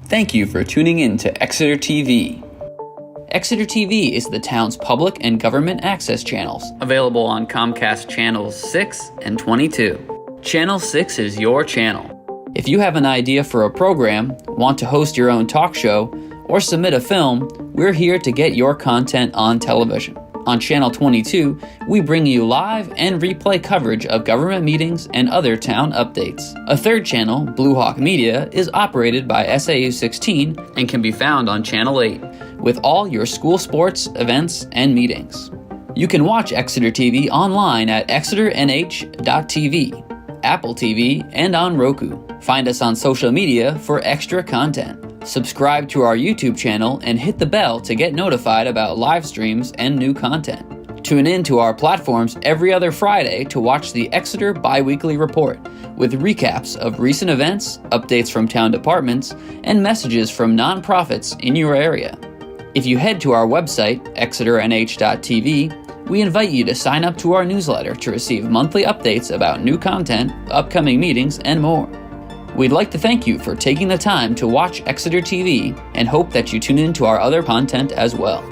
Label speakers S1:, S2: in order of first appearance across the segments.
S1: Thank you for tuning in to Exeter TV. Exeter TV is the town's public and government access channels, available on Comcast Channels 6 and 22. Channel 6 is your channel. If you have an idea for a program, want to host your own talk show, or submit a film, we're here to get your content on television. On Channel 22, we bring you live and replay coverage of government meetings and other town updates. A third channel, Blue Hawk Media, is operated by SAU 16 and can be found on Channel 8, with all your school sports, events, and meetings. You can watch Exeter TV online at exeternh.tv, Apple TV, and on Roku. Find us on social media for extra content. Subscribe to our YouTube channel and hit the bell to get notified about live streams and new content. Tune in to our platforms every other Friday to watch the Exeter Bi-Weekly Report with recaps of recent events, updates from town departments, and messages from nonprofits in your area. If you head to our website, exeternh.tv, we invite you to sign up to our newsletter to receive monthly updates about new content, upcoming meetings, and more. We'd like to thank you for taking the time to watch Exeter TV and hope that you tune in to our other content as well.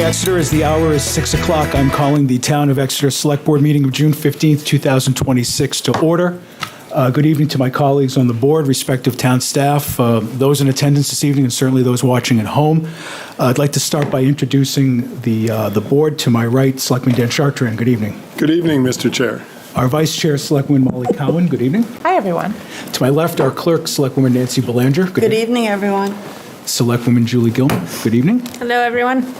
S2: Exeter, as the hour is 6 o'clock, I'm calling the Town of Exeter Select Board meeting of June 15th, 2026 to order. Good evening to my colleagues on the board, respective town staff, those in attendance this evening, and certainly those watching at home. I'd like to start by introducing the board. To my right, Selectman Dan Chartrand. Good evening.
S3: Good evening, Mr. Chair.
S2: Our Vice Chair, Selectwoman Molly Cowan. Good evening.
S4: Hi, everyone.
S2: To my left, our Clerk, Selectwoman Nancy Belanger.
S5: Good evening, everyone.
S2: Selectwoman Julie Gilman. Good evening.
S4: Hello, everyone.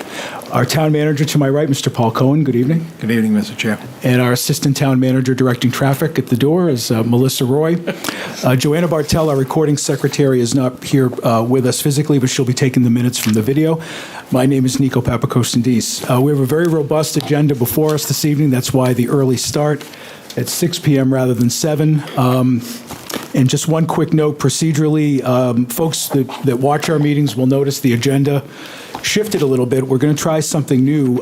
S2: Our Town Manager to my right, Mr. Paul Cohen. Good evening.
S6: Good evening, Mr. Chair.
S2: And our Assistant Town Manager directing traffic at the door is Melissa Roy. Joanna Bartell, our Recording Secretary, is not here with us physically, but she'll be taking the minutes from the video. My name is Nico Papakostandis. We have a very robust agenda before us this evening. That's why the early start at 6 p.m. rather than 7. And just one quick note procedurally, folks that watch our meetings will notice the agenda shifted a little bit. We're going to try something new.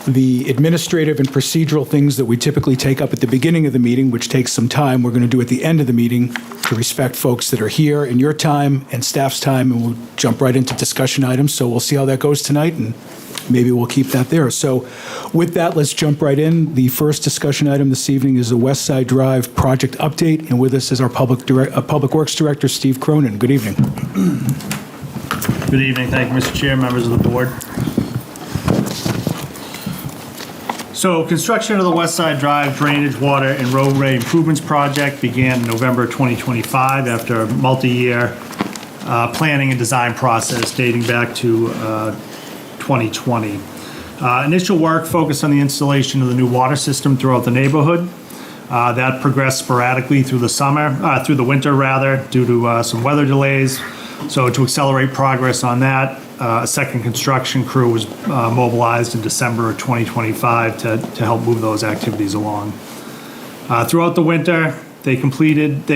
S2: The administrative and procedural things that we typically take up at the beginning of the meeting, which takes some time, we're going to do at the end of the meeting to respect folks that are here in your time and staff's time, and we'll jump right into discussion items. So we'll see how that goes tonight, and maybe we'll keep that there. So with that, let's jump right in. The first discussion item this evening is the Westside Drive project update, and with us is our Public Works Director, Steve Cronin. Good evening.
S7: Good evening. Thank you, Mr. Chair, members of the board. So construction of the Westside Drive Drainage, Water, and Roadway Improvements Project began in November 2025 after a multi-year planning and design process dating back to 2020. Initial work focused on the installation of the new water system throughout the neighborhood. That progressed sporadically through the winter rather, due to some weather delays. So to accelerate progress on that, a second construction crew was mobilized in December of 2025 to help move those activities along. Throughout the winter, they completed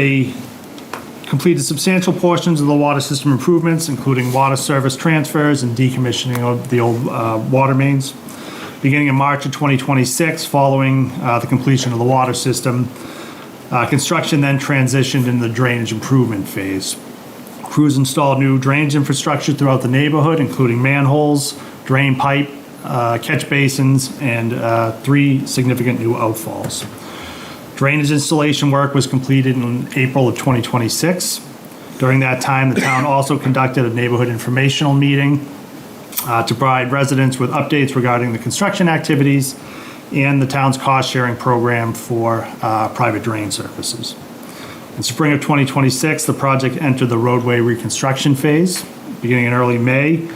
S7: completed substantial portions of the water system improvements, including water service transfers and decommissioning of the old water mains. Beginning in March of 2026, following the completion of the water system, construction then transitioned into the drainage improvement phase. Crews installed new drainage infrastructure throughout the neighborhood, including manholes, drain pipe, catch basins, and 3 significant new outfalls. Drainage installation work was completed in April of 2026. During that time, the town also conducted a neighborhood informational meeting to provide residents with updates regarding the construction activities and the town's cost-sharing program for private drain services. In spring of 2026, the project entered the roadway reconstruction phase. Beginning in early May,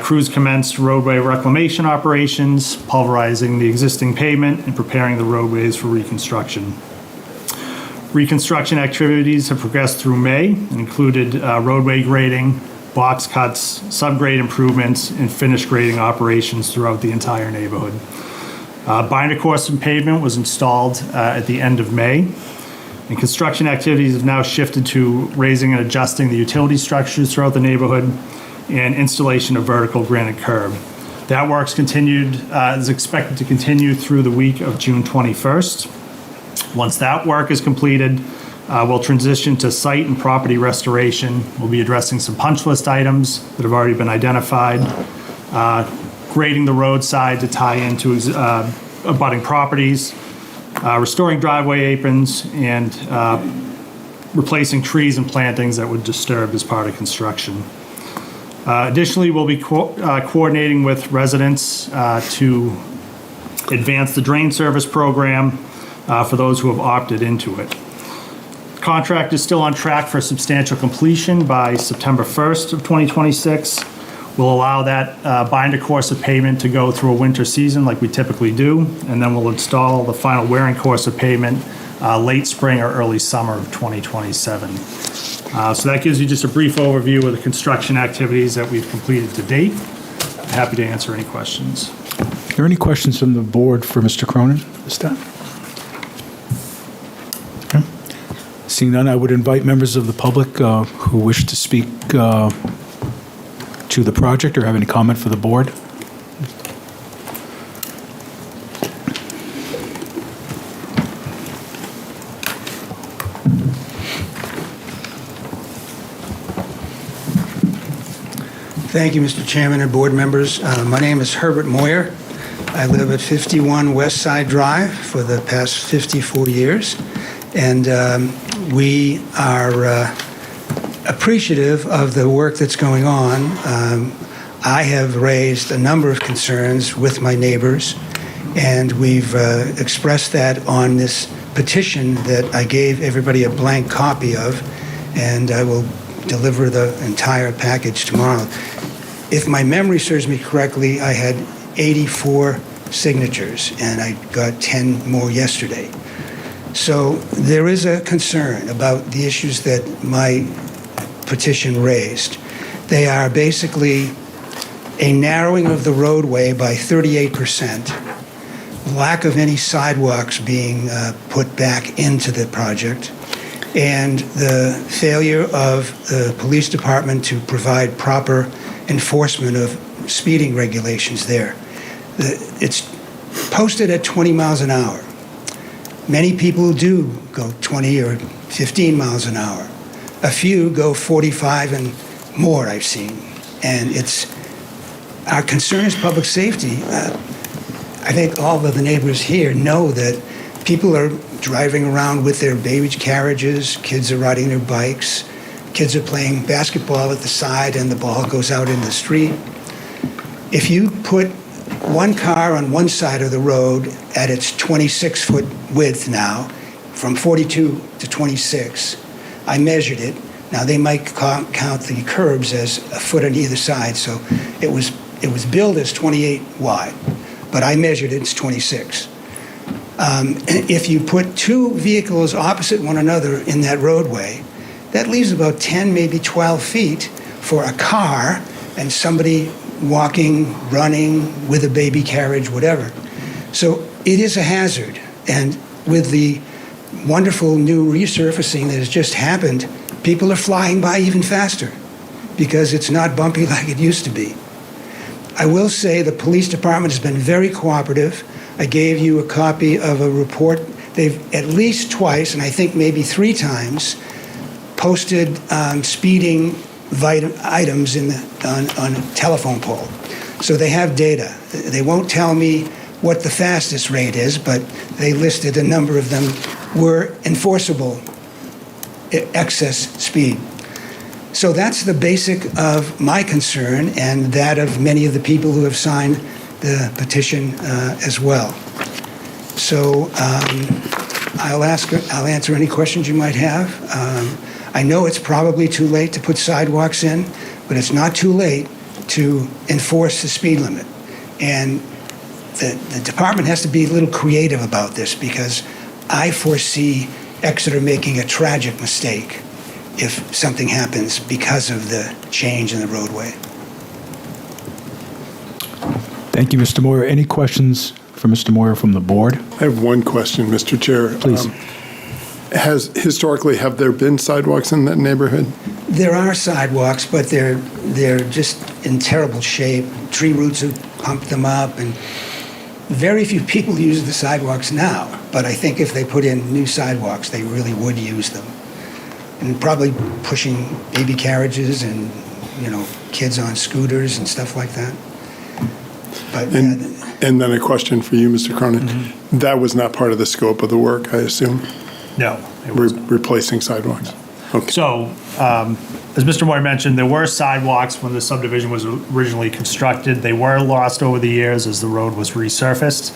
S7: crews commenced roadway reclamation operations, pulverizing the existing pavement and preparing the roadways for reconstruction. Reconstruction activities have progressed through May and included roadway grading, box cuts, subgrade improvements, and finished grading operations throughout the entire neighborhood. Binder course and pavement was installed at the end of May, and construction activities have now shifted to raising and adjusting the utility structures throughout the neighborhood and installation of vertical granite curb. That work's is expected to continue through the week of June 21st. Once that work is completed, we'll transition to site and property restoration. We'll be addressing some punch list items that have already been identified, grading the roadside to tie into abutting properties, restoring driveway aprons, and replacing trees and plantings that would disturb as part of construction. Additionally, we'll be coordinating with residents to advance the drain service program for those who have opted into it. The contract is still on track for substantial completion by September 1st of 2026. We'll allow that binder course of pavement to go through a winter season like we typically do, and then we'll install the final wearing course of pavement late spring or early summer of 2027. So that gives you just a brief overview of the construction activities that we've completed to date. Happy to answer any questions.
S2: Are there any questions from the board for Mr. Cronin this time? Okay. Seeing none, I would invite members of the public who wish to speak to the project or have any comment for the board.
S3: Thank you, Mr. Chairman and board members. My name is Herbert Moyer. I live at 51 Westside Drive for the past 54 years, and we are appreciative of the work that's going on. I have raised a number of concerns with my neighbors, and we've expressed that on this petition that I gave everybody a blank copy of, and I will deliver the entire package tomorrow. If my memory serves me correctly, I had 84 signatures, and I got 10 more yesterday. So there is a concern about the issues that my petition raised. They are basically a narrowing of the roadway by 38%, lack of any sidewalks being put back into the project, and the failure of the police department to provide proper enforcement of speeding regulations there. It's posted at 20 miles an hour. Many people do go 20 or 15 miles an hour. A few go 45 and more, I've seen. And our concern is public safety. I think all of the neighbors here know that people are driving around with their baby carriages, kids are riding their bikes, kids are playing basketball at the side and the ball goes out in the street. If you put one car on one side of the road at its 26-foot width now, from 42 to 26, I measured it. Now they might count the curbs as a foot on either side, so it was billed as 28 wide, but I measured it as 26. If you put two vehicles opposite one another in that roadway, that leaves about 10, maybe 12 feet for a car and somebody walking, running, with a baby carriage, whatever. So it is a hazard. And with the wonderful new resurfacing that has just happened People are flying by even faster because it's not bumpy like it used to be. I will say the police department has been very cooperative. I gave you a copy of a report. They've at least twice, and I think maybe 3 times, posted speeding items on a telephone pole. So they have data. They won't tell me what the fastest rate is, but they listed a number of them were enforceable excess speed. So that's the basic of my concern and that of many of the people who have signed the petition as well. So I'll answer any questions you might have. I know it's probably too late to put sidewalks in, but it's not too late to enforce the speed limit. And the department has to be a little creative about this because I foresee Exeter making a tragic mistake if something happens because of the change in the roadway.
S2: Thank you, Mr. Moyer. Any questions for Mr. Moyer from the board?
S4: I have one question, Mr. Chair.
S2: Please.
S4: Historically, have there been sidewalks in that neighborhood?
S3: There are sidewalks, but they're just in terrible shape. Tree roots have pumped them up, and very few people use the sidewalks now. But I think if they put in new sidewalks, they really would use them. And probably pushing baby carriages and, kids on scooters and stuff like that. But
S4: And then a question for you, Mr. Cronin.
S7: Mm-hmm.
S4: That was not part of the scope of the work, I assume?
S7: No, it was not.
S4: Replacing sidewalks? Okay.
S7: So, as Mr. Moore mentioned, there were sidewalks when the subdivision was originally constructed. They were lost over the years as the road was resurfaced.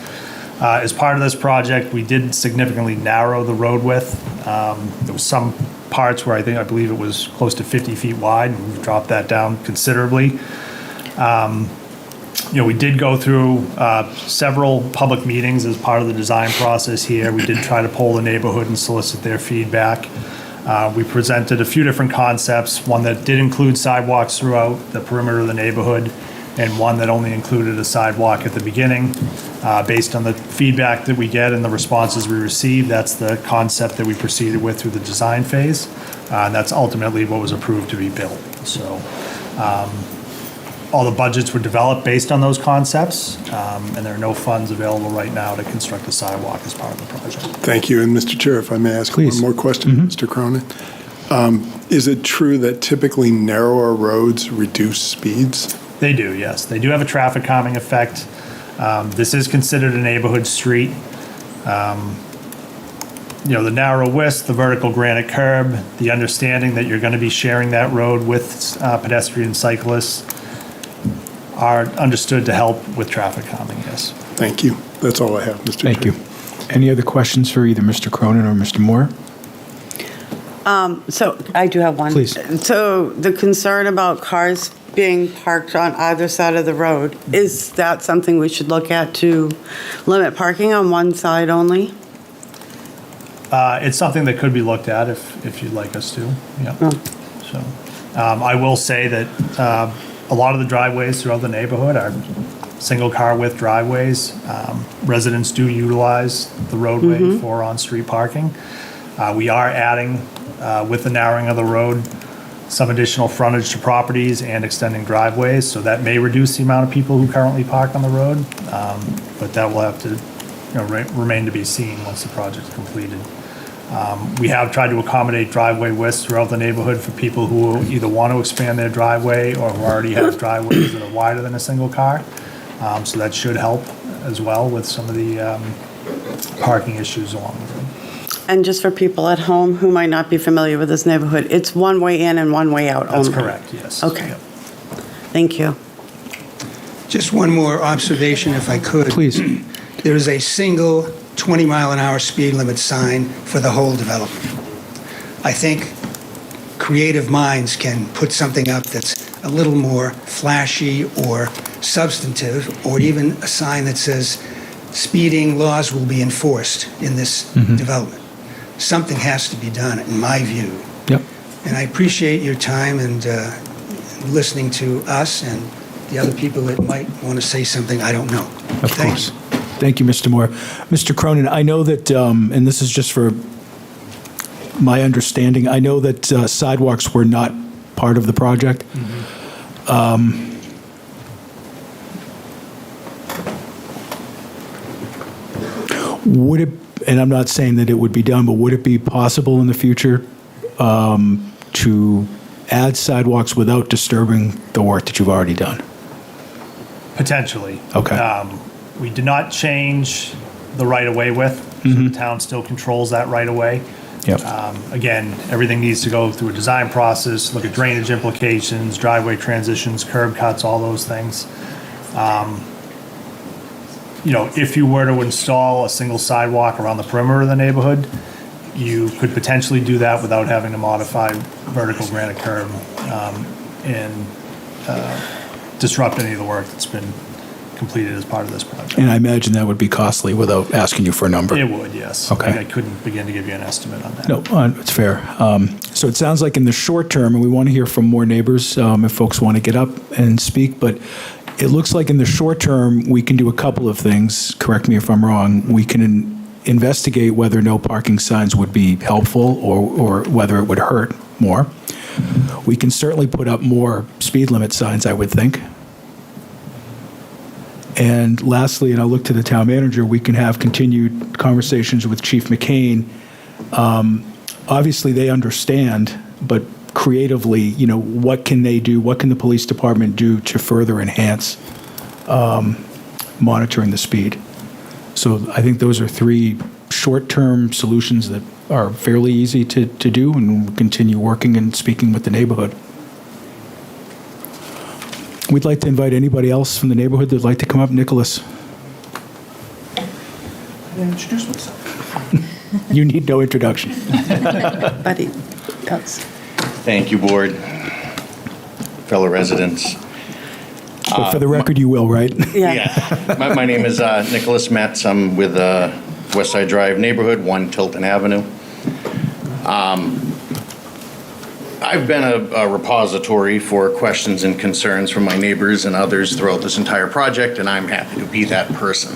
S7: As part of this project, we did significantly narrow the road width. There was some parts where I believe it was close to 50 feet wide, and we've dropped that down considerably. We did go through several public meetings as part of the design process here. We did try to poll the neighborhood and solicit their feedback. We presented a few different concepts, one that did include sidewalks throughout the perimeter of the neighborhood, and one that only included a sidewalk at the beginning. Based on the feedback that we get and the responses we received, that's the concept that we proceeded with through the design phase. And that's ultimately what was approved to be built. So all the budgets were developed based on those concepts, and there are no funds available right now to construct a sidewalk as part of the project.
S4: Thank you. And Mr. Chair, if I may ask
S2: Please.
S4: one more question, Mr. Cronin. Is it true that typically narrower roads reduce speeds?
S7: They do, yes. They do have a traffic calming effect. This is considered a neighborhood street. The narrow width, the vertical granite curb, the understanding that you're going to be sharing that road with pedestrian and cyclists are understood to help with traffic calming, yes.
S4: Thank you. That's all I have, Mr. Chair.
S2: Thank you. Any other questions for either Mr. Cronin or Mr. Moore?
S5: So I do have one.
S2: Please.
S5: So the concern about cars being parked on either side of the road, is that something we should look at to limit parking on one side only?
S7: It's something that could be looked at if you'd like us to, yeah. So, I will say that a lot of the driveways throughout the neighborhood are single car width driveways. Residents do utilize the roadway for on-street parking. We are adding, with the narrowing of the road, some additional frontage to properties and extending driveways, so that may reduce the amount of people who currently park on the road, but that will have to remain to be seen once the project's completed. We have tried to accommodate driveway widths throughout the neighborhood for people who either want to expand their driveway or who already have driveways that are wider than a single car, so that should help as well with some of the parking issues along the road.
S5: And just for people at home who might not be familiar with this neighborhood, it's one way in and one way out only?
S7: That's correct, yes.
S5: Okay.
S7: Yep.
S5: Thank you.
S3: Just one more observation, if I could.
S2: Please.
S3: There is a single 20-mile-an-hour speed limit sign for the whole development. I think creative minds can put something up that's a little more flashy or substantive, or even a sign that says speeding laws will be enforced in this development. Something has to be done, in my view.
S2: Yep.
S3: And I appreciate your time and listening to us and the other people that might want to say something I don't know.
S2: Of
S3: Thank
S2: course.
S3: you.
S2: Thank you, Mr. Moore. Mr. Cronin, I know that, and this is just for my understanding. I know that sidewalks were not part of the project. Would it, and I'm not saying that it would be done, but would it be possible in the future to add sidewalks without disturbing the work that you've already done?
S7: Potentially.
S2: Okay.
S7: We did not change the right-of-way width, so the town still controls that right-of-way.
S2: Yep.
S7: Again, everything needs to go through a design process, look at drainage implications, driveway transitions, curb cuts, all those things. If you were to install a single sidewalk around the perimeter of the neighborhood, you could potentially do that without having to modify vertical granite curb and disrupt any of the work that's been completed as part of this project.
S2: And I imagine that would be costly without asking you for a number.
S7: It would, yes.
S2: Okay.
S7: I couldn't begin to give you an estimate on that.
S2: No, it's fair. So it sounds like in the short term, and we want to hear from more neighbors if folks want to get up and speak, but it looks like in the short term, we can do a couple of things. Correct me if I'm wrong. We can investigate whether no parking signs would be helpful or whether it would hurt more. We can certainly put up more speed limit signs, I would think. And lastly, and I'll look to the town manager, we can have continued conversations with Chief McCain. Obviously, they understand, but creatively, what can they do? What can the police department do to further enhance monitoring the speed? So I think those are three short-term solutions that are fairly easy to do, and we'll continue working and speaking with the neighborhood. We'd like to invite anybody else from the neighborhood that'd like to come up. Nicholas.
S6: Introduce myself.
S2: You need no introduction.
S5: But he does.
S6: Thank you, board, fellow residents.
S2: But for the record, you will, right?
S5: Yeah.
S6: My name is Nicholas Metz. I'm with Westside Drive neighborhood, 1 Tilton Avenue. I've been a repository for questions and concerns from my neighbors and others throughout this entire project, and I'm happy to be that person.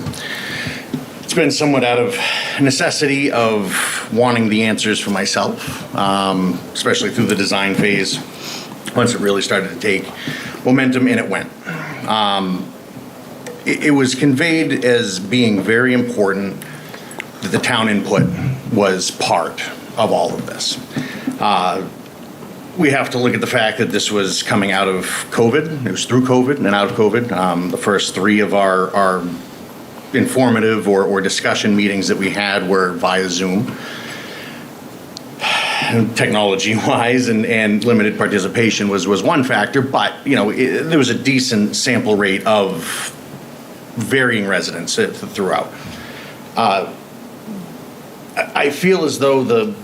S6: It's been somewhat out of necessity of wanting the answers for myself, especially through the design phase. Once it really started to take momentum, and it went. It was conveyed as being very important that the town input was part of all of this. We have to look at the fact that this was coming out of COVID. It was through COVID and out of COVID. The first 3 of our informative or discussion meetings that we had were via Zoom. Technology-wise and limited participation was one factor, but there was a decent sample rate of varying residents throughout. I feel as though the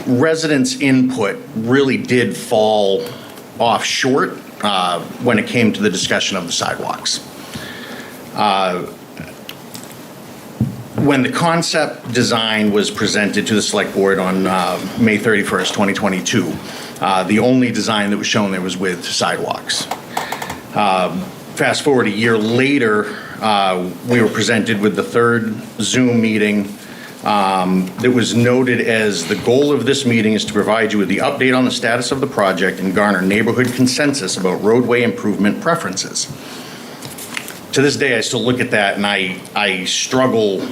S6: residents' input really did fall off short when it came to the discussion of the sidewalks. When the concept design was presented to the select board on May 31st, 2022, the only design that was shown there was with sidewalks. Fast forward a year later, we were presented with the 3rd Zoom meeting that was noted as the goal of this meeting is to provide you with the update on the status of the project and garner neighborhood consensus about roadway improvement preferences. To this day, I still look at that and I struggle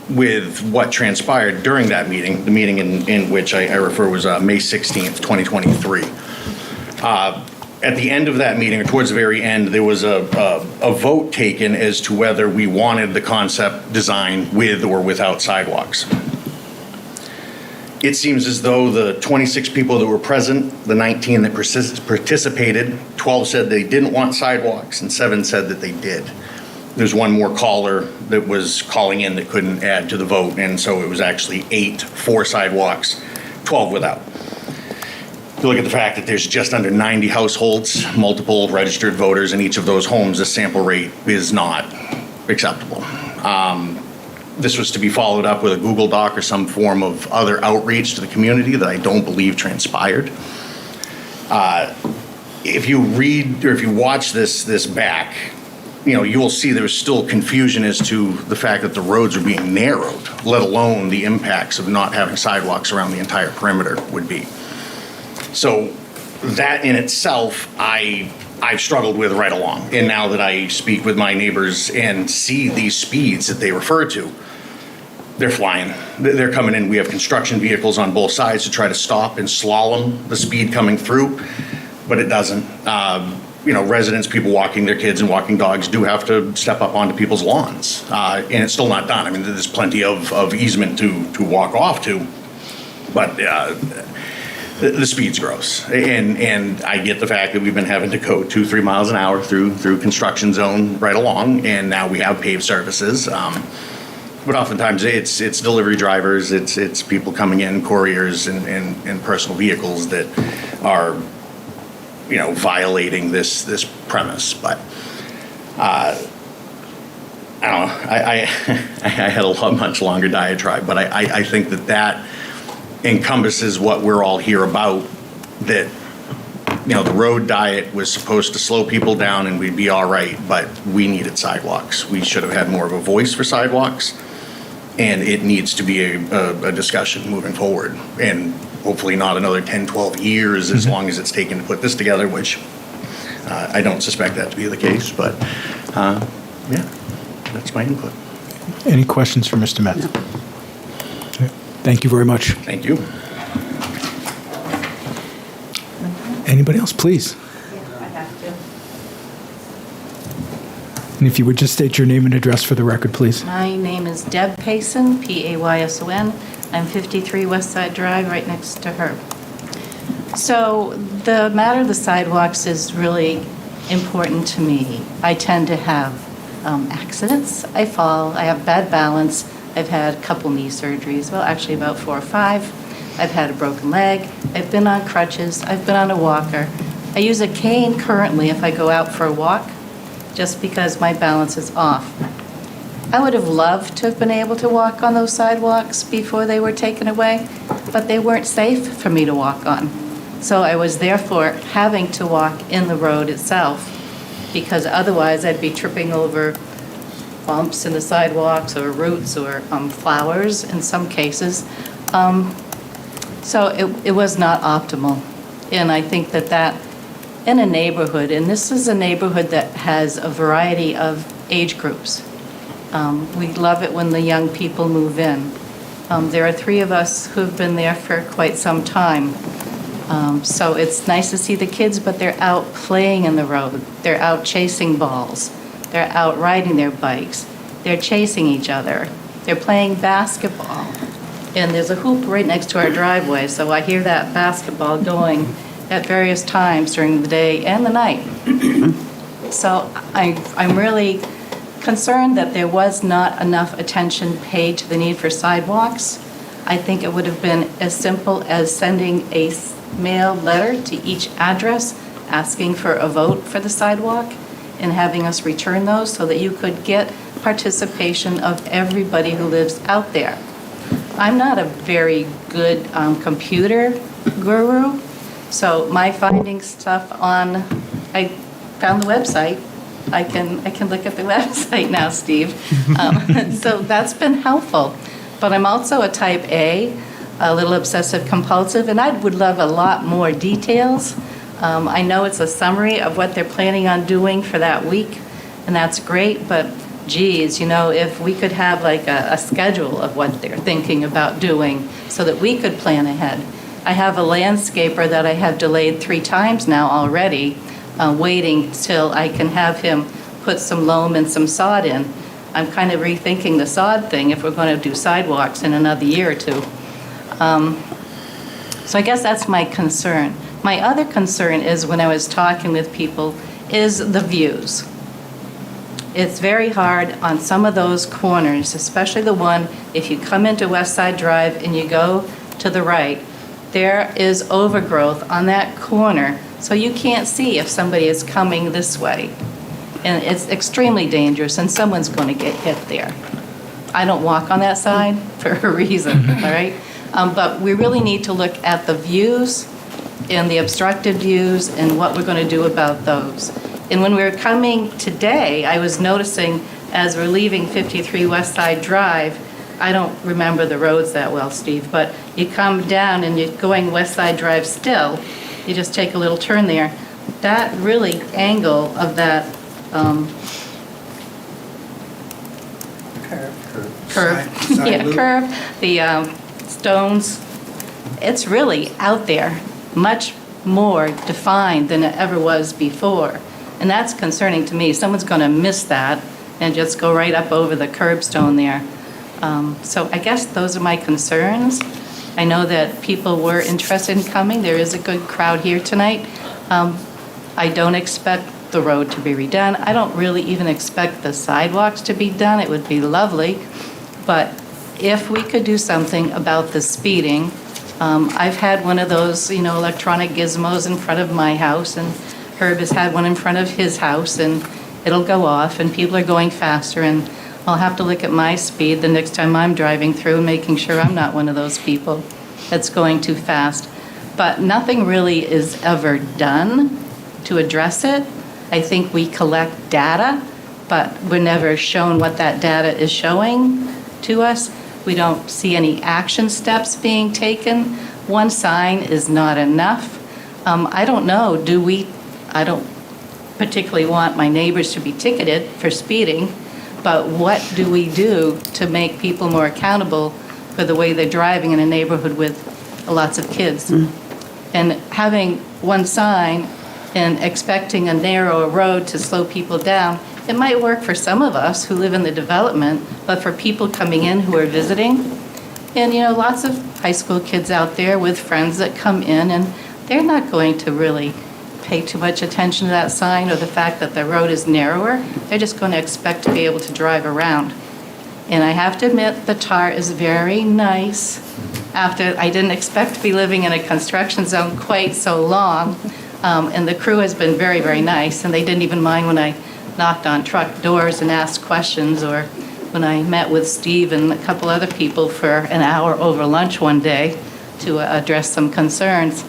S6: with what transpired during that meeting, the meeting in which I refer was May 16th, 2023. At the end of that meeting, or towards the very end, there was a vote taken as to whether we wanted the concept design with or without sidewalks. It seems as though the 26 people that were present, the 19 that participated, 12 said they didn't want sidewalks and 7 said that they did. There's one more caller that was calling in that couldn't add to the vote, and so it was actually 8 for sidewalks, 12 without. If you look at the fact that there's just under 90 households, multiple registered voters in each of those homes, the sample rate is not acceptable. This was to be followed up with a Google Doc or some form of other outreach to the community that I don't believe transpired. If you read or if you watch this back, you will see there's still confusion as to the fact that the roads are being narrowed, let alone the impacts of not having sidewalks around the entire perimeter would be. So that in itself, I've struggled with right along. And now that I speak with my neighbors and see these speeds that they refer to, they're flying. They're coming in. We have construction vehicles on both sides to try to stop and slalom the speed coming through, but it doesn't. Residents, people walking their kids and walking dogs do have to step up onto people's lawns. And it's still not done. I mean, there's plenty of easement to walk off to, but the speed's gross. And I get the fact that we've been having to go 2-3 miles an hour through construction zone right along, and now we have paved surfaces. But oftentimes it's delivery drivers, it's people coming in, couriers and personal vehicles that are, violating this premise. But I don't know. I had a much longer diatribe, but I think that encompasses what we're all here about. That the road diet was supposed to slow people down and we'd be all right, but we needed sidewalks. We should have had more of a voice for sidewalks. And it needs to be a discussion moving forward, and hopefully not another 10, 12 years as long as it's taken to put this together, which I don't suspect that to be the case, but yeah, that's my input.
S2: Any questions for Mr. Metz?
S5: No.
S2: Thank you very much.
S6: Thank you.
S2: Anybody else, please?
S8: I have to.
S2: And if you would just state your name and address for the record, please.
S8: My name is Deb Payson, Payson. I'm 53 Westside Drive, right next to her. So the matter of the sidewalks is really important to me. I tend to have accidents. I fall. I have bad balance. I've had a couple knee surgeries. Well, actually about 4 or 5. I've had a broken leg. I've been on crutches. I've been on a walker. I use a cane currently if I go out for a walk, just because my balance is off. I would have loved to have been able to walk on those sidewalks before they were taken away, but they weren't safe for me to walk on. So I was therefore having to walk in the road itself, because otherwise I'd be tripping over bumps in the sidewalks or roots or flowers in some cases. So it was not optimal. And I think that in a neighborhood, and this is a neighborhood that has a variety of age groups. We love it when the young people move in. There are 3 of us who've been there for quite some time. So it's nice to see the kids, but they're out playing in the road. They're out chasing balls. They're out riding their bikes. They're chasing each other. They're playing basketball. And there's a hoop right next to our driveway, so I hear that basketball going at various times during the day and the night. So I'm really concerned that there was not enough attention paid to the need for sidewalks. I think it would have been as simple as sending a mail letter to each address asking for a vote for the sidewalk and having us return those so that you could get participation of everybody who lives out there. I'm not a very good computer guru, so my finding stuff I found the website. I can look at the website now, Steve. So that's been helpful. But I'm also a type A, a little obsessive compulsive, and I would love a lot more details. I know it's a summary of what they're planning on doing for that week, and that's great, but geez, if we could have like a schedule of what they're thinking about doing so that we could plan ahead. I have a landscaper that I have delayed 3 times now already, waiting till I can have him put some loam and some sod in. I'm kind of rethinking the sod thing if we're going to do sidewalks in another year or 2. So I guess that's my concern. My other concern is when I was talking with people is the views. It's very hard on some of those corners, especially the one, if you come into Westside Drive and you go to the right, there is overgrowth on that corner, so you can't see if somebody is coming this way. And it's extremely dangerous, and someone's going to get hit there. I don't walk on that side for a reason, all right? But we really need to look at the views and the obstructed views and what we're going to do about those. And when we were coming today, I was noticing as we're leaving 53 Westside Drive, I don't remember the roads that well, Steve, but you come down and you're going Westside Drive still, you just take a little turn there. That really angle of that curve, the stones, it's really out there, much more defined than it ever was before. And that's concerning to me. Someone's going to miss that and just go right up over the curbstone there. So I guess those are my concerns. I know that people were interested in coming. There is a good crowd here tonight. I don't expect the road to be redone. I don't really even expect the sidewalks to be done. It would be lovely. But if we could do something about the speeding, I've had one of those, electronic gizmos in front of my house, and Herb has had one in front of his house, and it'll go off, and people are going faster, and I'll have to look at my speed the next time I'm driving through and making sure I'm not one of those people that's going too fast. But nothing really is ever done to address it. I think we collect data, but we're never shown what that data is showing to us. We don't see any action steps being taken. One sign is not enough. I don't know, I don't particularly want my neighbors to be ticketed for speeding, but what do we do to make people more accountable for the way they're driving in a neighborhood with lots of kids? And having one sign and expecting a narrower road to slow people down, it might work for some of us who live in the development, but for people coming in who are visiting, and lots of high school kids out there with friends that come in, and they're not going to really pay too much attention to that sign or the fact that the road is narrower. They're just going to expect to be able to drive around. And I have to admit, the tar is very nice. After I didn't expect to be living in a construction zone quite so long, and the crew has been very, very nice, and they didn't even mind when I knocked on truck doors and asked questions, or when I met with Steve and a couple other people for an hour over lunch one day to address some concerns.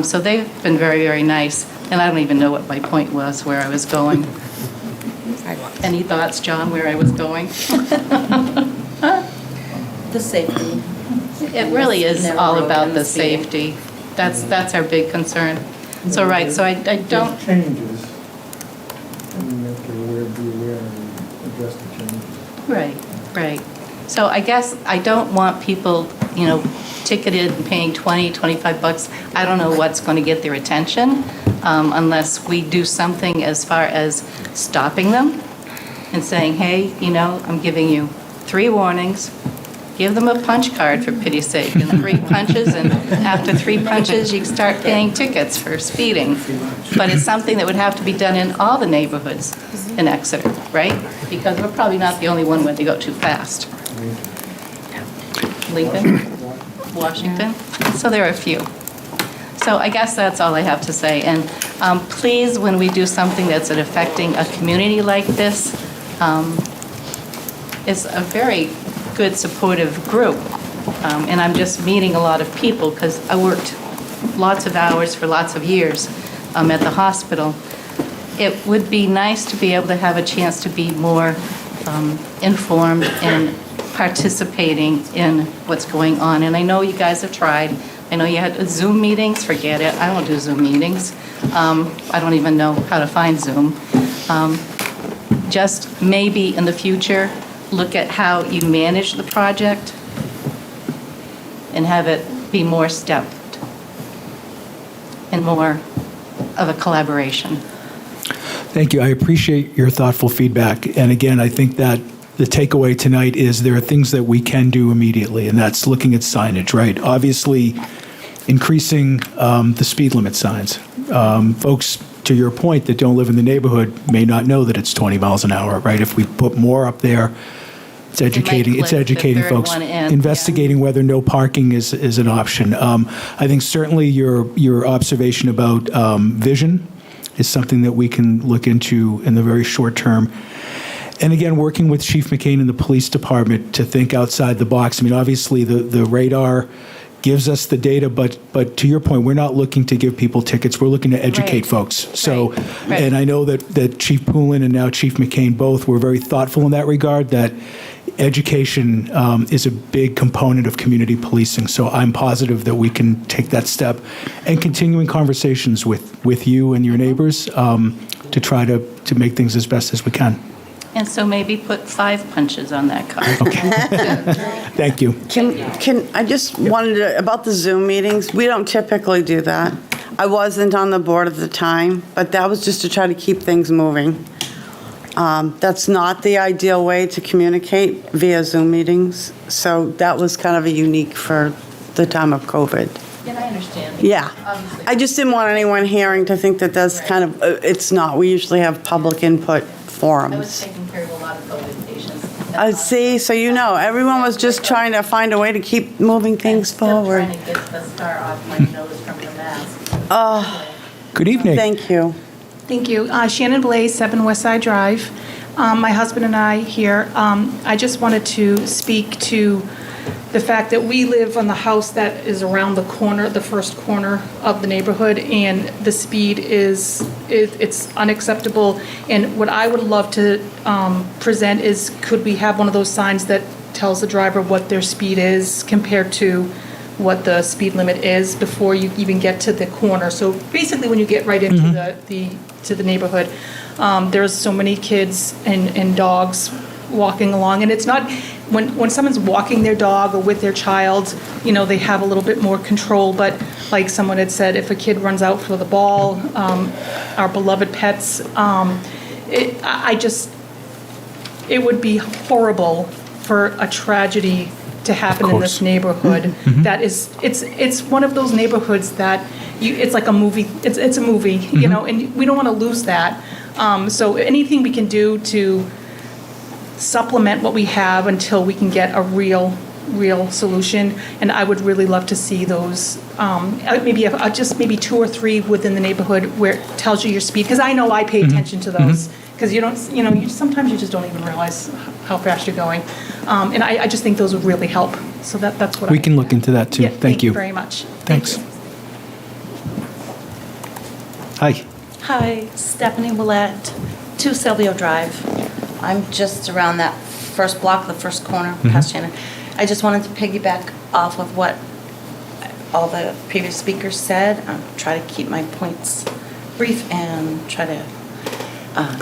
S8: So they've been very, very nice, and I don't even know what my point was, where I was going. Any thoughts, John, where I was going?
S9: The safety.
S8: It really is all about the safety. That's our big concern. So, right, so I don't...
S10: Changes, and you have to be aware and address the changes.
S8: Right. So I guess I don't want people, ticketed and paying $20, $25. I don't know what's going to get their attention unless we do something as far as stopping them and saying, hey, I'm giving you 3 warnings. Give them a punch card, for pity's sake, and 3 punches, and after 3 punches, you start paying tickets for speeding. But it's something that would have to be done in all the neighborhoods in Exeter, right? Because we're probably not the only one where they go too fast. Lincoln, Washington, so there are a few. So I guess that's all I have to say. And please, when we do something that's affecting a community like this, it's a very good supportive group, and I'm just meeting a lot of people because I worked lots of hours for lots of years at the hospital. It would be nice to be able to have a chance to be more informed and participating in what's going on. And I know you guys have tried. I know you had Zoom meetings. Forget it. I don't do Zoom meetings. I don't even know how to find Zoom. Just maybe in the future, look at how you manage the project and have it be more stepped and more of a collaboration.
S2: Thank you. I appreciate your thoughtful feedback. And again, I think that the takeaway tonight is there are things that we can do immediately, and that's looking at signage, right? Obviously, increasing the speed limit signs. Folks, to your point, that don't live in the neighborhood may not know that it's 20 miles an hour, right? If we put more up there, it's educating folks, investigating whether no parking is an option. I think certainly your observation about vision is something that we can look into in the very short term. And again, working with Chief McCain and the police department to think outside the box. I mean, obviously the radar gives us the data, but to your point, we're not looking to give people tickets. We're looking to educate
S8: Right.
S2: folks. So,
S8: Right.
S2: and I know that Chief Poulin and now Chief McCain both were very thoughtful in that regard, that education is a big component of community policing. So I'm positive that we can take that step and continuing conversations with you and your neighbors to try to make things as best as we can.
S8: And so maybe put 5 punches on that card.
S2: Thank you.
S5: Can, I just wanted to, about the Zoom meetings, we don't typically do that. I wasn't on the board at the time, but that was just to try to keep things moving. That's not the ideal way to communicate via Zoom meetings, so that was kind of a unique for the time of COVID.
S8: And I understand.
S5: Yeah.
S8: Obviously.
S5: I just didn't want anyone hearing to think that that's kind of, it's not. We usually have public input
S8: I was
S5: forums.
S8: taking care of a lot of COVID patients.
S5: I see, so you know, everyone was just trying to find a way to keep moving things forward.
S8: I'm still trying to get the star off my nose from the mask.
S2: Good evening.
S5: Thank you.
S9: Thank you. Shannon Blaze, 7 Westside Drive. My husband and I here, I just wanted to speak to the fact that we live on the house that is around the corner, the first corner of the neighborhood, and the speed it's unacceptable. And what I would love to present is, could we have one of those signs that tells the driver what their speed is compared to what the speed limit is before you even get to the corner? So basically, when you get right into the neighborhood, there's so many kids and dogs walking along, and it's not, when someone's walking their dog or with their child, you know, they have a little bit more control, but like someone had said, if a kid runs out for the ball, our beloved pets, it would be horrible for a tragedy to happen in this neighborhood. That is, it's one of those neighborhoods that it's like a movie, it's a movie, you know, and we don't want to lose that. So anything we can do to supplement what we have until we can get a real solution. And I would really love to see those, maybe 2 or 3 within the neighborhood where it tells you your speed. Because I know I pay attention to those. Because sometimes you just don't even realize how fast you're going. And I just think those would really help. So that's what
S2: We can look into that too.
S9: Yeah,
S2: Thank you.
S9: very much.
S2: Thanks. Hi.
S11: Hi, Stephanie Willett, 2 Silvio Drive. I'm just around that first block, the first corner, past Shannon. I just wanted to piggyback off of what all the previous speakers said. Try to keep my points brief and try to...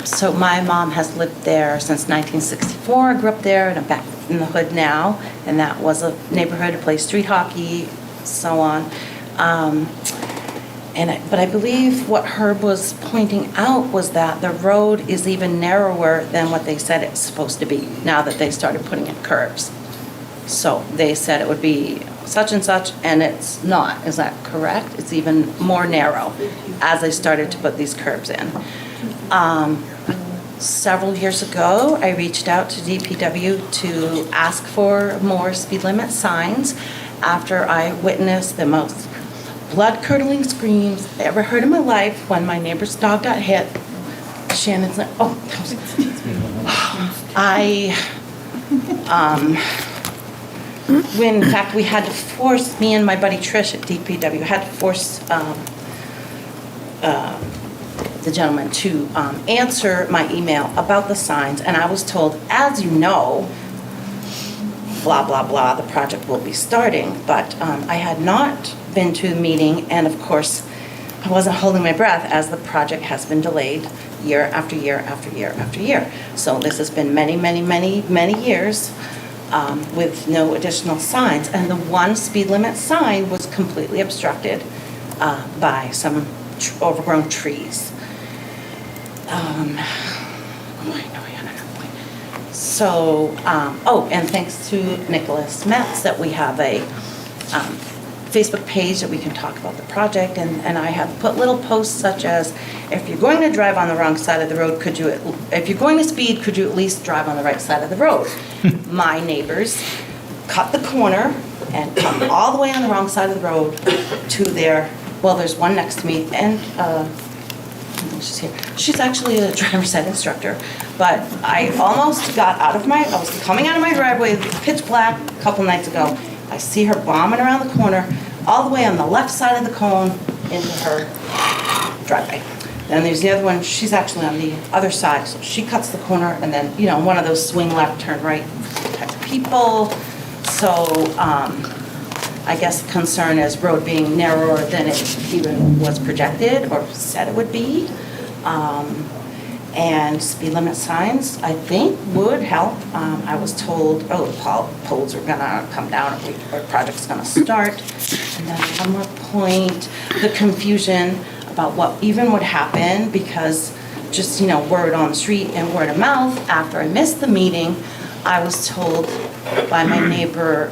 S11: so my mom has lived there since 1964. I grew up there and I'm back in the hood now. And that was a neighborhood to play street hockey, so on. But I believe what Herb was pointing out was that the road is even narrower than what they said it's supposed to be now that they started putting in curbs. So they said it would be such and such, and it's not. Is that correct? It's even more narrow as they started to put these curbs in. Several years ago, I reached out to DPW to ask for more speed limit signs after I witnessed the most blood-curdling screams I ever heard in my life when my neighbor's dog got hit. Shannon's like, when in fact we had to force, me and my buddy Trish at DPW had to force the gentleman to answer my email about the signs, and I was told, as you know, blah, blah, blah, the project will be starting. But I had not been to the meeting, and of course, I wasn't holding my breath as the project has been delayed year after year after year after year. So this has been many, many, many, many years with no additional signs. And the one speed limit sign was completely obstructed by some overgrown trees. So, and thanks to Nicholas Metz that we have a Facebook page that we can talk about the project, and I have put little posts such as, if you're going to drive on the wrong side of the road, if you're going to speed, could you at least drive on the right side of the road? My neighbors cut the corner and come all the way on the wrong side of the road to their, well, there's one next to me, and she's here. She's actually a driver's ed instructor, but I almost got I was coming out of my driveway, pitch black, a couple nights ago, I see her bombing around the corner, all the way on the left side of the cone into her driveway. Then there's the other one, she's actually on the other side, so she cuts the corner, and then, you know, one of those swing left, turn right type of people. So I guess the concern is road being narrower than it even was projected or said it would be. And speed limit signs, I think, would help. I was told, the poles are gonna come down, our project's gonna start. And then one more point, the confusion about what even would happen, because just, you know, word on the street and word of mouth, after I missed the meeting, I was told by my neighbor,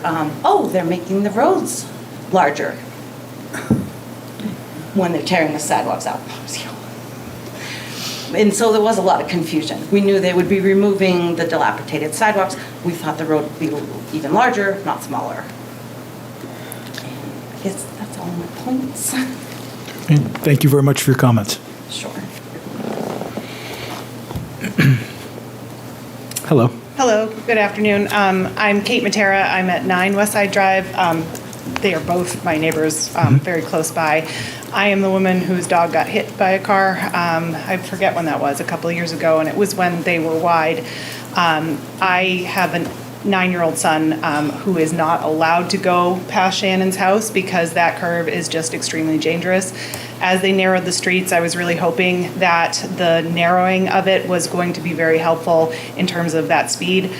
S11: they're making the roads larger when they're tearing the sidewalks out. And so there was a lot of confusion. We knew they would be removing the dilapidated sidewalks. We thought the road would be even larger, not smaller. And I guess that's all my points.
S2: Thank you very much for your comments.
S11: Sure.
S2: Hello.
S12: Hello, good afternoon. I'm Kate Matera. I'm at 9 Westside Drive. They are both my neighbors, very close by. I am the woman whose dog got hit by a car. I forget when that was, a couple of years ago, and it was when they were wide. I have a 9-year-old son who is not allowed to go past Shannon's house because that curve is just extremely dangerous. As they narrowed the streets, I was really hoping that the narrowing of it was going to be very helpful in terms of that speed.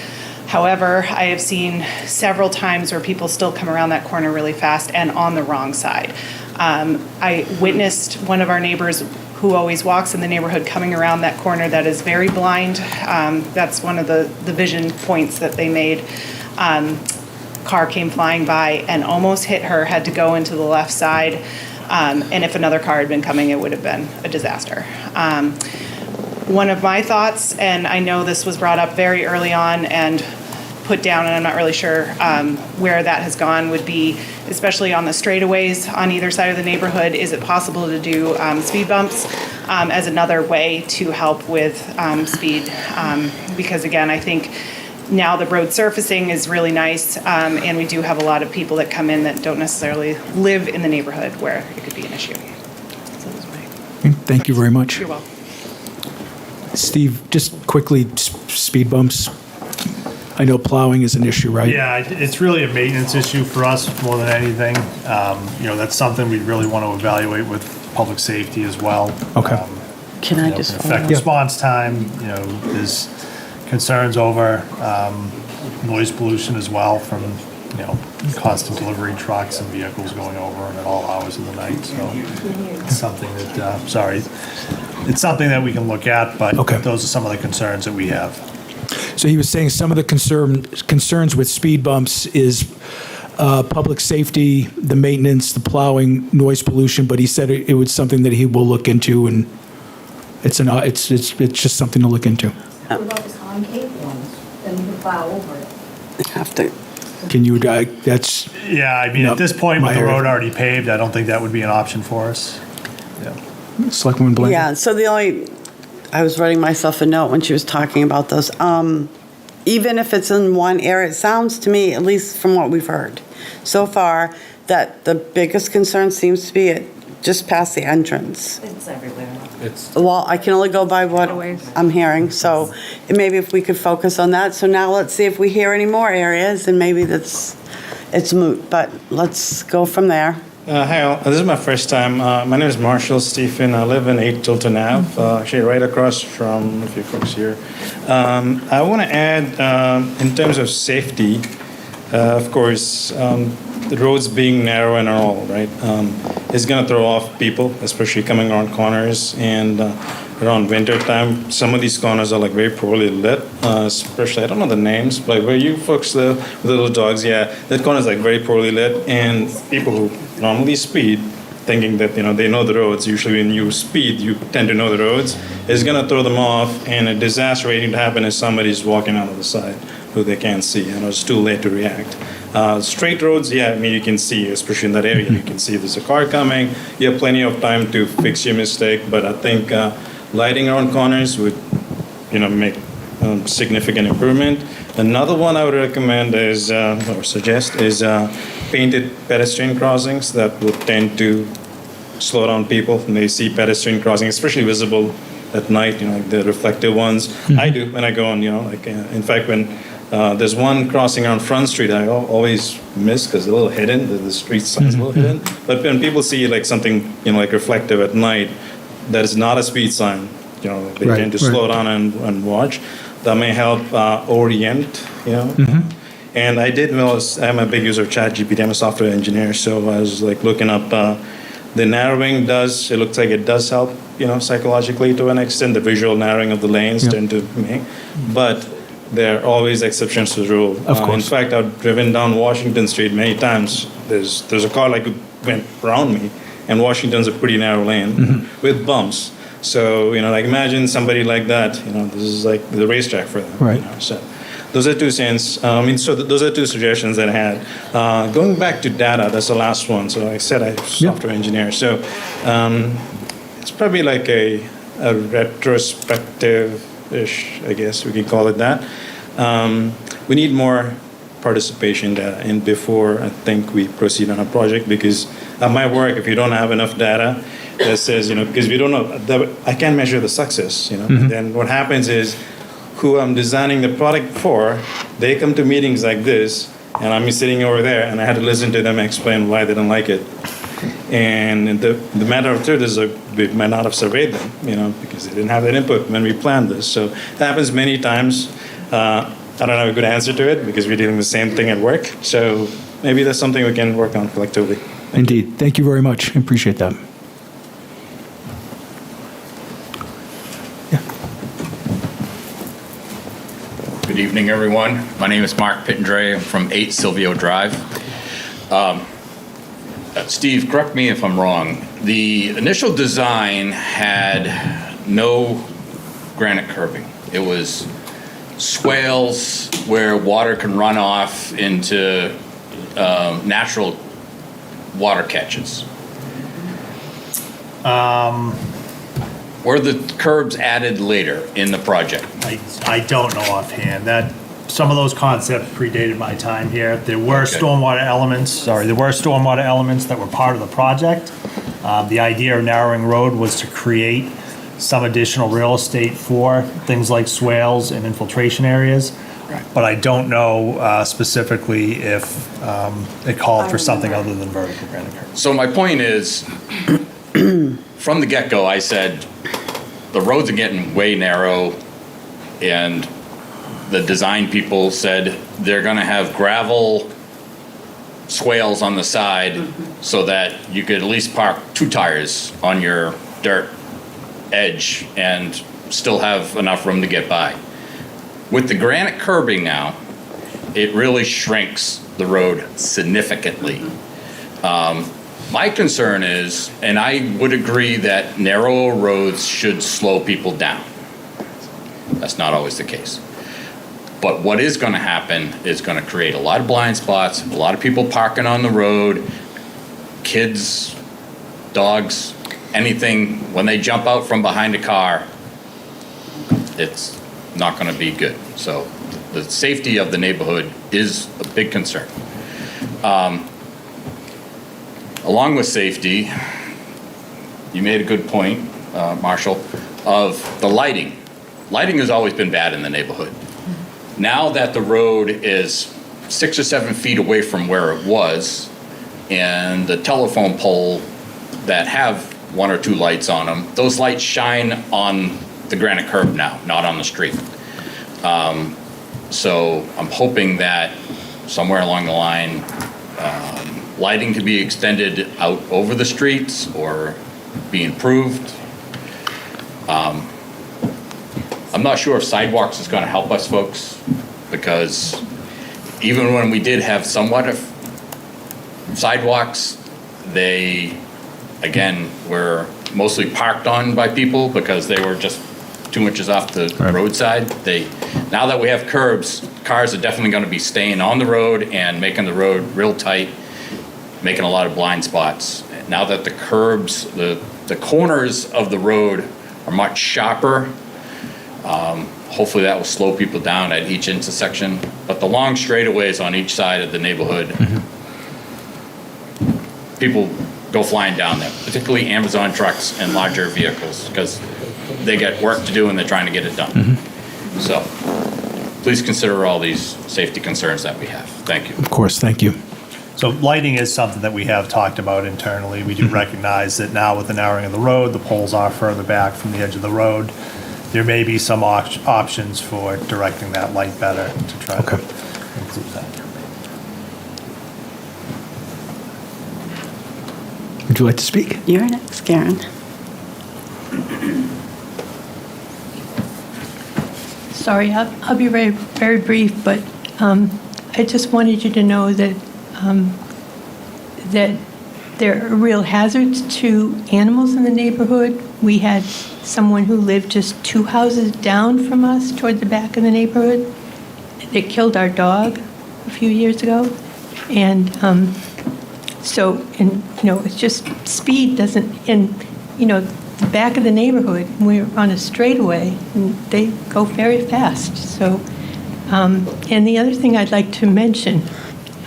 S12: However, I have seen several times where people still come around that corner really fast and on the wrong side. I witnessed one of our neighbors who always walks in the neighborhood coming around that corner that is very blind. That's one of the vision points that they made. Car came flying by and almost hit her, had to go into the left side. And if another car had been coming, it would have been a disaster. One of my thoughts, and I know this was brought up very early on and put down, and I'm not really sure where that has gone, would be, especially on the straightaways on either side of the neighborhood, is it possible to do speed bumps as another way to help with speed? Because again, I think now the road surfacing is really nice, and we do have a lot of people that come in that don't necessarily live in the neighborhood where it could be an issue. So those are my
S2: Thank you very much.
S12: You're welcome.
S2: Steve, just quickly, speed bumps. I know plowing is an issue, right?
S7: Yeah, it's really a maintenance issue for us more than anything. You know, that's something we really want to evaluate with public safety as well.
S2: Okay.
S5: Can I
S7: You know,
S5: just
S7: can
S5: follow
S7: affect
S5: up?
S7: response time, you know, there's concerns over noise pollution as well from, you know, constant delivery trucks and vehicles going over and at all hours of the night. So it's something that, it's something that we can look at, but
S2: Okay.
S7: those are some of the concerns that we have.
S2: So he was saying some of the concerns with speed bumps is public safety, the maintenance, the plowing, noise pollution, but he said it was something that he will look into, and it's just something to look into.
S13: What about the concave ones? Then you can plow over it.
S5: Have to.
S2: Can you, that's,
S7: Yeah, I mean,
S2: No,
S7: at this point, with
S2: my
S7: the
S2: area.
S7: road already paved, I don't think that would be an option for us. Yeah.
S2: Selectwoman Blaney?
S5: Yeah, so I was writing myself a note when she was talking about those. Even if it's in one area, it sounds to me, at least from what we've heard so far, that the biggest concern seems to be just past the entrance.
S11: It's everywhere.
S5: Well, I can only go by what I'm hearing, so maybe if we could focus on that. So now let's see if we hear any more areas, and maybe it's moot, but let's go from there.
S14: Hi, all. This is my first time. My name is Marshall Stephen. I live in 8 Tilton Ave, actually right across from a few folks here. I want to add, in terms of safety, of course, the roads being narrow and all, right, is going to throw off people, especially coming around corners. And around winter time, some of these corners are like very poorly lit, especially, I don't know the names, but where you folks live with little dogs, yeah, that corner is like very poorly lit. And people who normally speed, thinking that, you know, they know the roads, usually when you speed, you tend to know the roads, is going to throw them off, and a disaster waiting to happen is somebody's walking out of the side who they can't see, and it's too late to react. Straight roads, yeah, I mean, you can see, especially in that area, you can see there's a car coming, you have plenty of time to fix your mistake, but I think lighting around corners would, you know, make significant improvement. Another one I would recommend is, or suggest, is painted pedestrian crossings that would tend to slow down people when they see pedestrian crossings, especially visible at night, like the reflective ones. I do when I go on, in fact, when there's one crossing on Front Street I always miss because it's a little hidden, the street sign's a little hidden. But when people see like something, like reflective at night, that is not a speed sign, they tend to slow down and watch. That may help orient, And I did notice, I'm a big user of ChatGPT, I'm a software engineer, so I was like looking up, the narrowing it looks like it does help, psychologically to an extent, the visual narrowing of the lanes tend to make, but there are always exceptions to the rule.
S2: Of course.
S14: In fact, I've driven down Washington Street many times, there's a car like went around me, and Washington's a pretty narrow lane with bumps. So, like imagine somebody like that, this is like the racetrack for them.
S2: Right.
S14: So those are 2 cents. Those are 2 suggestions that I had. Going back to data, that's the last one. So I said I'm a software engineer. So it's probably like a retrospective-ish, I guess we could call it that. We need more participation data and before I think we proceed on a project, because at my work, if you don't have enough data that says, because we don't know, I can't measure the success, Then what happens is who I'm designing the product for, they come to meetings like this and I'm sitting over there and I had to listen to them explain why they don't like it. And the matter of truth is we might not have surveyed them, because they didn't have that input when we planned this. So it happens many times. I don't have a good answer to it because we're doing the same thing at work. So maybe that's something we can work on collectively.
S2: Indeed. Thank you very much. I appreciate that.
S15: Good evening, everyone. My name is Mark Pittendray. I'm from 8 Silvio Drive. Steve, correct me if I'm wrong. The initial design had no granite curbing. It was swales where water can run off into natural water catches. Were the curbs added later in the project?
S7: I don't know offhand. Some of those concepts predated my time here. There were stormwater elements that were part of the project. The idea of narrowing road was to create some additional real estate for things like swales and infiltration areas. But I don't know specifically if it called for something other than vertical granite curbs.
S15: So my point is, from the get-go, I said, the roads are getting way narrow, and the design people said they're gonna have gravel swales on the side so that you could at least park 2 tires on your dirt edge and still have enough room to get by. With the granite curbing now, it really shrinks the road significantly. My concern is, and I would agree that narrower roads should slow people down. That's not always the case. But what is going to happen is going to create a lot of blind spots, a lot of people parking on the road, kids, dogs, anything. When they jump out from behind a car, it's not going to be good. So the safety of the neighborhood is a big concern. Along with safety, you made a good point, Marshall, of the lighting. Lighting has always been bad in the neighborhood. Now that the road is 6 or 7 feet away from where it was, and the telephone pole that have 1 or 2 lights on them, those lights shine on the granite curb now, not on the street. So I'm hoping that somewhere along the line, lighting could be extended out over the streets or be improved. I'm not sure if sidewalks is going to help us, folks, because even when we did have somewhat of sidewalks, they, again, were mostly parked on by people because they were just 2 inches off the roadside. Now that we have curbs, cars are definitely going to be staying on the road and making the road real tight, making a lot of blind spots. Now that the curbs, the corners of the road are much sharper, Hopefully that will slow people down at each intersection. But the long straightaways on each side of the neighborhood, people go flying down there, particularly Amazon trucks and larger vehicles, because they get work to do and they're trying to get it done. So please consider all these safety concerns that we have. Thank you.
S2: Of course, thank you.
S7: So lighting is something that we have talked about internally. We do recognize that now with the narrowing of the road, the poles are further back from the edge of the road. There may be some options for directing that light better to try to improve that.
S2: Would you like to speak?
S5: You're next, Karen.
S16: Sorry, I'll be very, very brief, but I just wanted you to know that that there are real hazards to animals in the neighborhood. We had someone who lived just 2 houses down from us toward the back of the neighborhood that killed our dog a few years ago. And it's just speed doesn't, and, the back of the neighborhood, we're on a straightaway, and they go very fast. So, and the other thing I'd like to mention,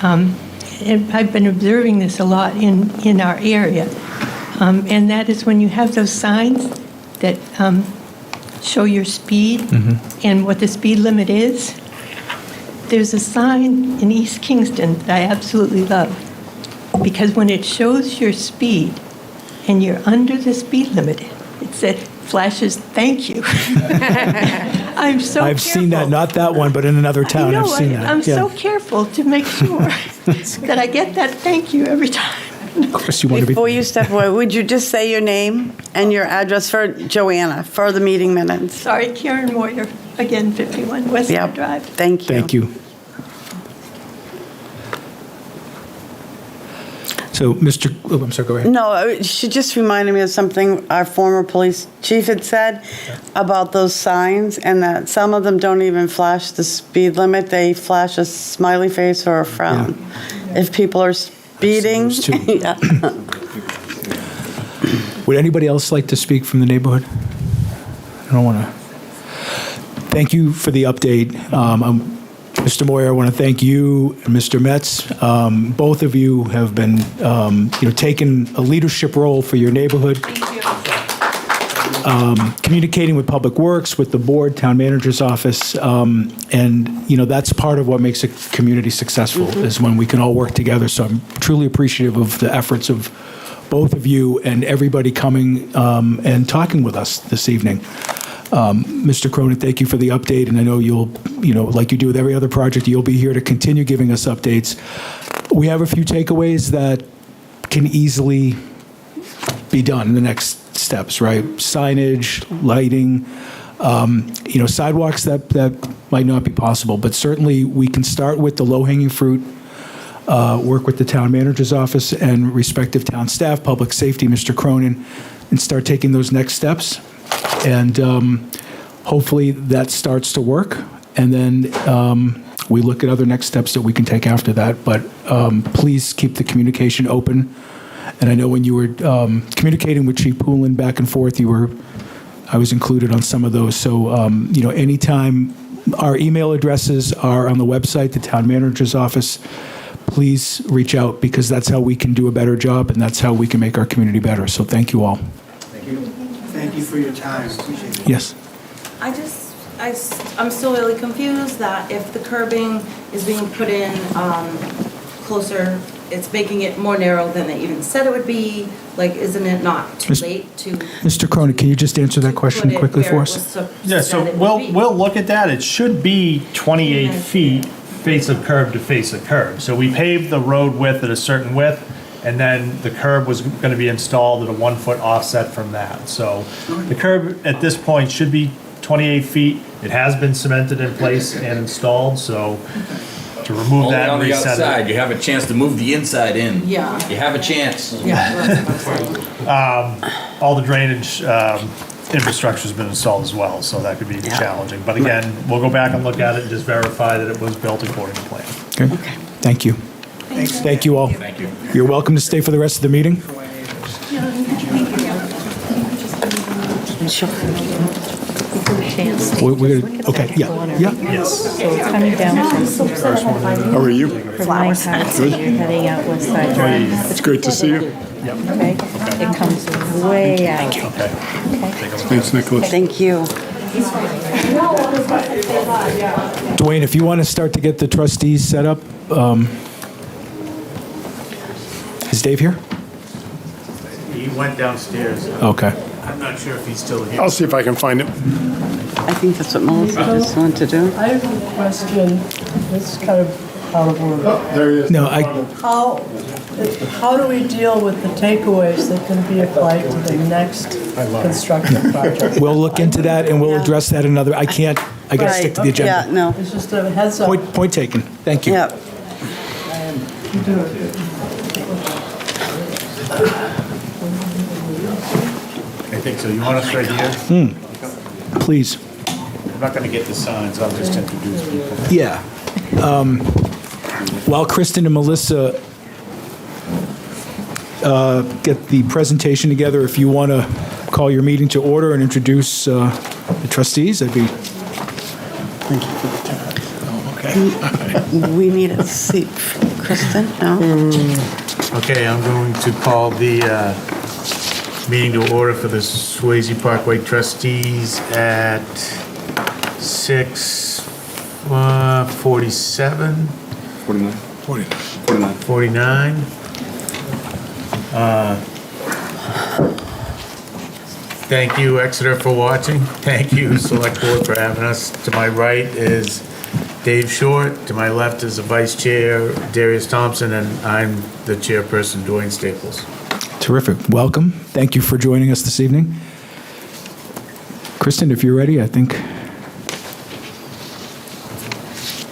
S16: and I've been observing this a lot in our area, and that is when you have those signs that show your speed and what the speed limit is. There's a sign in East Kingston that I absolutely love, because when it shows your speed and you're under the speed limit, it flashes "thank you." I've
S2: seen that, not that one, but in another town. I've seen that.
S16: I'm so careful to make sure that I get that "thank you" every time.
S2: Of course, you want to be.
S5: Before you step away, would you just say your name and your address for Joanna for the meeting minutes?
S16: Sorry, Karen Moyer, again, 51 Westside Drive.
S5: Thank you.
S2: Thank you. So, I'm sorry, go ahead.
S5: No, she just reminded me of something our former police chief had said about those signs, and that some of them don't even flash the speed limit. They flash a smiley face or a frown. Yeah. If people are speeding. Yeah.
S2: Would anybody else like to speak from the neighborhood? I don't want to. Thank you for the update. Mr. Moyer, I want to thank you and Mr. Metz. Both of you have been, taking a leadership role for your neighborhood. Communicating with Public Works, with the board, town manager's office, and that's part of what makes a community successful is when we can all work together. So I'm truly appreciative of the efforts of both of you and everybody coming and talking with us this evening. Mr. Cronin, thank you for the update, and I know you'll, like you do with every other project, you'll be here to continue giving us updates. We have a few takeaways that can easily be done in the next steps, right? Signage, lighting, sidewalks that might not be possible, but certainly we can start with the low-hanging fruit, work with the town manager's office and respective town staff, public safety, Mr. Cronin, and start taking those next steps. And hopefully that starts to work. And then we look at other next steps that we can take after that. But please keep the communication open. And I know when you were communicating with Chief Poulin back and forth, I was included on some of those. So, anytime our email addresses are on the website, the town manager's office, please reach out, because that's how we can do a better job and that's how we can make our community better. So thank you all.
S3: Thank you for your time. Appreciate it.
S2: Yes.
S11: I'm still really confused that if the curbing is being put in closer, it's making it more narrow than they even said it would be. Like, isn't it not too late to?
S2: Mr. Cronin, can you just answer that question quickly for us?
S7: Yeah, so we'll look at that. It should be 28 feet face of curb to face of curb. So we paved the road width at a certain width, and then the curb was going to be installed at a 1 foot offset from that. So the curb at this point should be 28 feet. It has been cemented in place and installed, so to remove that and
S15: on the
S7: reset
S15: outside,
S7: it.
S15: you have a chance to move the inside in.
S11: Yeah.
S15: You have a chance.
S7: All the drainage infrastructure's been installed as well, so that could be challenging. But again, we'll go back and look at it and just verify that it was built according to plan.
S2: Okay. Thank you.
S3: Thanks.
S2: Thank you all.
S15: Thank you.
S2: You're welcome to stay for the rest of the meeting. We're gonna, okay, yeah.
S7: Yes.
S12: So it's coming down from
S4: How are you?
S12: Flowers. You're heading out Westside Drive.
S4: It's great to see you.
S12: Okay? It comes way out.
S4: Thanks, Nicholas.
S5: Thank you.
S2: Dwayne, if you want to start to get the trustees set up, is Dave here?
S7: He went downstairs.
S2: Okay.
S7: I'm not sure if he's still here.
S4: I'll see if I can find him.
S5: I think that's what Melissa just wanted to do.
S13: I have a question, this is kind of out of order.
S4: There he is.
S2: No,
S13: How do we deal with the takeaways that can be applied to the next construction project?
S2: we'll look into that and we'll address that another, I gotta stick to the agenda.
S5: Yeah, no.
S13: It's just a heads up.
S2: Point taken. Thank you.
S5: Yep.
S7: I think so. You want us right here?
S2: Please.
S7: I'm not going to get the signs. I'll just introduce people.
S2: Yeah. While Kristen and Melissa get the presentation together, if you want to call your meeting to order and introduce the trustees, that'd be...
S4: Thank you for the time. Oh, okay.
S5: We need a seat. Kristen, no?
S7: Okay, I'm going to call the meeting to order for the Swasey Parkway trustees at 6:47. 49. Thank you, Exeter, for watching. Thank you, Select Board, for having us. To my right is Dave Short. To my left is the Vice Chair, Darius Thompson, and I'm the Chairperson, Dwayne Staples.
S2: Terrific. Welcome. Thank you for joining us this evening. Kristen, if you're ready, I think.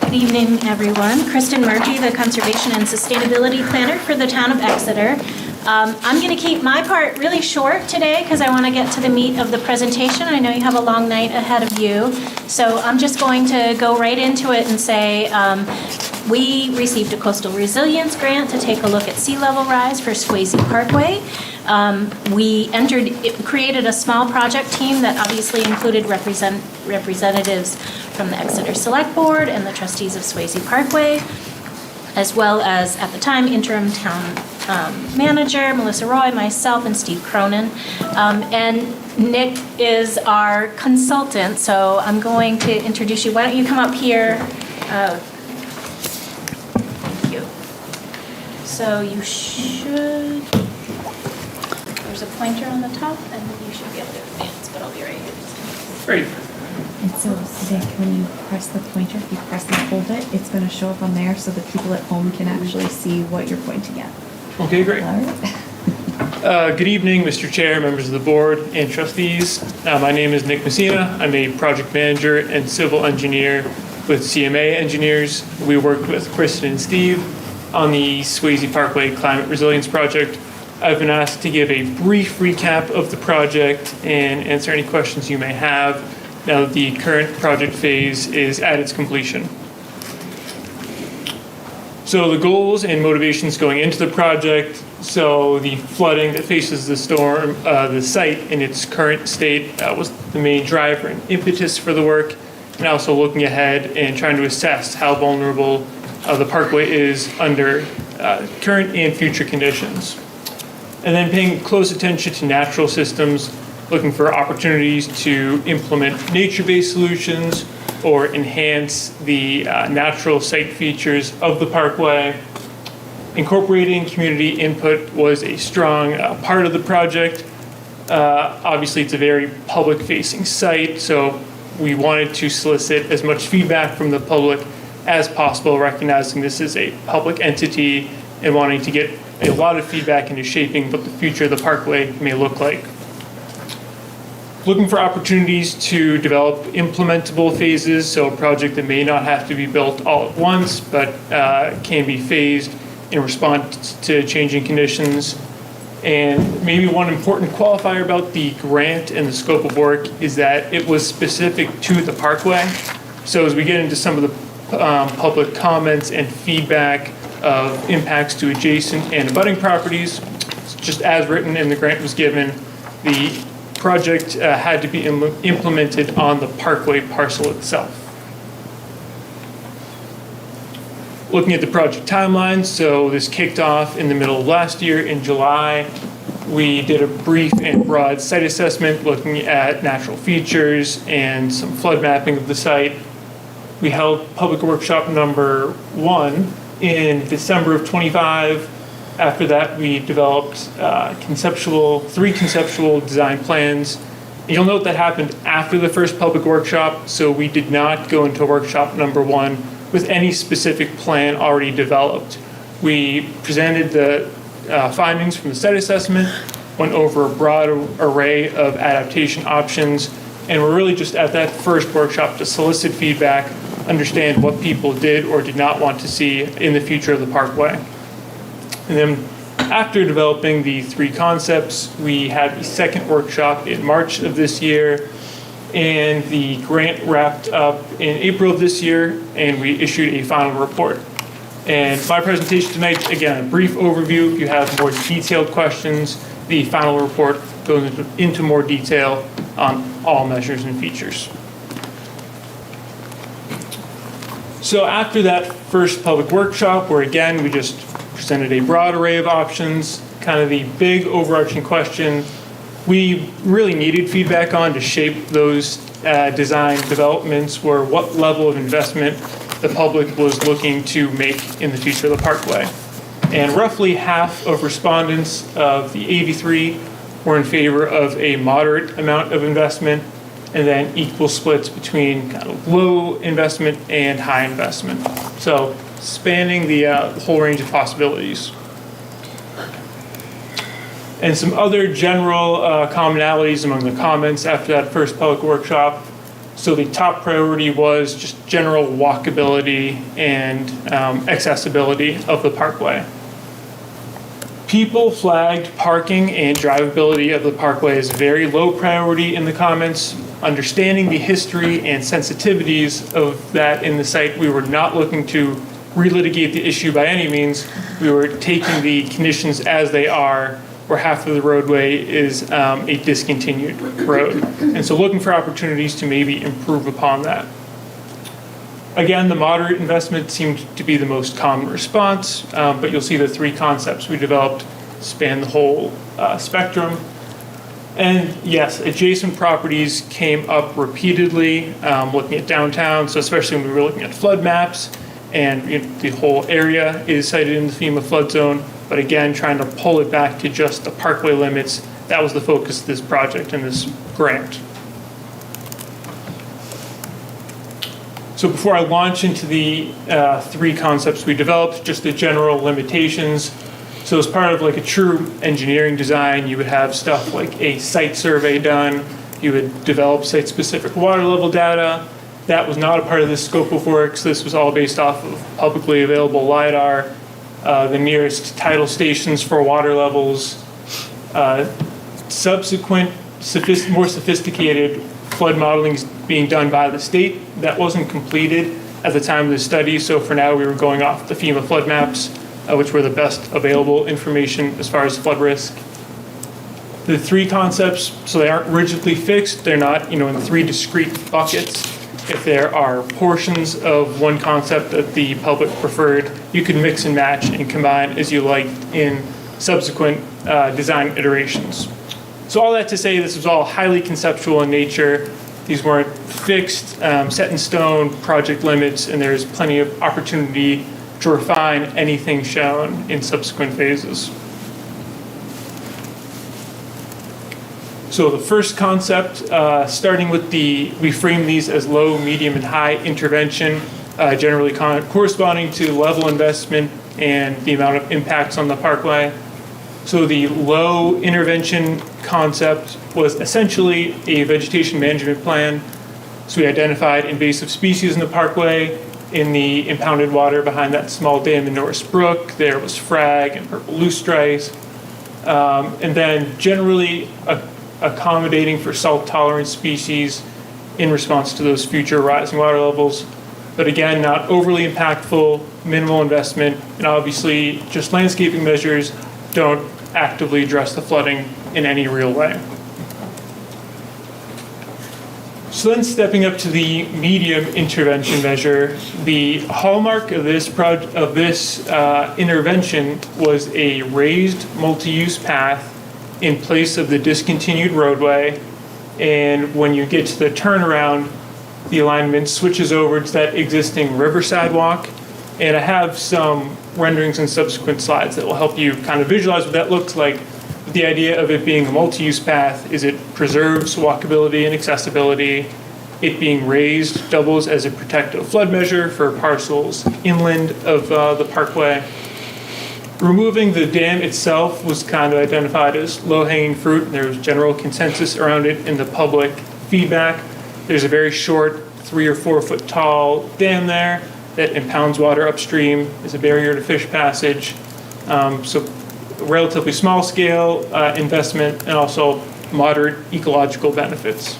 S17: Good evening, everyone. Kristen Murgy, the Conservation and Sustainability Planner for the town of Exeter. I'm going to keep my part really short today because I want to get to the meat of the presentation. I know you have a long night ahead of you, so I'm just going to go right into it and say we received a coastal resilience grant to take a look at sea level rise for Swasey Parkway. We created a small project team that obviously included representatives from the Exeter Select Board and the trustees of Swasey Parkway, as well as, at the time, interim town manager, Melissa Roy, myself, and Steve Cronin. And Nick is our consultant, so I'm going to introduce you. Why don't you come up here? Thank you. So you should, there's a pointer on the top, and you should be able to advance, but I'll be right here.
S18: Great. And so, Nick, when you press the pointer, if you press and hold it, it's going to show up on there so that people at home can actually see what you're pointing at. Okay, great. All right.
S19: Good evening, Mr. Chair, members of the board, and trustees. My name is Nick Messina. I'm a project manager and civil engineer with CMA Engineers. We worked with Kristen and Steve on the Swasey Parkway Climate Resilience Project. I've been asked to give a brief recap of the project and answer any questions you may have now that the current project phase is at its completion. So the goals and motivations going into the project, so the flooding that faces the storm, the site in its current state was the main driver and impetus for the work, and also looking ahead and trying to assess how vulnerable the parkway is under current and future conditions. And then paying close attention to natural systems, looking for opportunities to implement nature-based solutions or enhance the natural site features of the parkway. Incorporating community input was a strong part of the project. Obviously, it's a very public-facing site, so we wanted to solicit as much feedback from the public as possible, recognizing this is a public entity and wanting to get a lot of feedback into shaping what the future of the parkway may look like. Looking for opportunities to develop implementable phases, so a project that may not have to be built all at once, but can be phased in response to changing conditions. And maybe one important qualifier about the grant and the scope of work is that it was specific to the parkway. So as we get into some of the public comments and feedback of impacts to adjacent and abutting properties, just as written and the grant was given, the project had to be implemented on the Parkway parcel itself. Looking at the project timeline, so this kicked off in the middle of last year in July. We did a brief and broad site assessment looking at natural features and some flood mapping of the site. We held public workshop number 1 in December of 25. After that, we developed 3 conceptual design plans. You'll note that happened after the first public workshop, so we did not go into workshop number 1 with any specific plan already developed. We presented the findings from the site assessment, went over a broad array of adaptation options, and we're really just at that first workshop to solicit feedback, understand what people did or did not want to see in the future of the Parkway. And then after developing the 3 concepts, we had the second workshop in March of this year, and the grant wrapped up in April of this year, and we issued a final report. And my presentation tonight, again, a brief overview. If you have more detailed questions, the final report goes into more detail on all measures and features. So after that first public workshop, where again, we just presented a broad array of options, kind of the big overarching question we really needed feedback on to shape those design developments were what level of investment the public was looking to make in the future of the Parkway. And roughly half of respondents of the 83 were in favor of a moderate amount of investment, and then equal splits between kind of low investment and high investment. So spanning the whole range of possibilities. And some other general commonalities among the comments after that first public workshop. So the top priority was just general walkability and accessibility of the Parkway. People flagged parking and drivability of the Parkway as very low priority in the comments. Understanding the history and sensitivities of that in the site, we were not looking to relitigate the issue by any means. We were taking the conditions as they are, where half of the roadway is a discontinued road. And so looking for opportunities to maybe improve upon that. Again, the moderate investment seemed to be the most common response, but you'll see the 3 concepts we developed span the whole spectrum. And yes, adjacent properties came up repeatedly, looking at downtown, so especially when we were looking at flood maps, and the whole area is cited in the FEMA flood zone. But again, trying to pull it back to just the Parkway limits, that was the focus of this project and this grant. So before I launch into the 3 concepts we developed, just the general limitations. So as part of like a true engineering design, you would have stuff like a site survey done, you would develop site-specific water level data. That was not a part of this scope of work, so this was all based off of publicly available LiDAR. The nearest tidal stations for water levels, subsequent more sophisticated flood modeling is being done by the state. That wasn't completed at the time of the study, so for now we were going off the FEMA flood maps, which were the best available information as far as flood risk. The 3 concepts, so they aren't rigidly fixed, they're not in 3 discrete buckets. If there are portions of one concept that the public preferred, you can mix and match and combine as you like in subsequent design iterations. So all that to say, this was all highly conceptual in nature. These weren't fixed, set in stone project limits, and there's plenty of opportunity to refine anything shown in subsequent phases. So the first concept, starting with we frame these as low, medium, and high intervention, generally corresponding to level investment and the amount of impacts on the Parkway. So the low intervention concept was essentially a vegetation management plan. So we identified invasive species in the Parkway, in the impounded water behind that small dam in Norris Brook. There was frag and purple loosestrice. And then generally accommodating for salt-tolerant species in response to those future rising water levels. But again, not overly impactful, minimal investment, and obviously just landscaping measures don't actively address the flooding in any real way. So then stepping up to the medium intervention measure, the hallmark of this intervention was a raised multi-use path in place of the discontinued roadway. And when you get to the turnaround, the alignment switches over to that existing river sidewalk. And I have some renderings and subsequent slides that will help you kind of visualize what that looks like. The idea of it being a multi-use path is it preserves walkability and accessibility. It being raised doubles as a protective flood measure for parcels inland of the Parkway. Removing the dam itself was kind of identified as low-hanging fruit. There was general consensus around it in the public feedback. There's a very short 3 or 4 foot tall dam there that impounds water upstream as a barrier to fish passage. So relatively small scale investment and also moderate ecological benefits.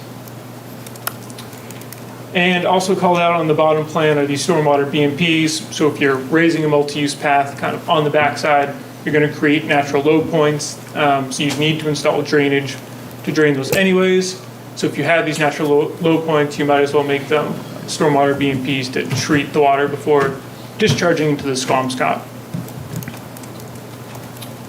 S19: And also called out on the bottom plan are these stormwater BMPs. So if you're raising a multi-use path kind of on the backside, you're going to create natural low points. So you need to install drainage to drain those anyways. So if you have these natural low points, you might as well make them stormwater BMPs to treat the water before discharging into the Squamscott.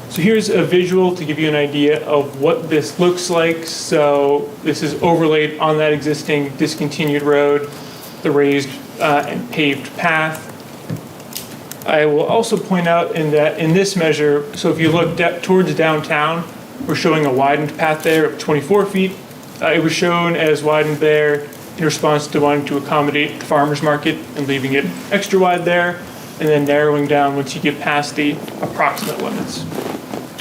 S19: So here's a visual to give you an idea of what this looks like. So this is overlaid on that existing discontinued road, the raised and paved path. I will also point out in this measure, so if you look towards downtown, we're showing a widened path there of 24 feet. It was shown as widened there in response to wanting to accommodate the farmer's market and leaving it extra wide there, and then narrowing down once you get past the approximate limits.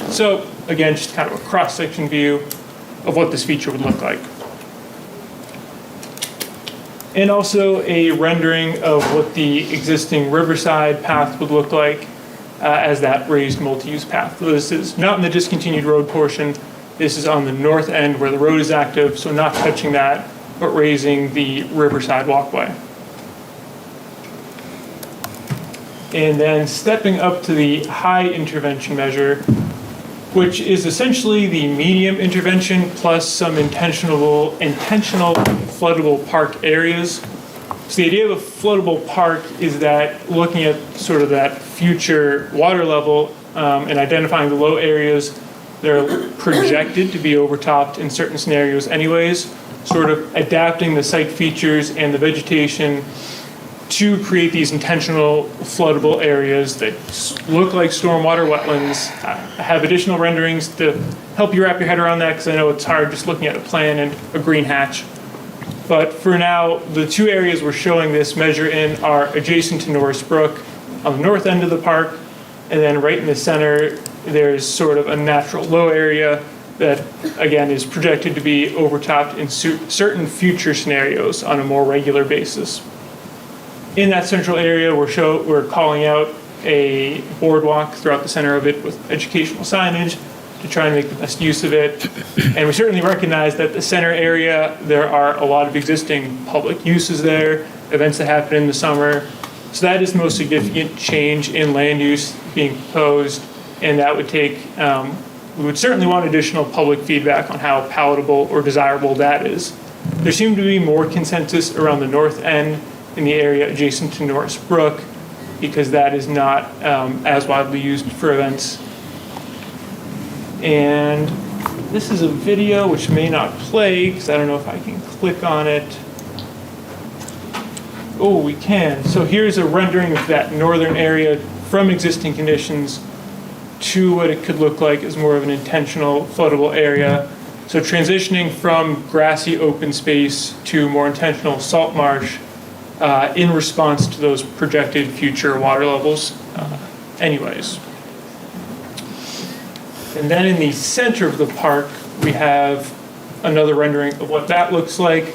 S19: So again, just kind of a cross-section view of what this feature would look like. And also a rendering of what the existing Riverside path would look like as that raised multi-use path. So this is not in the discontinued road portion. This is on the north end where the road is active, so not touching that, but raising the Riverside walkway. And then stepping up to the high intervention measure, which is essentially the medium intervention plus some intentional floodable park areas. So the idea of a floodable park is that looking at sort of that future water level and identifying the low areas that are projected to be overtopped in certain scenarios anyways, sort of adapting the site features and the vegetation to create these intentional floodable areas that look like stormwater wetlands. I have additional renderings to help you wrap your head around that because I know it's hard just looking at a plan and a green hatch. But for now, the 2 areas we're showing this measure in are adjacent to Norris Brook on the north end of the park, and then right in the center, there's sort of a natural low area that, again, is projected to be overtopped in certain future scenarios on a more regular basis. In that central area, we're calling out a boardwalk throughout the center of it with educational signage to try and make the best use of it. And we certainly recognize that the center area, there are a lot of existing public uses there, events that happen in the summer. So that is the most significant change in land use being proposed, and that would take, we would certainly want additional public feedback on how palatable or desirable that is. There seemed to be more consensus around the north end in the area adjacent to Norris Brook, because that is not as widely used for events. And this is a video which may not play, because I don't know if I can click on it. Oh, we can. So here's a rendering of that northern area from existing conditions to what it could look like as more of an intentional floodable area. So transitioning from grassy open space to more intentional salt marsh in response to those projected future water levels anyways. And then in the center of the park, we have another rendering of what that looks like.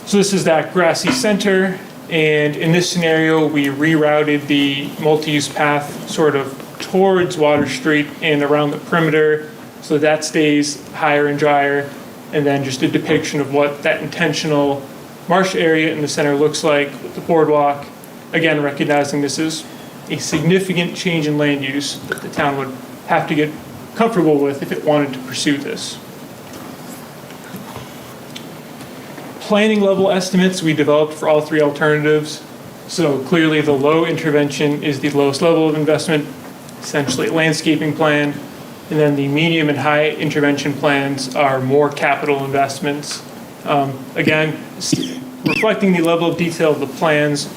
S19: So this is that grassy center, and in this scenario, we rerouted the multi-use path sort of towards Water Street and around the perimeter, so that stays higher and drier, and then just a depiction of what that intentional marsh area in the center looks like with the boardwalk. Again, recognizing this is a significant change in land use that the town would have to get comfortable with if it wanted to pursue this. Planning level estimates we developed for all three alternatives. So clearly the low intervention is the lowest level of investment, essentially a landscaping plan. And then the medium and high intervention plans are more capital investments. Again, reflecting the level of detail of the plans,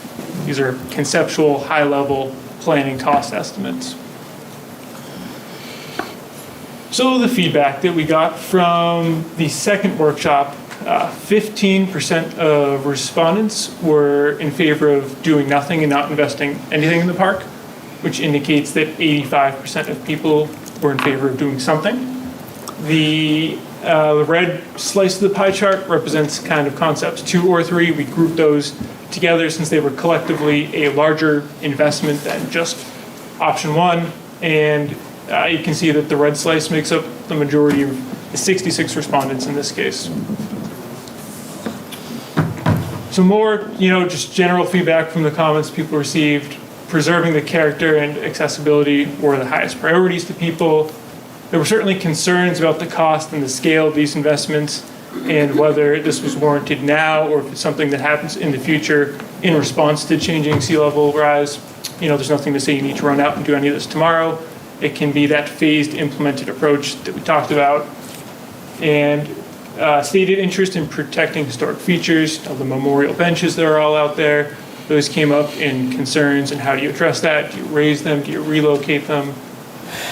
S19: these are conceptual, high-level planning cost estimates. So the feedback that we got from the second workshop, 15% of respondents were in favor of doing nothing and not investing anything in the park, which indicates that 85% of people were in favor of doing something. The red slice of the pie chart represents kind of concepts 2 or 3. We grouped those together since they were collectively a larger investment than just option 1. And you can see that the red slice makes up the majority of the 66 respondents in this case. So more, just general feedback from the comments people received. Preserving the character and accessibility were the highest priorities to people. There were certainly concerns about the cost and the scale of these investments and whether this was warranted now or if it's something that happens in the future in response to changing sea level rise. There's nothing to say you need to run out and do any of this tomorrow. It can be that phased implemented approach that we talked about. And stated interest in protecting historic features of the memorial benches that are all out there. Those came up in concerns and how do you address that? Do you raise them? Do you relocate them?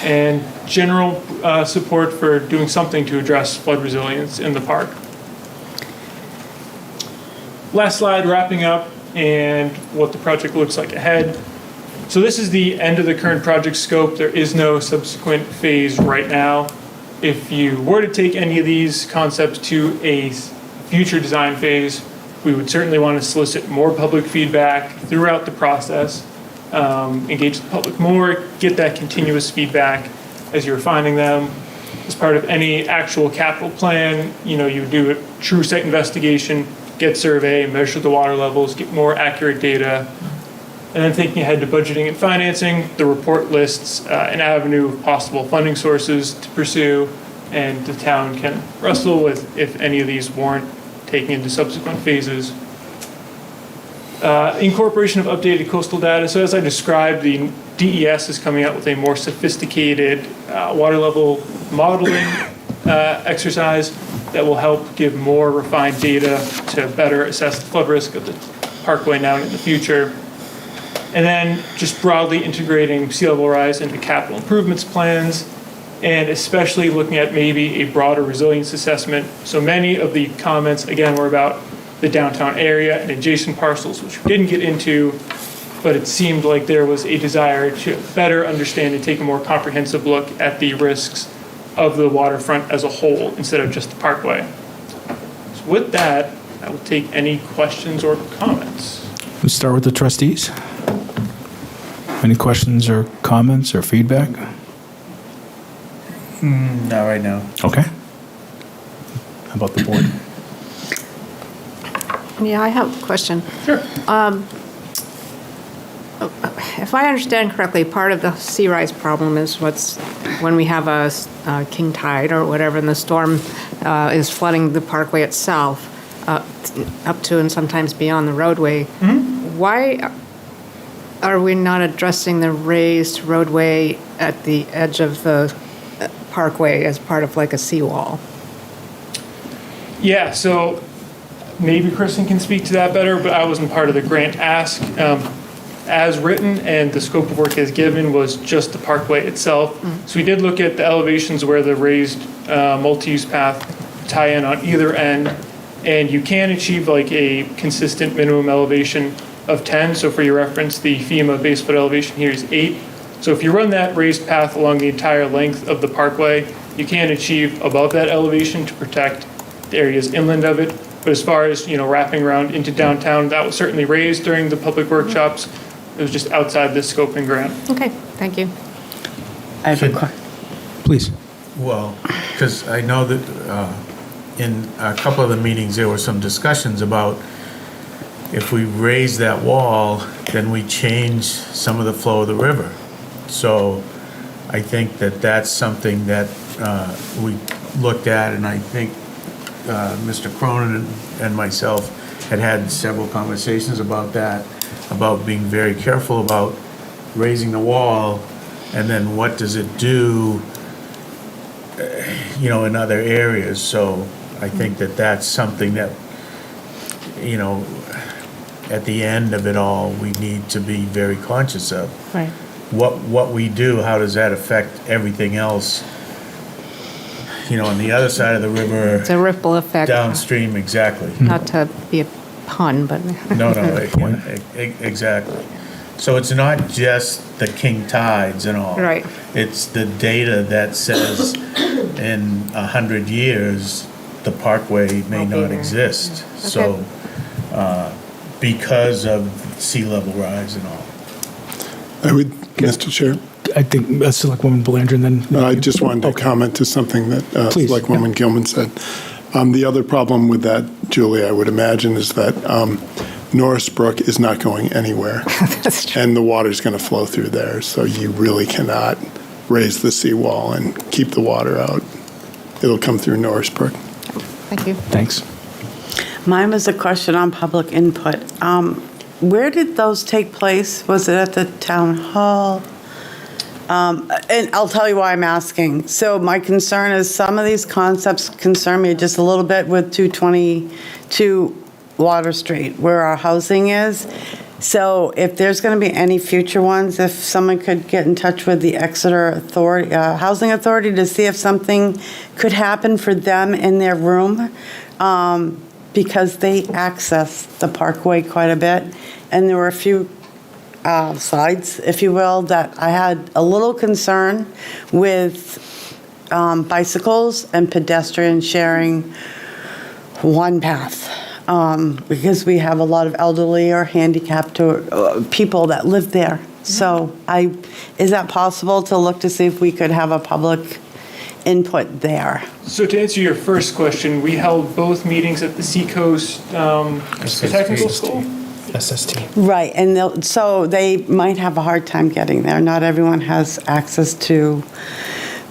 S19: And general support for doing something to address flood resilience in the park. Last slide, wrapping up and what the project looks like ahead. So this is the end of the current project scope. There is no subsequent phase right now. If you were to take any of these concepts to a future design phase, we would certainly want to solicit more public feedback throughout the process, engage the public more, get that continuous feedback as you're refining them. As part of any actual capital plan, you would do a true site investigation, get survey, measure the water levels, get more accurate data. And then thinking ahead to budgeting and financing, the report lists an avenue of possible funding sources to pursue, and the town can wrestle with if any of these warrant taking into subsequent phases. Incorporation of updated coastal data. So as I described, the DES is coming out with a more sophisticated water level modeling exercise that will help give more refined data to better assess the flood risk of the Parkway now and in the future. And then just broadly integrating sea level rise into capital improvements plans, and especially looking at maybe a broader resilience assessment. So many of the comments, again, were about the downtown area and adjacent parcels, which we didn't get into, but it seemed like there was a desire to better understand and take a more comprehensive look at the risks of the waterfront as a whole instead of just the Parkway. So with that, I will take any questions or comments.
S2: Let's start with the trustees. Any questions or comments or feedback?
S20: Not right now.
S2: Okay. How about the board?
S21: Yeah, I have a question.
S19: Sure.
S21: If I understand correctly, part of the sea rise problem is when we have a king tide or whatever, and the storm is flooding the Parkway itself up to and sometimes beyond the roadway. Mm-hmm. Why are we not addressing the raised roadway at the edge of the Parkway as part of like a seawall?
S19: Yeah, so maybe Kristen can speak to that better, but I wasn't part of the grant ask. As written and the scope of work as given was just the Parkway itself. Mm-hmm. So we did look at the elevations where the raised multi-use path tie in on either end, and you can achieve like a consistent minimum elevation of 10. So for your reference, the FEMA base flood elevation here is 8. So if you run that raised path along the entire length of the Parkway, you can achieve above that elevation to protect the areas inland of it. But as far as, wrapping around into downtown, that was certainly raised during the public workshops. It was just outside the scope and grant.
S21: Okay, thank you.
S5: I have a question.
S2: Please.
S20: Well, because I know that in a couple of the meetings, there were some discussions about if we raise that wall, then we change some of the flow of the river. So I think that that's something that we looked at, and I think Mr. Cronin and myself had several conversations about that, about being very careful about raising the wall, and then what does it do, in other areas. So I think that that's something that, at the end of it all, we need to be very conscious of.
S21: Right.
S20: What we do, how does that affect everything else? On the other side of the river.
S21: It's a ripple effect.
S20: Downstream, exactly.
S21: Not to be a pun, but.
S20: No, exactly. So it's not just the king tides and all.
S21: Right.
S20: It's the data that says in 100 years, the Parkway may
S21: Won't be
S20: not
S21: there.
S20: exist.
S21: Yeah.
S20: So, because of sea level rise and all.
S4: I would, Mr. Chair,
S2: I think Selectwoman Belanger, and then.
S4: I just wanted to comment to something that
S2: Please,
S4: Selectwoman Gilman said. The other problem with that, Julie, I would imagine, is that Norris Brook is not going anywhere.
S21: That's true.
S4: And the water's going to flow through there, so you really cannot raise the seawall and keep the water out. It'll come through Norris Brook.
S21: Thank you.
S2: Thanks.
S5: Mine was a question on public input. Where did those take place? Was it at the town hall? And I'll tell you why I'm asking. So my concern is some of these concepts concern me just a little bit with 222 Water Street, where our housing is. So if there's going to be any future ones, if someone could get in touch with the Exeter Authority, Housing Authority to see if something could happen for them in their room, because they access the Parkway quite a bit. And there were a few sides, if you will, that I had a little concern with bicycles and pedestrians sharing one path. Because we have a lot of elderly or handicapped people that live there. So is that possible to look to see if we could have a public input there?
S19: So to answer your first question, we held both meetings at the Seacoast Technical School.
S2: SST.
S5: Right, and so they might have a hard time getting there. Not everyone has access to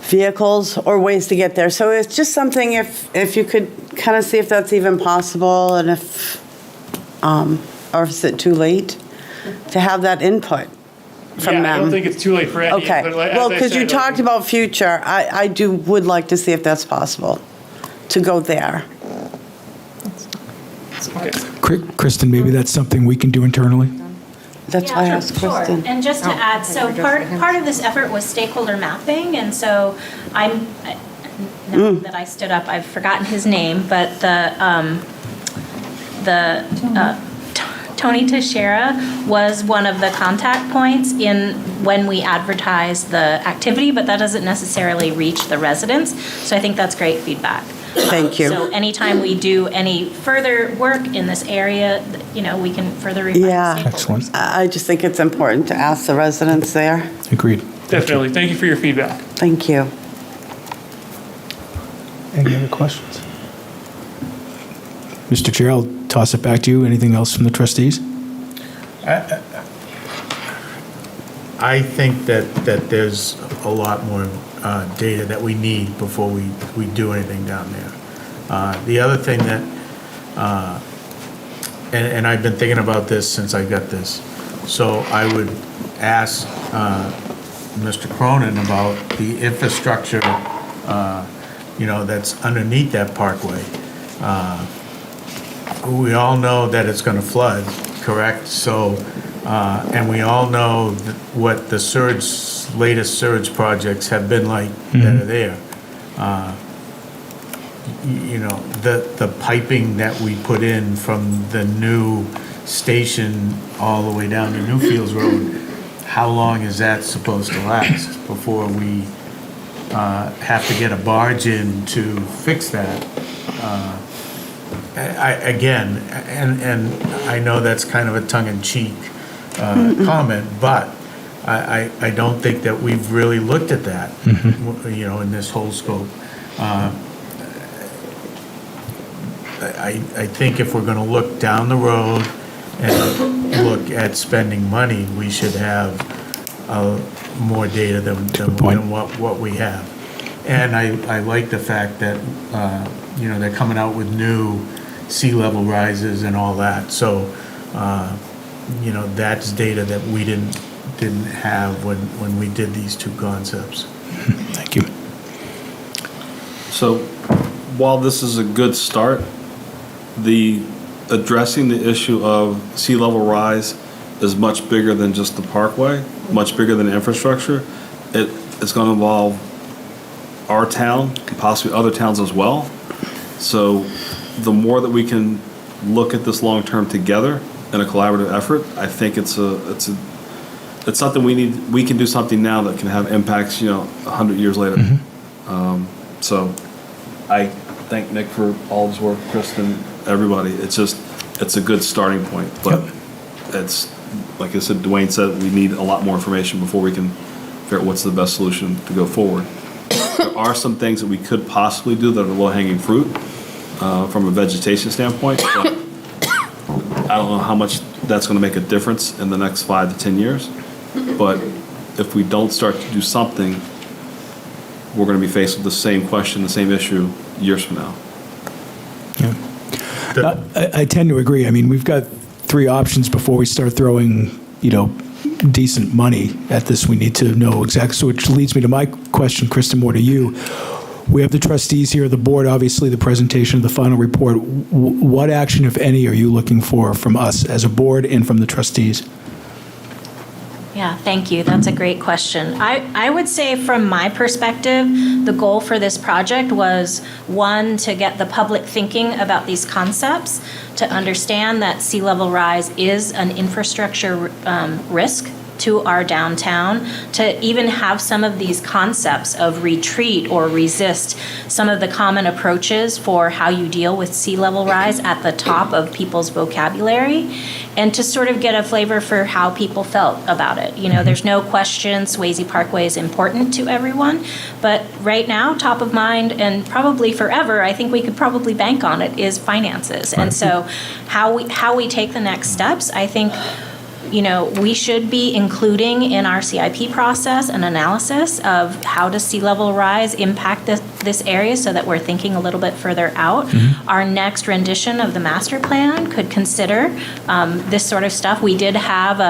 S5: vehicles or ways to get there. So it's just something if you could kind of see if that's even possible, and if, or is it too late to have that input from them?
S19: I don't think it's too late for any.
S5: Okay,
S19: but as
S5: well,
S19: I
S5: because you
S19: said,
S5: talked about future, I would like to see if that's possible, to go there.
S2: Kristen, maybe that's something we can do internally?
S5: That's why I asked Kristen.
S17: Sure, and just to add, so part of this effort was stakeholder mapping, and so now that I stood up, I've forgotten his name, but Tony Teixeira was one of the contact points when we advertised the activity, but that doesn't necessarily reach the residents, so I think that's great feedback.
S5: Thank you.
S17: So anytime we do any further work in this area, we can further refine the
S5: Yeah,
S17: stakeholders.
S2: Excellent.
S5: I just think it's important to ask the residents there.
S2: Agreed.
S19: Definitely. Thank you for your feedback.
S5: Thank you.
S2: Any other questions? Mr. Chair, I'll toss it back to you. Anything else from the trustees?
S20: I think that there's a lot more data that we need before we do anything down there. The other thing that, and I've been thinking about this since I got this, so I would ask Mr. Cronin about the infrastructure, that's underneath that parkway. We all know that it's going to flood, correct? So, and we all know what the latest surge projects have been like that are there. The piping that we put in from the new station all the way down to Newfields Road, how long is that supposed to last before we have to get a barge in to fix that? Again, and I know that's kind of a tongue-in-cheek comment, but I don't think that we've really looked at that, in this whole scope. I think if we're going to look down the road and look at spending money, we should have more data than what we have. And I like the fact that they're coming out with new sea level rises and all that. So, that's data that we didn't have when we did these two concepts.
S2: Thank you.
S1: So while this is a good start, addressing the issue of sea level rise is much bigger than just the Parkway, much bigger than infrastructure. It's going to involve our town and possibly other towns as well. So the more that we can look at this long term together in a collaborative effort, I think it's something we can do something now that can have impacts 100 years later. So I thank Nick for all his work, Kristen, everybody. It's a good starting point, but it's like I said, Dwayne said, we need a lot more information before we can figure out what's the best solution to go forward. There are some things that we could possibly do that are low-hanging fruit from a vegetation standpoint, but I don't know how much that's going to make a difference in the next 5 to 10 years. But if we don't start to do something, we're going to be faced with the same question, the same issue years from now.
S2: I tend to agree. I mean, we've got 3 options before we start throwing, decent money at this. We need to know exactly. So which leads me to my question, Kristen, more to you. We have the trustees here, the board, obviously the presentation of the final report. What action, if any, are you looking for from us as a board and from the trustees?
S17: Yeah, thank you. That's a great question. I would say from my perspective, the goal for this project was, one, to get the public thinking about these concepts, to understand that sea level rise is an infrastructure risk to our downtown, to even have some of these concepts of retreat or resist, some of the common approaches for how you deal with sea level rise at the top of people's vocabulary, and to sort of get a flavor for how people felt about it. There's no question Swasey Parkway is important to everyone, but right now, top of mind and probably forever, I think we could probably bank on it, is finances. And so how we take the next steps, I think, we should be including in our CIP process an analysis of how does sea level rise impact this area, so that we're thinking a little bit further out. Our next rendition of the master plan could consider this sort of stuff. We did have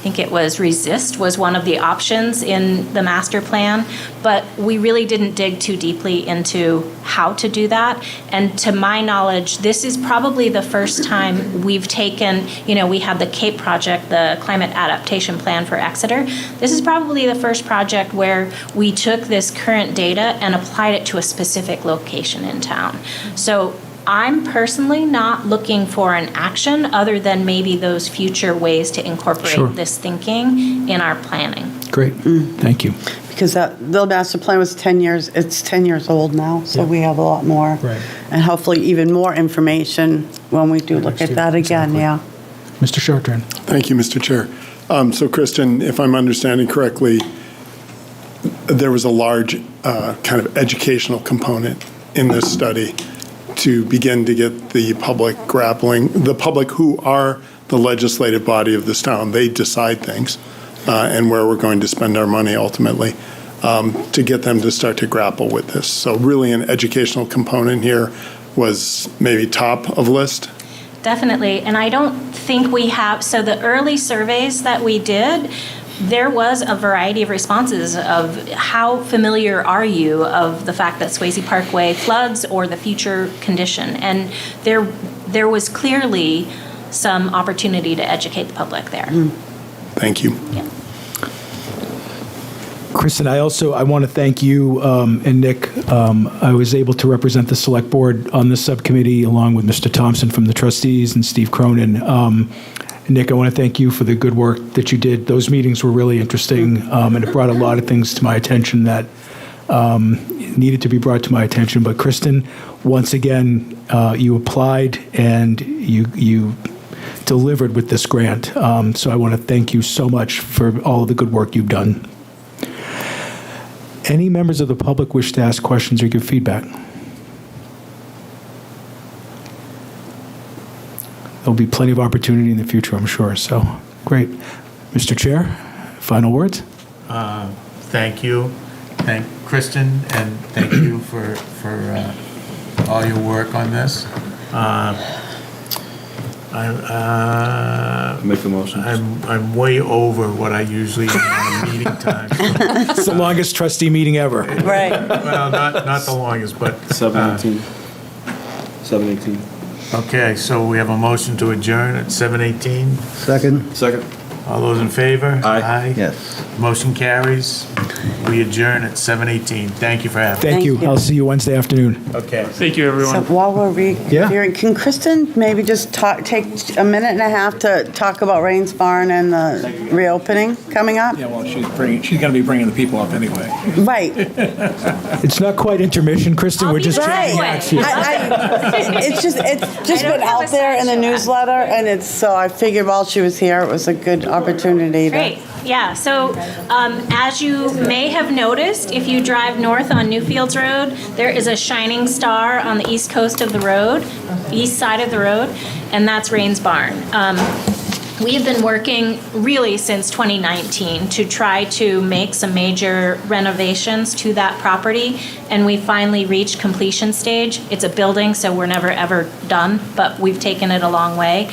S17: I think it was resist was one of the options in the master plan, but we really didn't dig too deeply into how to do that. And to my knowledge, this is probably the first time we've taken, we have the CAPE project, the Climate Adaptation Plan for Exeter. This is probably the first project where we took this current data and applied it to a specific location in town. So I'm personally not looking for an action other than maybe those future ways to incorporate this thinking in our planning.
S2: Great. Thank you.
S5: Because the master plan was 10 years, it's 10 years old now, so we have a lot more.
S2: Right.
S5: And hopefully even more information when we do look at that again,
S2: Mr. Chartrand.
S4: Thank you, Mr. Chair. So, Kristen, if I'm understanding correctly, there was a large kind of educational component in this study to begin to get the public grappling, the public who are the legislative body of this town. They decide things and where we're going to spend our money ultimately, to get them to start to grapple with this. So really an educational component here was maybe top of list.
S17: Definitely, and I don't think we have, so the early surveys that we did, there was a variety of responses of how familiar are you of the fact that Swasey Parkway floods or the future condition. And there was clearly some opportunity to educate the public there.
S4: Thank you.
S17: Yeah.
S2: Kristen, I want to thank you and Nick. I was able to represent the select board on this subcommittee along with Mr. Thompson from the trustees and Steve Cronin. Nick, I want to thank you for the good work that you did. Those meetings were really interesting, and it brought a lot of things to my attention that needed to be brought to my attention. But Kristen, once again, you applied and you delivered with this grant. So I want to thank you so much for all of the good work you've done. Any members of the public wish to ask questions or give feedback? There'll be plenty of opportunity in the future, I'm sure. So, great. Mr. Chair, final words?
S20: Thank you. thank Kristen and thank you for all your work on this.
S1: Make a motion.
S20: I'm way over what I usually do on a meeting time.
S2: It's the longest trustee meeting ever.
S5: Right.
S20: Well, not the longest, but.
S1: 7:18. 7:18.
S20: Okay, so we have a motion to adjourn at 7:18.
S1: Second.
S20: All those in favor?
S1: Aye.
S20: Yes. Motion carries. We adjourn at 7:18. Thank you for having me.
S2: Thank you.
S5: you.
S2: I'll see you Wednesday afternoon.
S20: Okay.
S19: Thank you,
S5: So
S19: everyone.
S5: while we're reviewing, can Kristen maybe just take a minute and a half to talk about Rains Barn and the reopening coming up?
S2: Yeah, well, she's going to be bringing the people up anyway.
S5: Right.
S2: It's not quite intermission, Kristen. We're just
S5: Right.
S2: changing
S5: It's just been out there in the newsletter, and so I figured while she was here, it was a good opportunity to.
S17: Great. Yeah, so as you may have noticed, if you drive north on Newfields Road, there is a shining star on the east coast of the road, east side of the road, and that's Rains Barn. We have been working really since 2019 to try to make some major renovations to that property, and we finally reached completion stage. It's a building, so we're never ever done, but we've taken it a long way.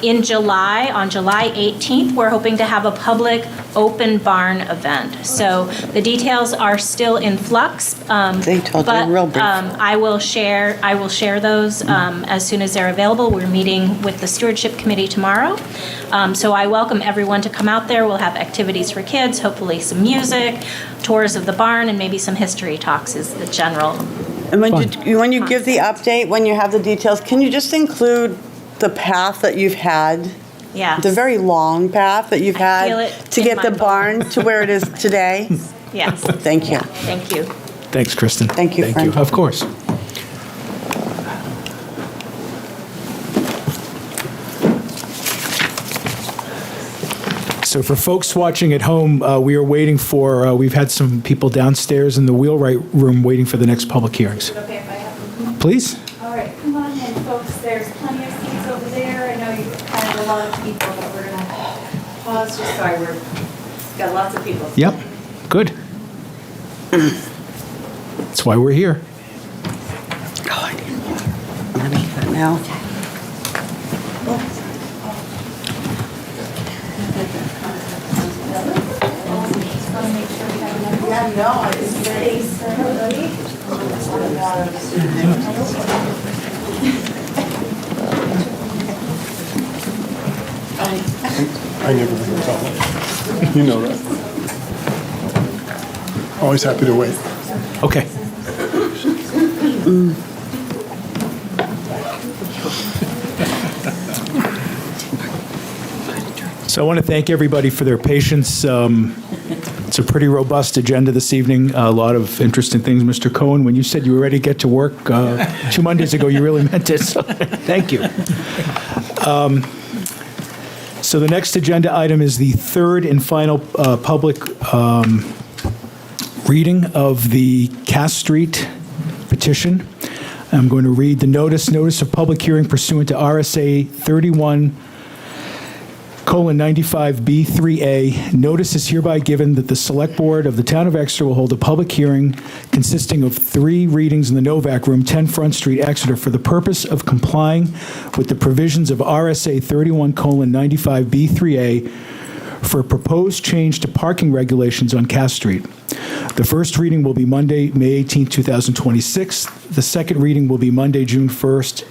S17: In July, on July 18th, we're hoping to have a public open barn event. So the details are still in flux.
S5: They told you real brief.
S17: I will share those as soon as they're available. We're meeting with the stewardship committee tomorrow. So I welcome everyone to come out there. We'll have activities for kids, hopefully some music, tours of the barn, and maybe some history talks is the general.
S5: And when you give the update, when you have the details, can you just include the path that you've had?
S17: Yes.
S5: The very long path that you've
S17: feel
S5: had
S17: it
S5: to
S17: in
S5: get
S17: my
S5: the
S17: bones.
S5: barn to where it is today?
S17: Yes.
S5: Thank you.
S17: Thank you.
S2: Thanks, Kristen.
S5: Thank you, friend.
S2: Of course. So for folks watching at home, we are waiting for, we've had some people downstairs in the wheelwright room waiting for the next public hearings.
S6: Okay, if I have them.
S2: Please?
S6: All right, come on in, folks. There's plenty of seats over there. I know you have a lot of people, but we're gonna pause just sorry, we're got lots of people.
S2: Yep. Good. That's why we're here.
S5: Oh, I didn't want to. Let me get it now. Yeah, no, it's space for everybody.
S4: I never leave without. You know that. Always happy to wait.
S2: Okay. So I want to thank everybody for their patience. It's a pretty robust agenda this evening, a lot of interesting things. Mr. Cohen, when you said you were ready to get to work 2 Mondays ago, you really meant it, so thank you. So the next agenda item is the third and final public reading of the Cass Street petition. I'm going to read the notice of public hearing pursuant to RSA 31:95B3A. Notice is hereby given that the Select Board of the Town of Exeter will hold a public hearing consisting of 3 readings in the Novak Room, 10 Front Street, Exeter, for the purpose of complying with the provisions of RSA 31:95B3A for a proposed change to parking regulations on Cass Street. The first reading will be Monday, May 18, 2026. The second reading will be Monday, June 1st,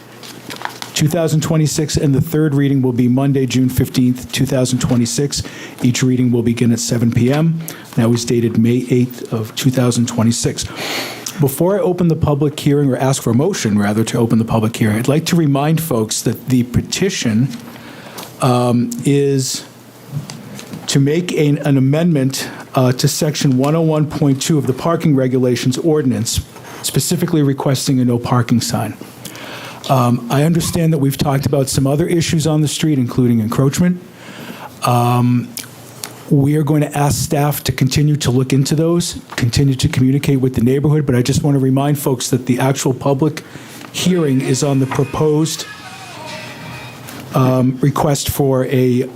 S2: 2026, and the third reading will be Monday, June 15th, 2026. Each reading will begin at 7 p.m. That was dated May 8th of 2026. Before I open the public hearing, or ask for a motion, rather, to open the public hearing, I'd like to remind folks that the petition is to make an amendment to Section 101.2 of the Parking Regulations Ordinance, specifically requesting a no parking sign. I understand that we've talked about some other issues on the street, including encroachment. We are going to ask staff to continue to look into those, continue to communicate with the neighborhood, but I just want to remind folks that the actual public hearing is on the proposed request for a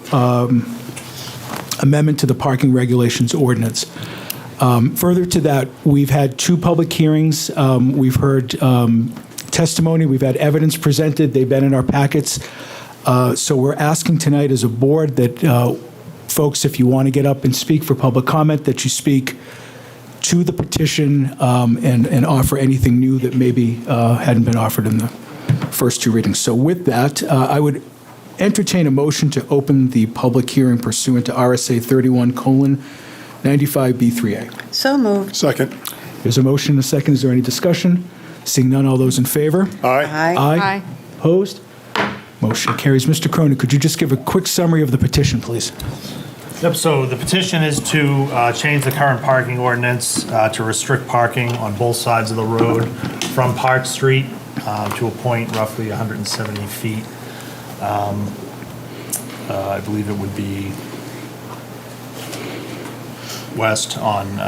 S2: amendment to the Parking Regulations Ordinance. Further to that, we've had 2 public hearings. We've heard testimony. We've had evidence presented. They've been in our packets. So we're asking tonight as a board that, folks, if you want to get up and speak for public comment, that you speak to the petition and offer anything new that maybe hadn't been offered in the first 2 readings. So with that, I would entertain a motion to open the public hearing pursuant to RSA 31:95B3A.
S5: So moved.
S4: Second.
S2: There's a motion and a second. Is there any discussion? Seeing none, all those in favor?
S4: Aye.
S5: Aye.
S2: Opposed? Motion carries. Mr. Cronin, could you just give a quick summary of the petition, please?
S7: Yep, so the petition is to change the current parking ordinance to restrict parking on both sides of the road from Park Street to a point roughly 170 feet. I believe it would be west on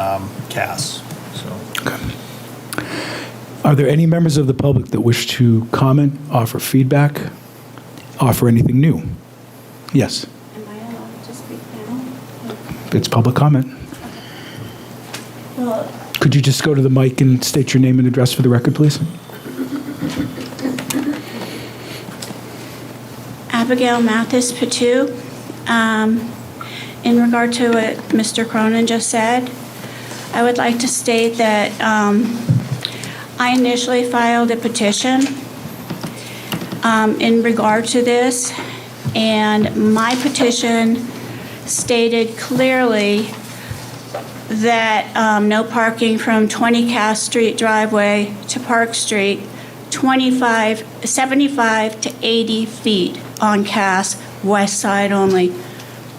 S7: Cass. So.
S2: Are there any members of the public that wish to comment, offer feedback, offer anything new? Yes.
S17: Am I allowed to speak now?
S2: It's public comment.
S17: Well,
S2: Could you just go to the mic and state your name and address for the record, please?
S17: Abigail Mathis Patu. In regard to what Mr. Cronin just said, I would like to state that I initially filed a petition in regard to this, and my petition stated clearly that no parking from 20 Cass Street driveway to Park Street, 75 to 80 feet on Cass, west side only.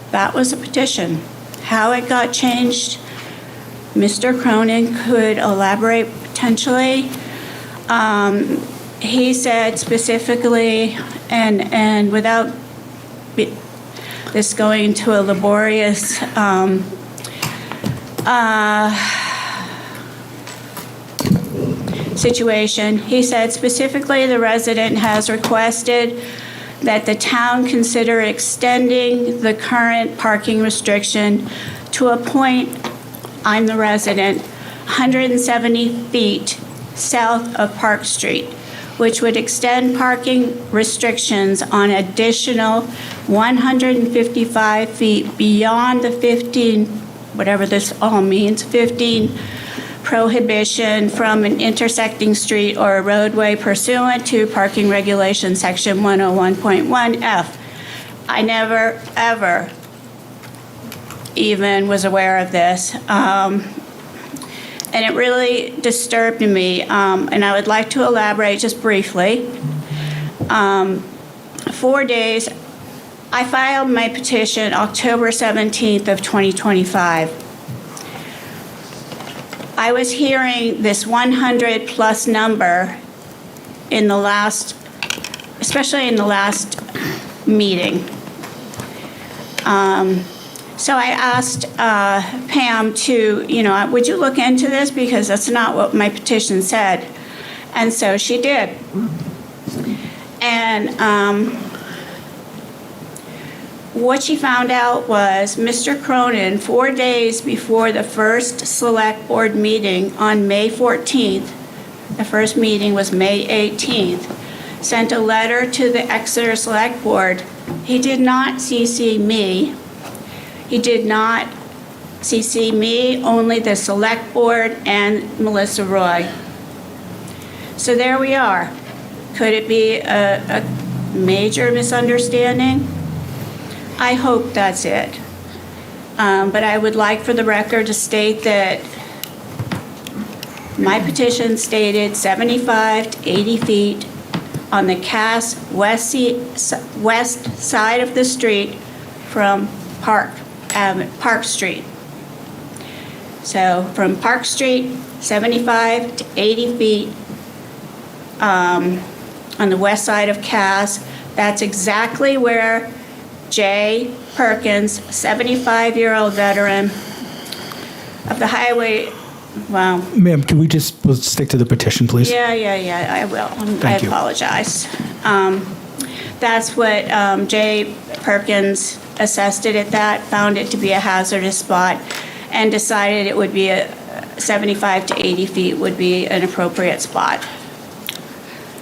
S17: That was a petition. How it got changed, Mr. Cronin could elaborate potentially. He said specifically, and without this going into a laborious situation, he said specifically the resident has requested that the town consider extending the current parking restriction to a point, I'm the resident, 170 feet south of Park Street, which would extend parking restrictions on additional 155 feet beyond the 15, whatever this all means, 15 prohibition from an intersecting street or a roadway pursuant to parking regulation section 101.1F. I never, ever even was aware of this. And it really disturbed me. And I would like to elaborate just briefly. 4 days, I filed my petition October 17th of 2025. I was hearing this 100 plus number in the last, especially in the last meeting. So I asked Pam to, would you look into this, because that's not what my petition said. And so she did. And what she found out was Mr. Cronin, 4 days before the first select board meeting on May 14th, the first meeting was May 18th, sent a letter to the Exeter Select Board. He did not CC me. He did not CC me, only the Select Board and Melissa Roy. So there we are. Could it be a major misunderstanding? I hope that's it. But I would like for the record to state that my petition stated 75 to 80 feet on the Cass west side of the street from Park Street. So from Park Street, 75 to 80 feet on the west side of Cass. That's exactly where Jay Perkins, 75-year-old veteran of the highway, wow.
S2: Ma'am, can we just stick to the petition, please?
S17: Yeah, I will. I apologize. That's what Jay Perkins assessed it at that, found it to be a hazardous spot.
S10: and decided it would be 75 to 80 feet would be an appropriate spot.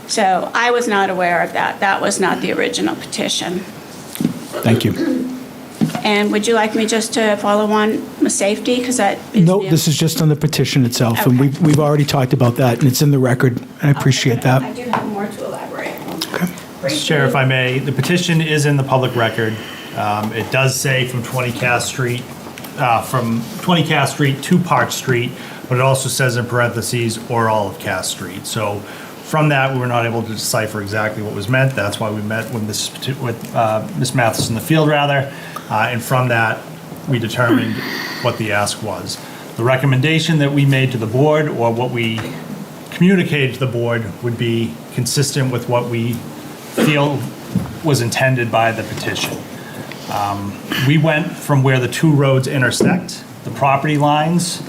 S10: So I was not aware of that. That was not the original petition.
S2: Thank you.
S10: And would you like me just to follow on with safety? Because that is
S2: No,
S10: new.
S2: this is just on the petition itself, and
S10: Okay.
S2: we've already talked about that, and it's in the record, and I appreciate that.
S10: I do have more to elaborate.
S7: Mr. Chair, if I may, the petition is in the public record. It does say from 20 Cass Street to Park Street, but it also says in parentheses, or all of Cass Street. So from that, we were not able to decipher exactly what was meant. That's why we met with Ms. Mathis in the field, rather. And from that, we determined what the ask was. The recommendation that we made to the board, or what we communicated to the board, would be consistent with what we feel was intended by the petition. We went from where the two roads intersect, the property lines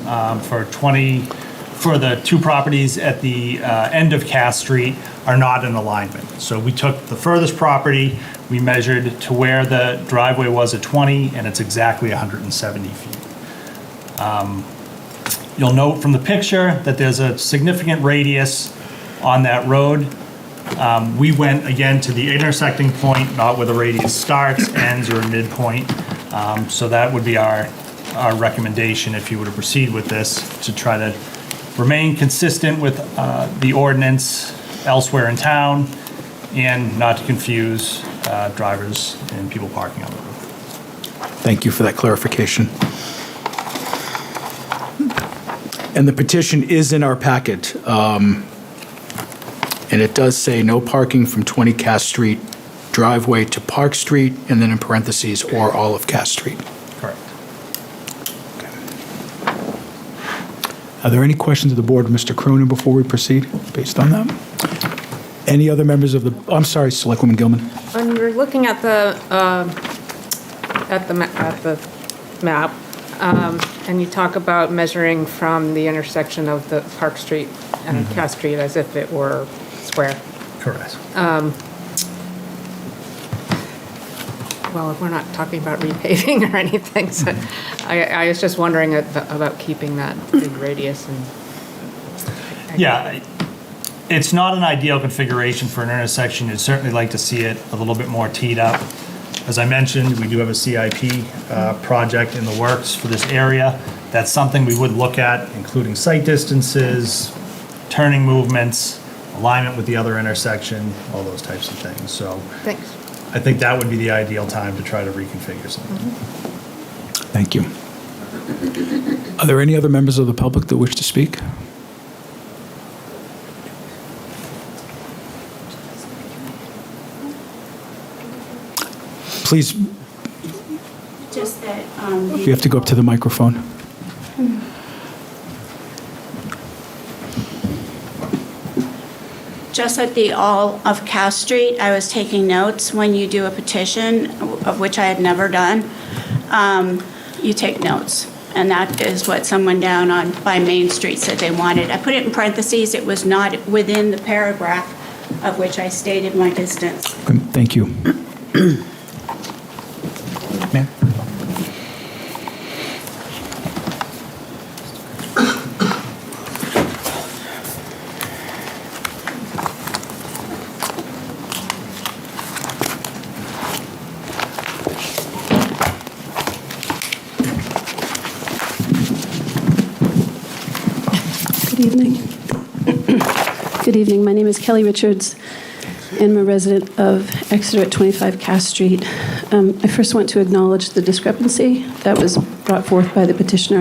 S7: for the two properties at the end of Cass Street are not in alignment. So we took the furthest property, we measured to where the driveway was at 20, and it's exactly 170 feet. You'll note from the picture that there's a significant radius on that road. We went again to the intersecting point, not where the radius starts, ends, or midpoint. So that would be our recommendation if you were to proceed with this, to try to remain consistent with the ordinance elsewhere in town and not to confuse drivers and people parking on the road.
S2: Thank you for that clarification. And the petition is in our packet. And it does say no parking from 20 Cass Street driveway to Park Street, and then in parentheses, or all of Cass Street.
S7: Correct.
S2: Are there any questions of the board, Mr. Cronin, before we proceed, based on that? Any other members of the, I'm sorry, Selectwoman Gilman.
S21: When we're looking at the map, and you talk about measuring from the intersection of the Park Street and Cass Street as if it were square.
S7: Correct.
S21: Well, we're not talking about repaving or anything, so I was just wondering about keeping that big radius and.
S7: Yeah, it's not an ideal configuration for an intersection. You'd certainly like to see it a little bit more teed up. As I mentioned, we do have a CIP project in the works for this area. That's something we would look at, including site distances, turning movements, alignment with the other intersection, all those types of things. So
S21: Thanks.
S7: I think that would be the ideal time to try to reconfigure something.
S2: Thank you. Are there any other members of the public that wish to speak? Please,
S10: Just that.
S2: you have to go up to the microphone.
S10: Just at the all of Cass Street, I was taking notes. When you do a petition, of which I had never done, you take notes. And that is what someone down by Main Street said they wanted. I put it in parentheses. It was not within the paragraph of which I stated my distance.
S2: Thank you. Ma'am?
S22: Good evening. Good evening. My name is Kelly Richards, and I'm a resident of Exeter at 25 Cass Street. I first want to acknowledge the discrepancy that was brought forth by the petitioner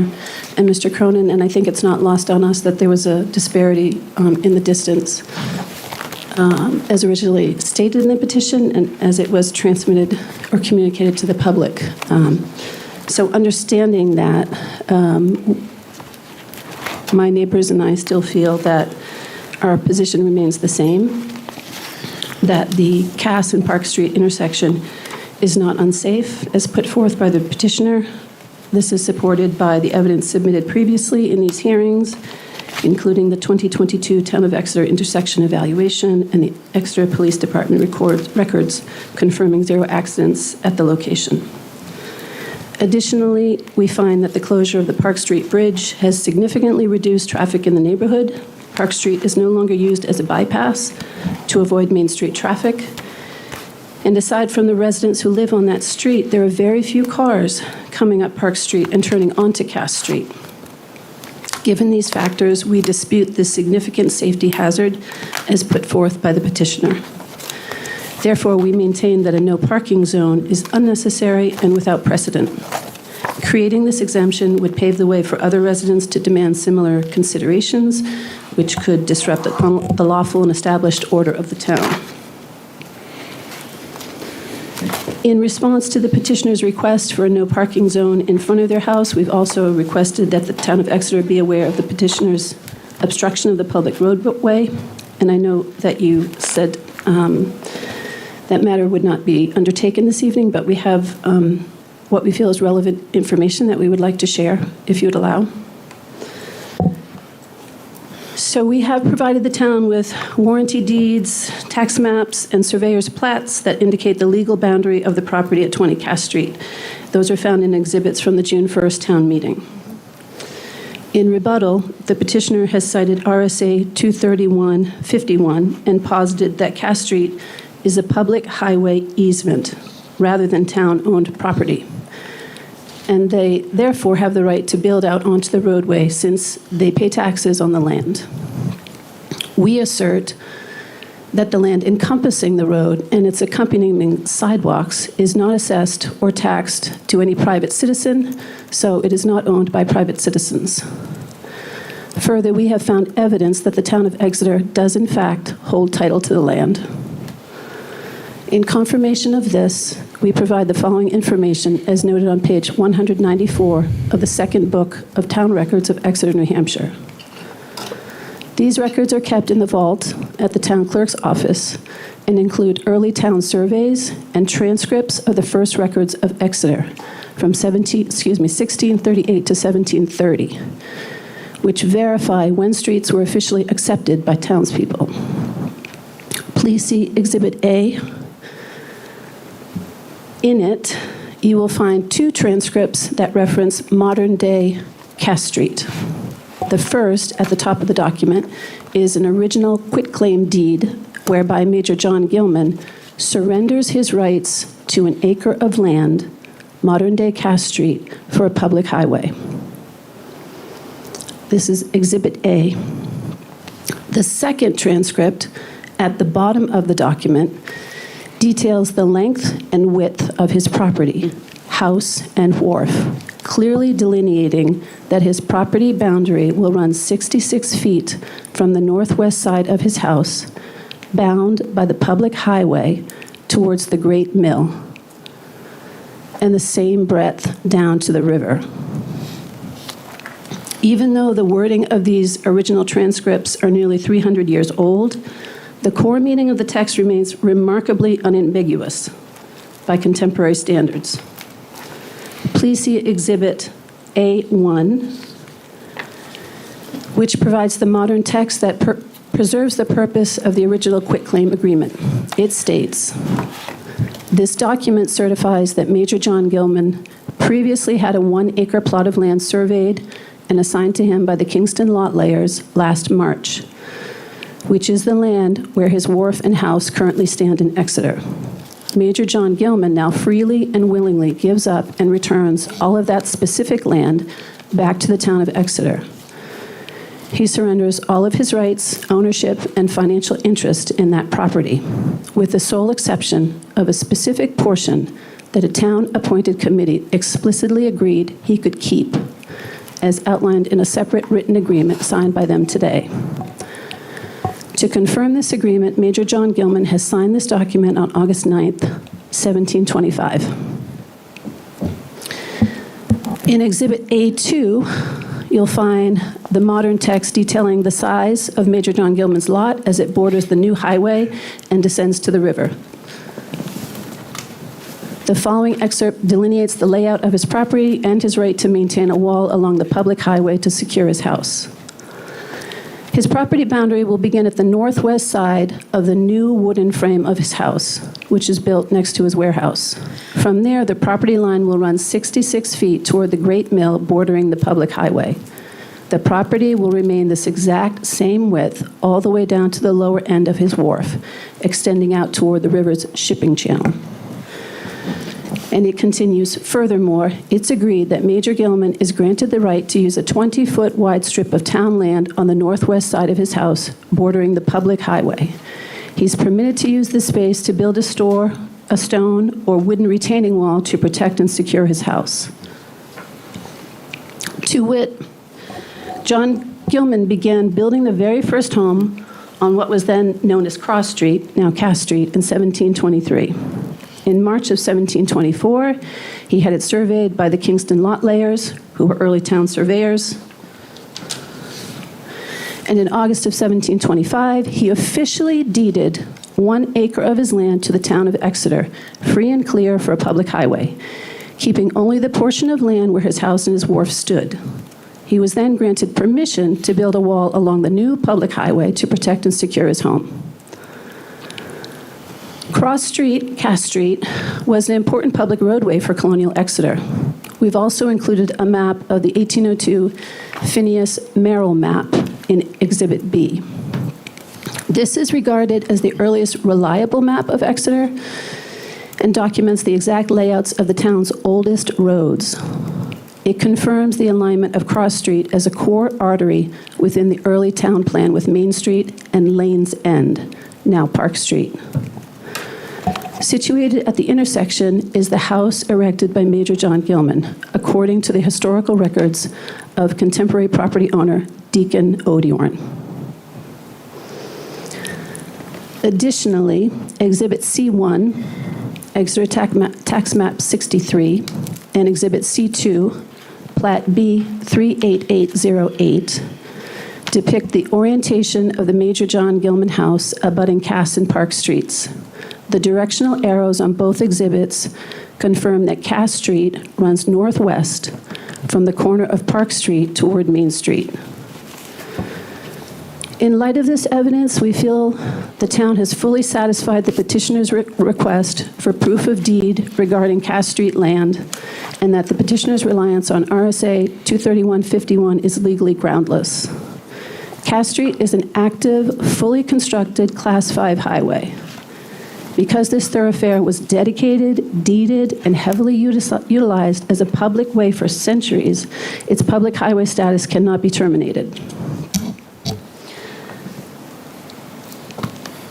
S22: and Mr. Cronin, and I think it's not lost on us that there was a disparity in the distance as originally stated in the petition and as it was transmitted or communicated to the public. So understanding that, my neighbors and I still feel that our position remains the same, that the Cass and Park Street intersection is not unsafe as put forth by the petitioner. This is supported by the evidence submitted previously in these hearings, including the 2022 Town of Exeter intersection evaluation and the Exeter Police Department records confirming 0 accidents at the location. Additionally, we find that the closure of the Park Street Bridge has significantly reduced traffic in the neighborhood. Park Street is no longer used as a bypass to avoid Main Street traffic. And aside from the residents who live on that street, there are very few cars coming up Park Street and turning onto Cass Street. Given these factors, we dispute this significant safety hazard as put forth by the petitioner. Therefore, we maintain that a no parking zone is unnecessary and without precedent. Creating this exemption would pave the way for other residents to demand similar considerations, which could disrupt the lawful and established order of the town. In response to the petitioner's request for a no parking zone in front of their house, we've also requested that the town of Exeter be aware of the petitioner's obstruction of the public roadway. And I know that you said that matter would not be undertaken this evening, but we have what we feel is relevant information that we would like to share, if you would allow. So we have provided the town with warranty deeds, tax maps, and surveyor's plats that indicate the legal boundary of the property at 20 Cass Street. Those are found in exhibits from the June 1st town meeting. In rebuttal, the petitioner has cited RSA 231-51 and posited that Cass Street is a public highway easement rather than town-owned property. And they therefore have the right to build out onto the roadway since they pay taxes on the land. We assert that the land encompassing the road and its accompanying sidewalks is not assessed or taxed to any private citizen, so it is not owned by private citizens. Further, we have found evidence that the town of Exeter does in fact hold title to the land. In confirmation of this, we provide the following information as noted on page 194 of the second book of Town Records of Exeter, New Hampshire. These records are kept in the vault at the town clerk's office and include early town surveys and transcripts of the first records of Exeter from 1638 to 1730, which verify when streets were officially accepted by townspeople. Please see Exhibit A. In it, you will find two transcripts that reference modern-day Cass Street. The first, at the top of the document, is an original quitclaim deed whereby Major John Gilman surrenders his rights to an acre of land, modern-day Cass Street, for a public highway. This is Exhibit A. The second transcript, at the bottom of the document, details the length and width of his property, house and wharf, clearly delineating that his property boundary will run 66 feet from the northwest side of his house, bound by the public highway towards the Great Mill, and the same breadth down to the river. Even though the wording of these original transcripts are nearly 300 years old, the core meaning of the text remains remarkably unambiguous by contemporary standards. Please see Exhibit A1, which provides the modern text that preserves the purpose of the original quitclaim agreement. It states, "This document certifies that Major John Gilman previously had a 1-acre plot of land surveyed and assigned to him by the Kingston lot layers last March, which is the land where his wharf and house currently stand in Exeter. Major John Gilman now freely and willingly gives up and returns all of that specific land back to the town of Exeter. He surrenders all of his rights, ownership, and financial interest in that property, with the sole exception of a specific portion that a town-appointed committee explicitly agreed he could keep, as outlined in a separate written agreement signed by them today. To confirm this agreement, Major John Gilman has signed this document on August 9th, 1725. In Exhibit A2, you'll find the modern text detailing the size of Major John Gilman's lot as it borders the new highway and descends to the river. The following excerpt delineates the layout of his property and his right to maintain a wall along the public highway to secure his house. His property boundary will begin at the northwest side of the new wooden frame of his house, which is built next to his warehouse. From there, the property line will run 66 feet toward the Great Mill bordering the public highway. The property will remain this exact same width all the way down to the lower end of his wharf, extending out toward the river's shipping channel. And it continues, furthermore, it's agreed that Major Gilman is granted the right to use a 20-foot wide strip of town land on the northwest side of his house, bordering the public highway. He's permitted to use this space to build a store, a stone, or wooden retaining wall to protect and secure his house. To wit, John Gilman began building the very first home on what was then known as Cross Street, now Cass Street, in 1723. In March of 1724, he had it surveyed by the Kingston lot layers, who were early town surveyors. And in August of 1725, he officially deeded 1 acre of his land to the town of Exeter, free and clear for a public highway, keeping only the portion of land where his house and his wharf stood. He was then granted permission to build a wall along the new public highway to protect and secure his home. Cross Street, Cass Street, was an important public roadway for colonial Exeter. We've also included a map of the 1802 Phineas Merrill map in Exhibit B. This is regarded as the earliest reliable map of Exeter and documents the exact layouts of the town's oldest roads. It confirms the alignment of Cross Street as a core artery within the early town plan with Main Street and Lane's End, now Park Street. Situated at the intersection is the house erected by Major John Gilman, according to the historical records of contemporary property owner Deacon Odiorn. Additionally, Exhibit C1, Exeter Tax Map 63, and Exhibit C2, Plat B 38808, depict the orientation of the Major John Gilman house abutting Cass and Park Streets. The directional arrows on both exhibits confirm that Cass Street runs northwest from the corner of Park Street toward Main Street. In light of this evidence, we feel the town has fully satisfied the petitioner's request for proof of deed regarding Cass Street land, and that the petitioner's reliance on RSA 23151 is legally groundless. Cass Street is an active, fully constructed Class 5 highway. Because this thoroughfare was dedicated, deeded, and heavily utilized as a public way for centuries, its public highway status cannot be terminated.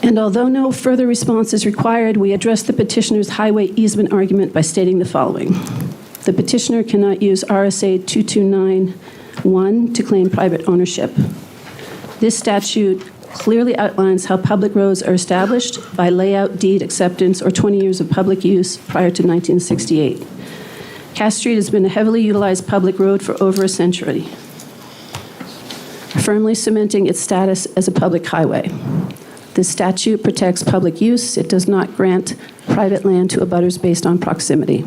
S22: And although no further response is required, we address the petitioner's highway easement argument by stating the following. The petitioner cannot use RSA 2291 to claim private ownership. This statute clearly outlines how public roads are established by layout, deed, acceptance, or 20 years of public use prior to 1968. Cass Street has been a heavily utilized public road for over a century, firmly cementing its status as a public highway. This statute protects public use. It does not grant private land to abutters based on proximity.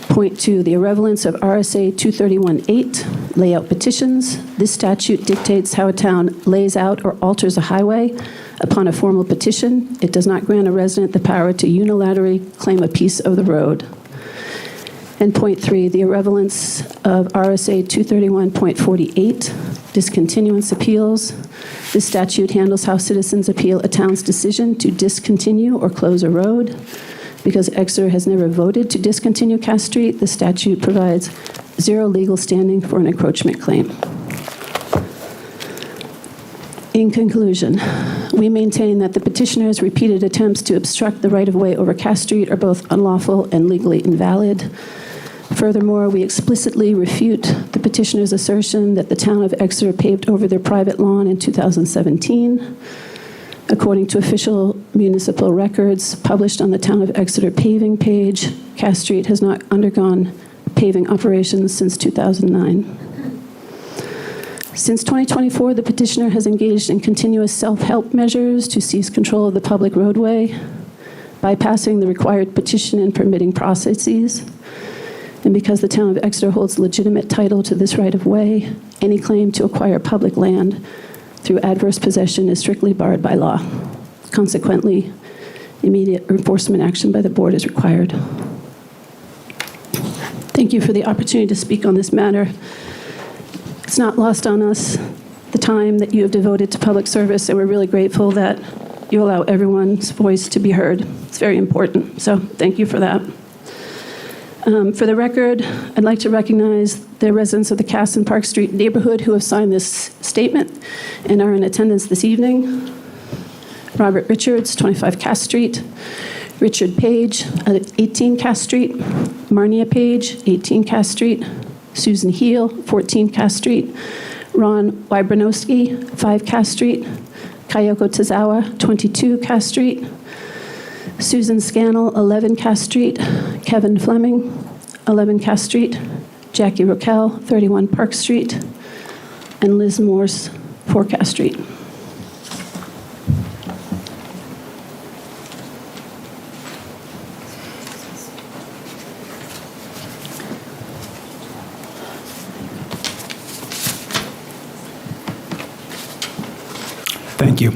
S22: Point 2, the irrelevance of RSA 231.8, layout petitions. This statute dictates how a town lays out or alters a highway upon a formal petition. It does not grant a resident the power to unilaterally claim a piece of the road. And point 3, the irrelevance of RSA 231.48, discontinuance appeals. This statute handles how citizens appeal a town's decision to discontinue or close a road. Because Exeter has never voted to discontinue Cass Street, the statute provides zero legal standing for an encroachment claim. In conclusion, we maintain that the petitioner's repeated attempts to obstruct the right-of-way over Cass Street are both unlawful and legally invalid. Furthermore, we explicitly refute the petitioner's assertion that the town of Exeter paved over their private lawn in 2017. According to official municipal records published on the Town of Exeter paving page, Cass Street has not undergone paving operations since 2009. Since 2024, the petitioner has engaged in continuous self-help measures to seize control of the public roadway, bypassing the required petition and permitting processes. And because the Town of Exeter holds legitimate title to this right-of-way Any claim to acquire public land through adverse possession is strictly barred by law. Consequently, immediate enforcement action by the board is required. Thank you for the opportunity to speak on this matter. It's not lost on us the time that you have devoted to public service, and we're really grateful that you allow everyone's voice to be heard. It's very important, so thank you for that. For the record, I'd like to recognize the residents of the Cass and Park Street neighborhood who have signed this statement and are in attendance this evening. Robert Richards, 25 Cass Street. Richard Page, 18 Cass Street. Marnia Page, 18 Cass Street. Susan Heel, 14 Cass Street. Ron Wybranowski, 5 Cass Street. Kayoko Tazawa, 22 Cass Street. Susan Scannell, 11 Cass Street. Kevin Fleming, 11 Cass Street. Jackie Roquel, 31 Park Street. And Liz Morse, 4 Cass Street.
S2: Thank you.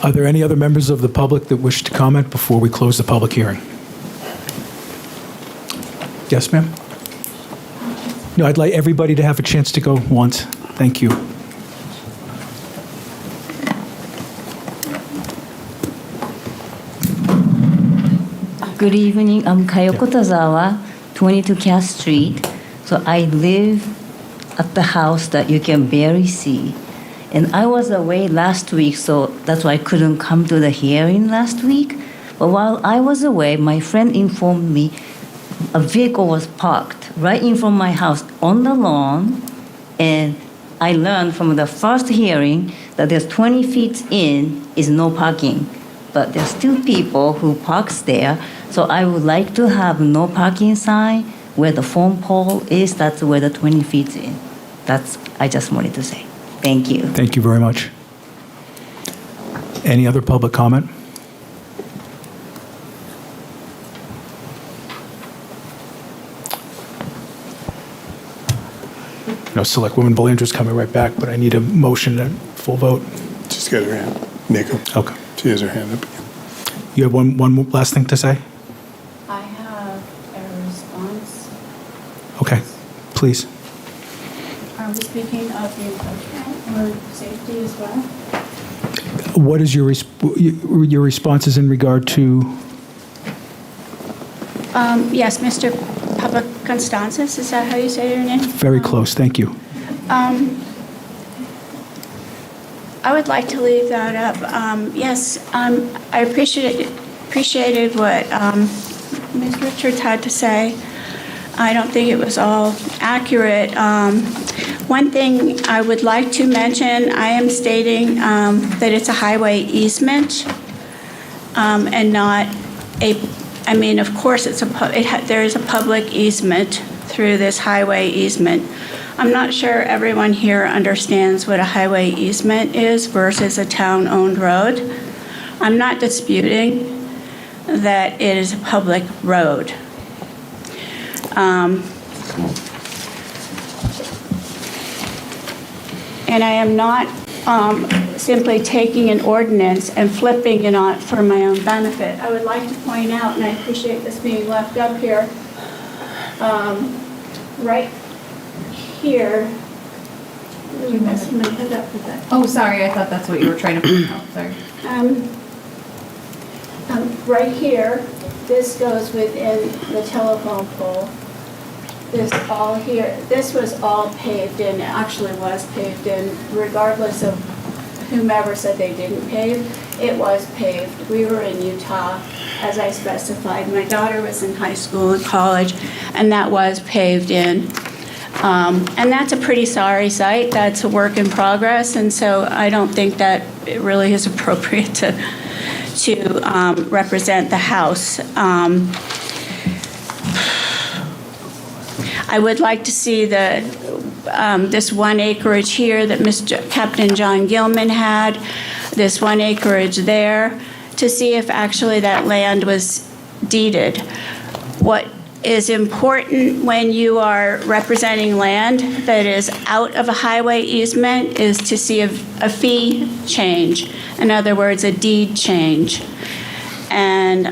S2: Are there any other members of the public that wish to comment before we close the public hearing? Yes, ma'am? No, I'd like everybody to have a chance to go once. Thank you.
S8: Good evening. I'm Kayoko Tazawa, 22 Cass Street. So I live at the house that you can barely see. And I was away last week, so that's why I couldn't come to the hearing last week. But while I was away, my friend informed me a vehicle was parked right in front of my house on the lawn. And I learned from the first hearing that there's 20 feet in is no parking. But there's still people who parks there. So I would like to have no parking sign where the phone pole is. That's where the 20 feet in. That's, I just wanted to say. Thank you.
S2: Thank you very much. Any other public comment? No, Selectwoman Belanger's coming right back, but I need a motion and full vote.
S4: Just get her hand. Nico.
S2: Okay.
S4: She has her hand up again.
S2: You have one last thing to say?
S10: I have a response.
S2: Okay, please.
S10: Are we speaking of the enforcement or safety as well?
S2: What is your responses in regard to?
S10: Yes, Mr. Papakonstantis, is that how you say your name?
S2: Very close, thank you.
S10: I would like to leave that up. Yes, I appreciated what Ms. Richards had to say. I don't think it was all accurate. One thing I would like to mention, I am stating that it's a highway easement and not a, I mean, of course, there is a public easement through this highway easement. I'm not sure everyone here understands what a highway easement is versus a town-owned road. I'm not disputing that it is a public road. And I am not simply taking an ordinance and flipping it on for my own benefit. I would like to point out, and I appreciate this being left up here, right here.
S18: Oh, sorry, I thought that's what you were trying to point out, sorry.
S10: Right here, this goes within the telephone pole. This all here, this was all paved in, actually was paved in, regardless of whomever said they didn't pave, it was paved. We were in Utah, as I specified. My daughter was in high school and college, and that was paved in. And that's a pretty sorry sight. That's a work in progress, and so I don't think that it really is appropriate to represent the house. I would like to see this one acreage here that Captain John Gilman had, this one acreage there, to see if actually that land was deeded. What is important when you are representing land that is out of a highway easement is to see a fee change. In other words, a deed change. And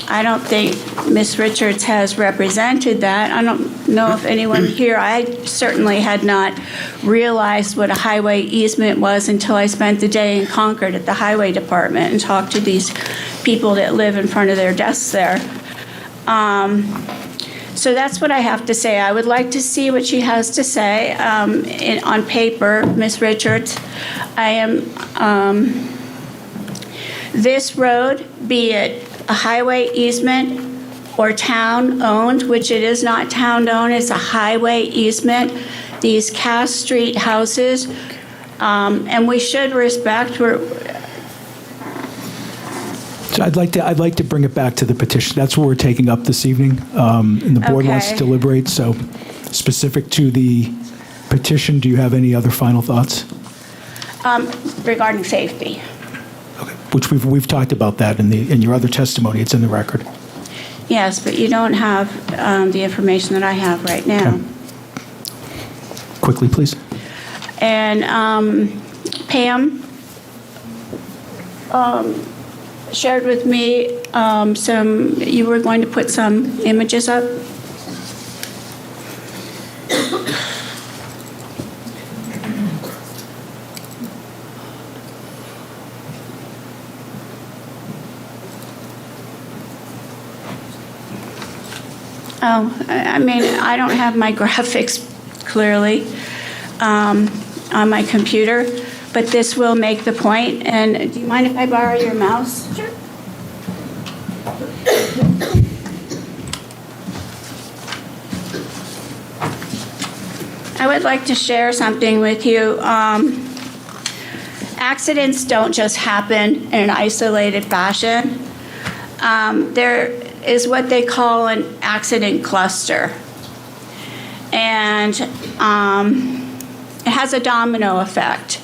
S10: I don't think Ms. Richards has represented that. I don't know if anyone here, I certainly had not realized what a highway easement was until I spent the day in Concord at the Highway Department and talked to these people that live in front of their desks there. So that's what I have to say. I would like to see what she has to say on paper, Ms. Richards. I am, this road, be it a highway easement or town-owned, which it is not town-owned, it's a highway easement, these Cass Street houses, and we should respect,
S2: So I'd like to bring it back to the petition. That's what we're taking up this evening, and the board wants to
S10: Okay.
S2: deliberate. So specific to the petition, do you have any other final thoughts?
S10: regarding safety.
S2: Which we've talked about that in your other testimony. It's in the record.
S10: Yes, but you don't have the information that I have right now.
S2: Quickly, please.
S10: And Pam shared with me you were going to put some images up. Oh, I mean, I don't have my graphics clearly on my computer, but this will make the point. And do you mind if I borrow your mouse? Sure. I would like to share something with you. Accidents don't just happen in an isolated fashion. There is what they call an accident cluster. And it has a domino effect.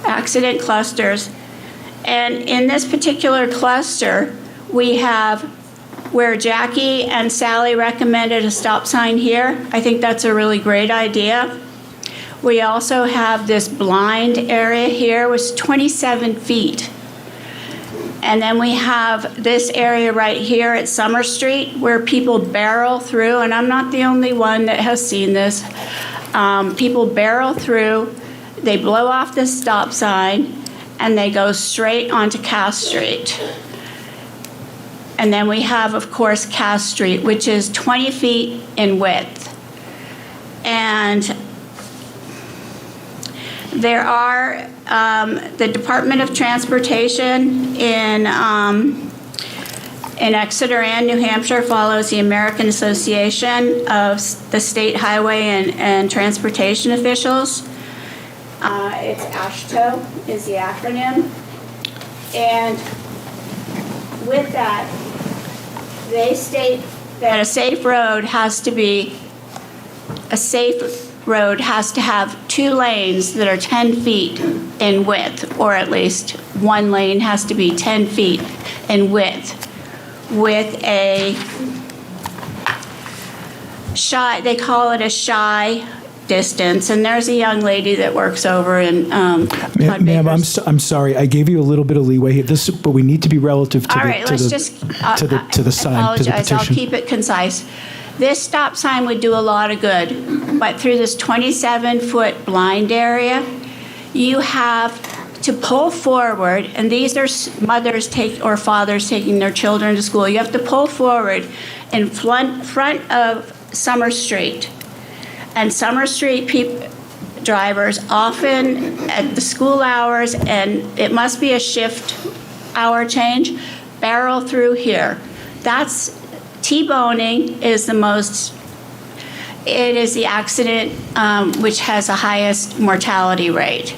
S10: Accident clusters. And in this particular cluster, we have where Jackie and Sally recommended a stop sign here. I think that's a really great idea. We also have this blind area here, which is 27 feet. And then we have this area right here at Summer Street where people barrel through, and I'm not the only one that has seen this. People barrel through, they blow off the stop sign, and they go straight onto Cass Street. And then we have, of course, Cass Street, which is 20 feet in width. And there are the Department of Transportation in Exeter and New Hampshire follows the American Association of the State Highway and Transportation Officials. It's AASHTO is the acronym. And with that, they state that a safe road has to have 2 lanes that are 10 feet in width, or at least one lane has to be 10 feet in width, with a shy, they call it a shy distance. And there's a young lady that works over in
S2: Ma'am, I'm sorry. I gave you a little bit of leeway here. But we need to be relative to
S10: All right, let's just
S2: to the sign,
S10: I
S2: to the
S10: apologize. I'll
S2: petition.
S10: keep it concise. This stop sign would do a lot of good, but through this 27-foot blind area, you have to pull forward, and these are mothers or fathers taking their children to school. You have to pull forward in front of Summer Street. And Summer Street drivers often at the school hours, and it must be a shift hour change, barrel through here. That's T-boning is it is the accident which has the highest mortality rate.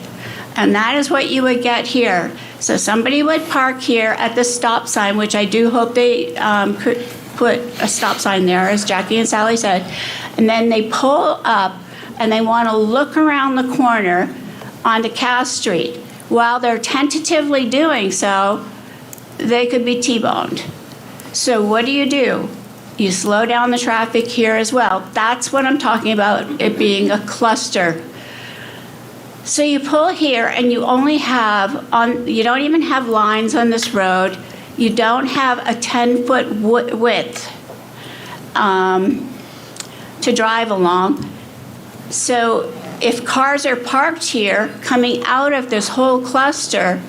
S10: And that is what you would get here. So somebody would park here at the stop sign, which I do hope they could put a stop sign there, as Jackie and Sally said, and then they pull up and they want to look around the corner onto Cass Street. While they're tentatively doing so, they could be T-boned. So what do? You slow down the traffic here as well. That's what I'm talking about, it being a cluster. So you pull here and you only have, you don't even have lines on this road. You don't have a 10-foot width to drive along. So if cars are parked here, coming out of this whole cluster,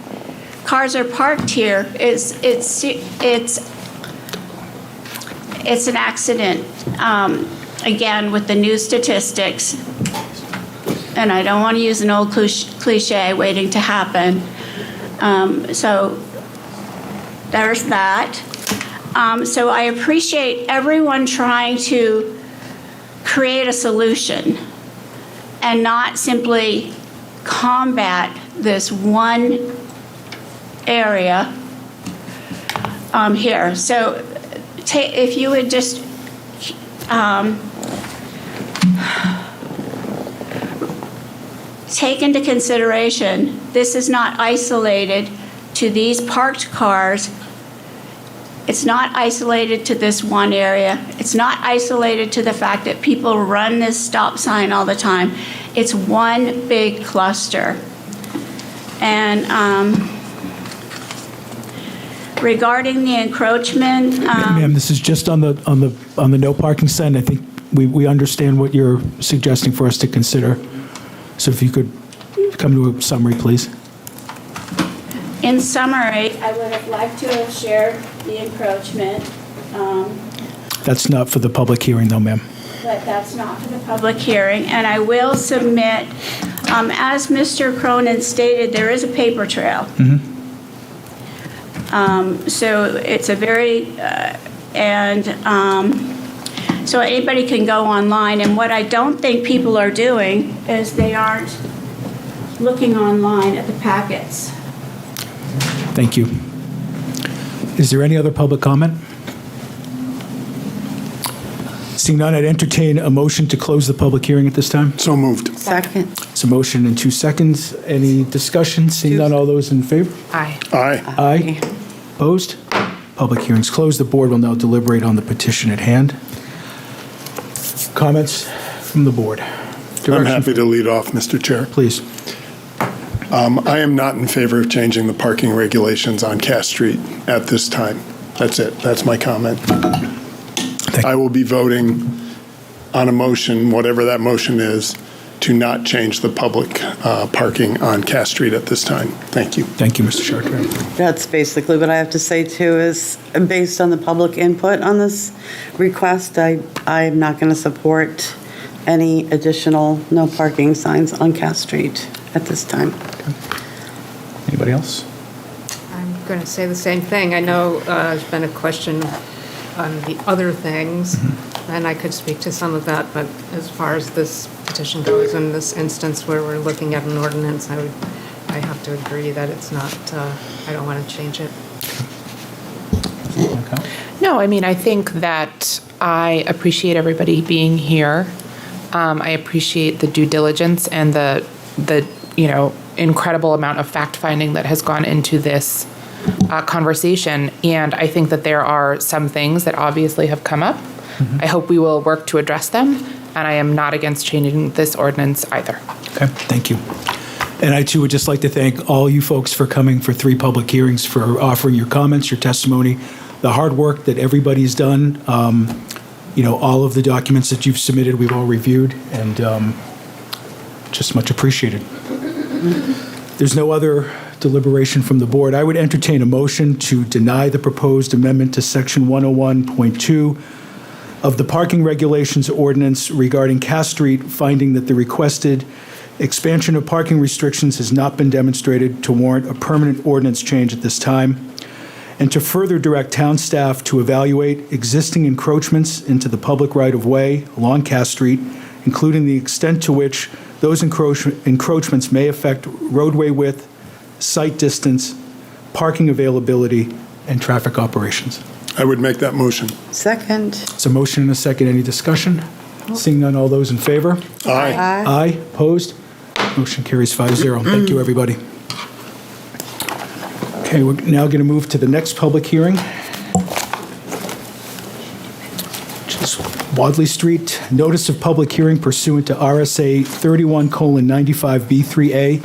S10: cars are parked here, it's an accident. Again, with the new statistics, and I don't want to use an old cliche, waiting to happen. So there's that. So I appreciate everyone trying to create a solution and not simply combat this one area here. So if you would just take into consideration, this is not isolated to these parked cars. It's not isolated to this one area. It's not isolated to the fact that people run this stop sign all the time. It's one big cluster. And regarding the encroachment,
S2: Ma'am, this is just on the no parking sign. I think we understand what you're suggesting for us to consider. So if you could come to a summary, please.
S10: in summary, I would have liked to have shared the encroachment.
S2: That's not for the public hearing, though, ma'am.
S10: But that's not for the public hearing, and I will submit, as Mr. Cronin stated, there is a paper trail. So it's a very, so anybody can go online, and what I don't think people are doing is they aren't looking online at the packets.
S2: Thank you. Is there any other public comment? Seeing none, I'd entertain a motion to close the public hearing at this time.
S4: So moved.
S5: Second.
S2: It's a motion in 2 seconds. Any discussion? Seeing none, all those in favor?
S21: Aye.
S4: Aye.
S2: Aye. Opposed? Public hearing's closed. The board will now deliberate on the petition at hand. Comments from the board?
S4: I'm happy to lead off, Mr. Chair.
S2: Please.
S4: I am not in favor of changing the parking regulations on Cass Street at this time. That's it. That's my comment. I will be voting on a motion, whatever that motion is, to not change the public parking on Cass Street at this time. Thank you.
S2: Thank you, Mr. Chartrand.
S5: That's basically what I have to say too, is based on the public input on this request, I'm not going to support any additional no parking signs on Cass Street at this time.
S2: Anybody else?
S21: I'm going to say the same thing. I know there's been a question on the other things, and I could speak to some of that, but as far as this petition goes, in this instance where we're looking at an ordinance, I have to agree that it's not, I don't want to change it.
S9: No, I mean, I think that I appreciate everybody being here. I appreciate the due diligence and the incredible amount of fact-finding that has gone into this conversation. And I think that there are some things that obviously have come up. I hope we will work to address them. And I am not against changing this ordinance either.
S2: Okay, thank you. And I too would just like to thank all you folks for coming for 3 public hearings, for offering your comments, your testimony, the hard work that everybody's done. All of the documents that you've submitted, we've all reviewed, and just much appreciated. There's no other deliberation from the board. I would entertain a motion to deny the proposed amendment to Section 101.2 of the Parking Regulations Ordinance regarding Cass Street, finding that the requested expansion of parking restrictions has not been demonstrated to warrant a permanent ordinance change at this time, and to further direct town staff to evaluate existing encroachments into the public right-of-way along Cass Street, including the extent to which those encroachments may affect roadway width, site distance, parking availability, and traffic operations.
S4: I would make that motion.
S5: Second.
S2: It's a motion and a second. Any discussion? Seeing none, all those in favor?
S4: Aye.
S2: Aye. Opposed? Motion carries 5-0. Thank you, everybody. Okay, we're now going to move to the next public hearing. Wadleigh Street, notice of public hearing pursuant to RSA 31:95B3A.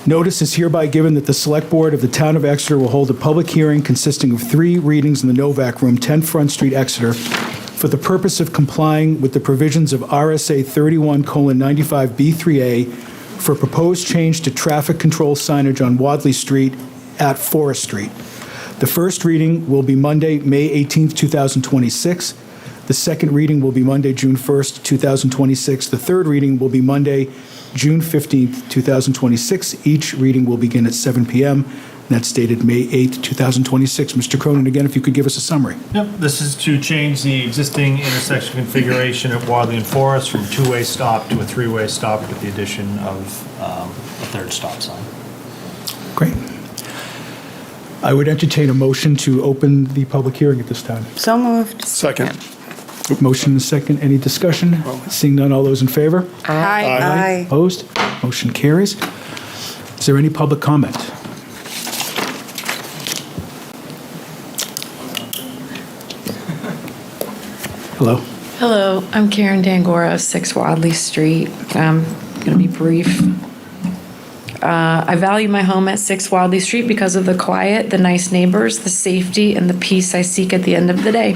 S2: Notice is hereby given that the Select Board of the Town of Exeter will hold a public hearing consisting of 3 readings in the Novak Room, 10 Front Street, Exeter, for the purpose of complying with the provisions of RSA 31:95B3A for proposed change to traffic control signage on Wadleigh Street at Forest Street. The first reading will be Monday, May 18th, 2026. The second reading will be Monday, June 1st, 2026. The third reading will be Monday, June 15th, 2026. Each reading will begin at 7 p.m. And that's dated May 8th, 2026. Mr. Cronin, again, if you could give us a summary.
S7: Yep, this is to change the existing intersection configuration at Wadleigh and Forest from a 2-way stop to a 3-way stop with the addition of a third stop sign.
S2: Great. I would entertain a motion to open the public hearing at this time.
S5: So moved.
S4: Second.
S2: Motion and second. Any discussion? Seeing none, all those in favor?
S5: Aye.
S2: Opposed? Motion carries. Is there any public comment? Hello.
S14: Hello, I'm Karen Dangora of 6 Wadleigh Street. I'm going to be brief. I value my home at 6 Wadleigh Street because of the quiet, the nice neighbors, the safety, and the peace I seek at the end of the day.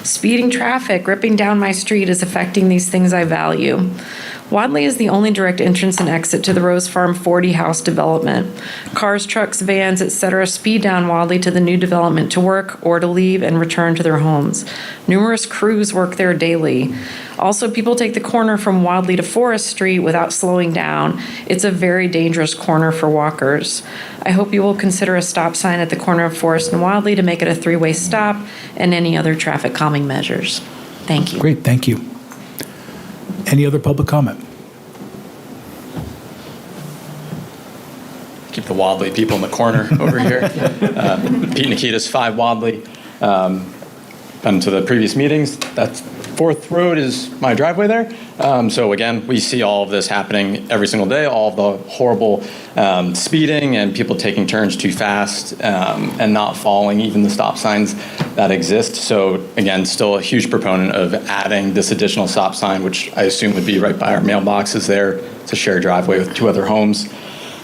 S14: Speeding traffic, ripping down my street is affecting these things I value. Wadleigh is the only direct entrance and exit to the Rose Farm 40 house development. Cars, trucks, vans, etc. speed down Wadleigh to the new development to work or to leave and return to their homes. Numerous crews work there daily. Also, people take the corner from Wadleigh to Forest Street without slowing down. It's a very dangerous corner for walkers. I hope you will consider a stop sign at the corner of Forest and Wadleigh to make it a 3-way stop and any other traffic calming measures. Thank you.
S2: Great, thank you. Any other public comment?
S16: Keep the Wadleigh people in the corner over here. Pete Nikitas, 5 Wadleigh. Been to the previous meetings. That's 4th Road is my driveway there. So again, we see all of this happening every single day, all of the horrible speeding and people taking turns too fast and not following even the stop signs that exist. So again, still a huge proponent of adding this additional stop sign, which I assume would be right by our mailboxes there. It's a shared driveway with 2 other homes.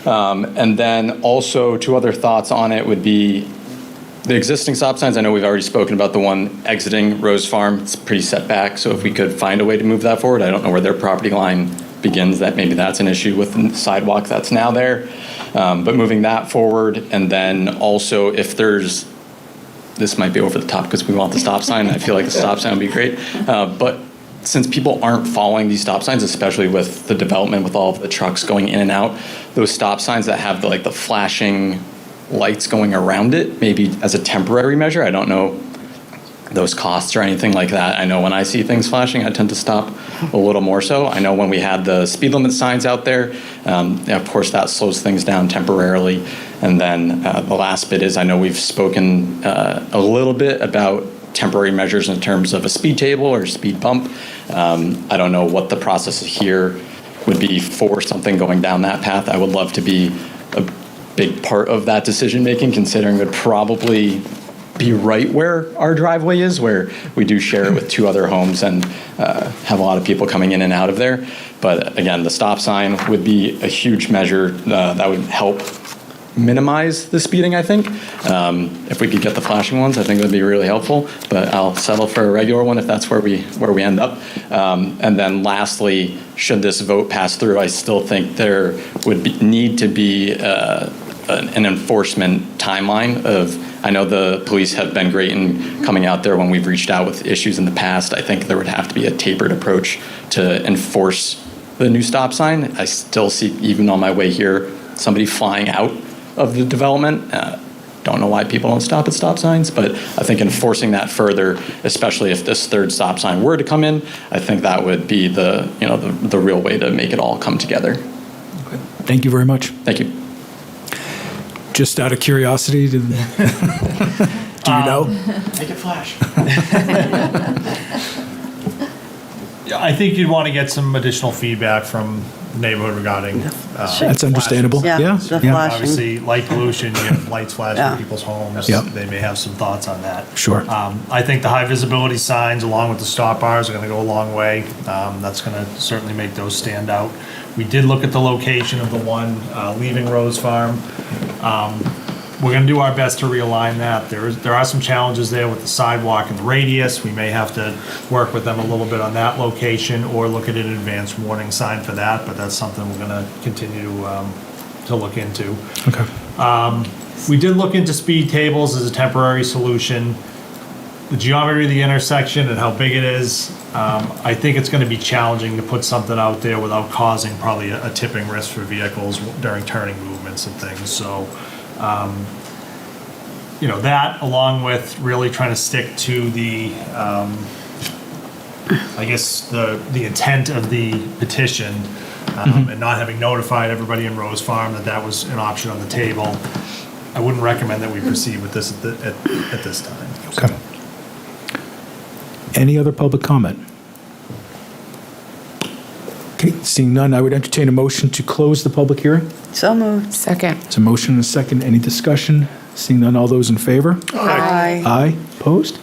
S16: And then also 2 other thoughts on it would be the existing stop signs. I know we've already spoken about the one exiting Rose Farm. It's pretty set back, so if we could find a way to move that forward, I don't know where their property line begins, that maybe that's an issue with the sidewalk that's now there. But moving that forward, and then also if there's, this might be over the top because we want the stop sign, I feel like the stop sign would be great. But since people aren't following these stop signs, especially with the development, with all of the trucks going in and out, those stop signs that have the, like the flashing lights going around it, maybe as a temporary measure. I don't know those costs or anything like that. I know when I see things flashing, I tend to stop a little more so. I know when we had the speed limit signs out there, of course that slows things down temporarily. And then the last bit is, I know we've spoken a little bit about temporary measures in terms of a speed table or speed bump. I don't know what the process here would be for something going down that path. I would love to be a big part of that decision making, considering it would probably be right where our driveway is, where we do share it with 2 other homes and have a lot of people coming in and out of there. But again, the stop sign would be a huge measure that would help minimize the speeding, I think. If we could get the flashing ones, I think that'd be really helpful, but I'll settle for a regular one if that's where we end up. And then lastly, should this vote pass through, I still think there would need to be an enforcement timeline of, I know the police have been great in coming out there when we've reached out with issues in the past. I think there would have to be a tapered approach to enforce the new stop sign. I still see, even on my way here, somebody flying out of the development. Don't know why people don't stop at stop signs, but I think enforcing that further, especially if this third stop sign were to come in, I think that would be the real way to make it all come together.
S2: Okay. Thank you very much.
S16: Thank you.
S2: Just out of curiosity, do you know?
S7: Make it flash. I think you'd want to get some additional feedback from neighborhood regarding.
S2: That's understandable.
S5: Yeah, the flashing.
S7: Obviously, light pollution, you have lights flashing
S5: Yeah.
S7: in people's homes.
S2: Yep.
S7: They may have some thoughts on that.
S2: Sure.
S7: I think the high visibility signs, along with the stop bars, are going to go a long way. That's going to certainly make those stand out. We did look at the location of the one leaving Rose Farm. We're going to do our best to realign that. There are some challenges there with the sidewalk and the radius. We may have to work with them a little bit on that location or look at an advanced warning sign for that, but that's something we're going to continue to look into.
S2: Okay.
S7: We did look into speed tables as a temporary solution. The geometry of the intersection and how big it is, I think it's going to be challenging to put something out there without causing probably a tipping risk for vehicles during turning movements and things. So, that along with really trying to stick to the, I guess, the intent of the petition and not having notified everybody in Rose Farm that was an option on the table, I wouldn't recommend that we proceed with this at this time.
S2: Okay. Any other public comment? Okay, seeing none, I would entertain a motion to close the public hearing.
S5: So moved.
S9: Second.
S2: It's a motion and a second. Any discussion? Seeing none, all those in favor?
S5: Aye.
S2: Aye. Opposed?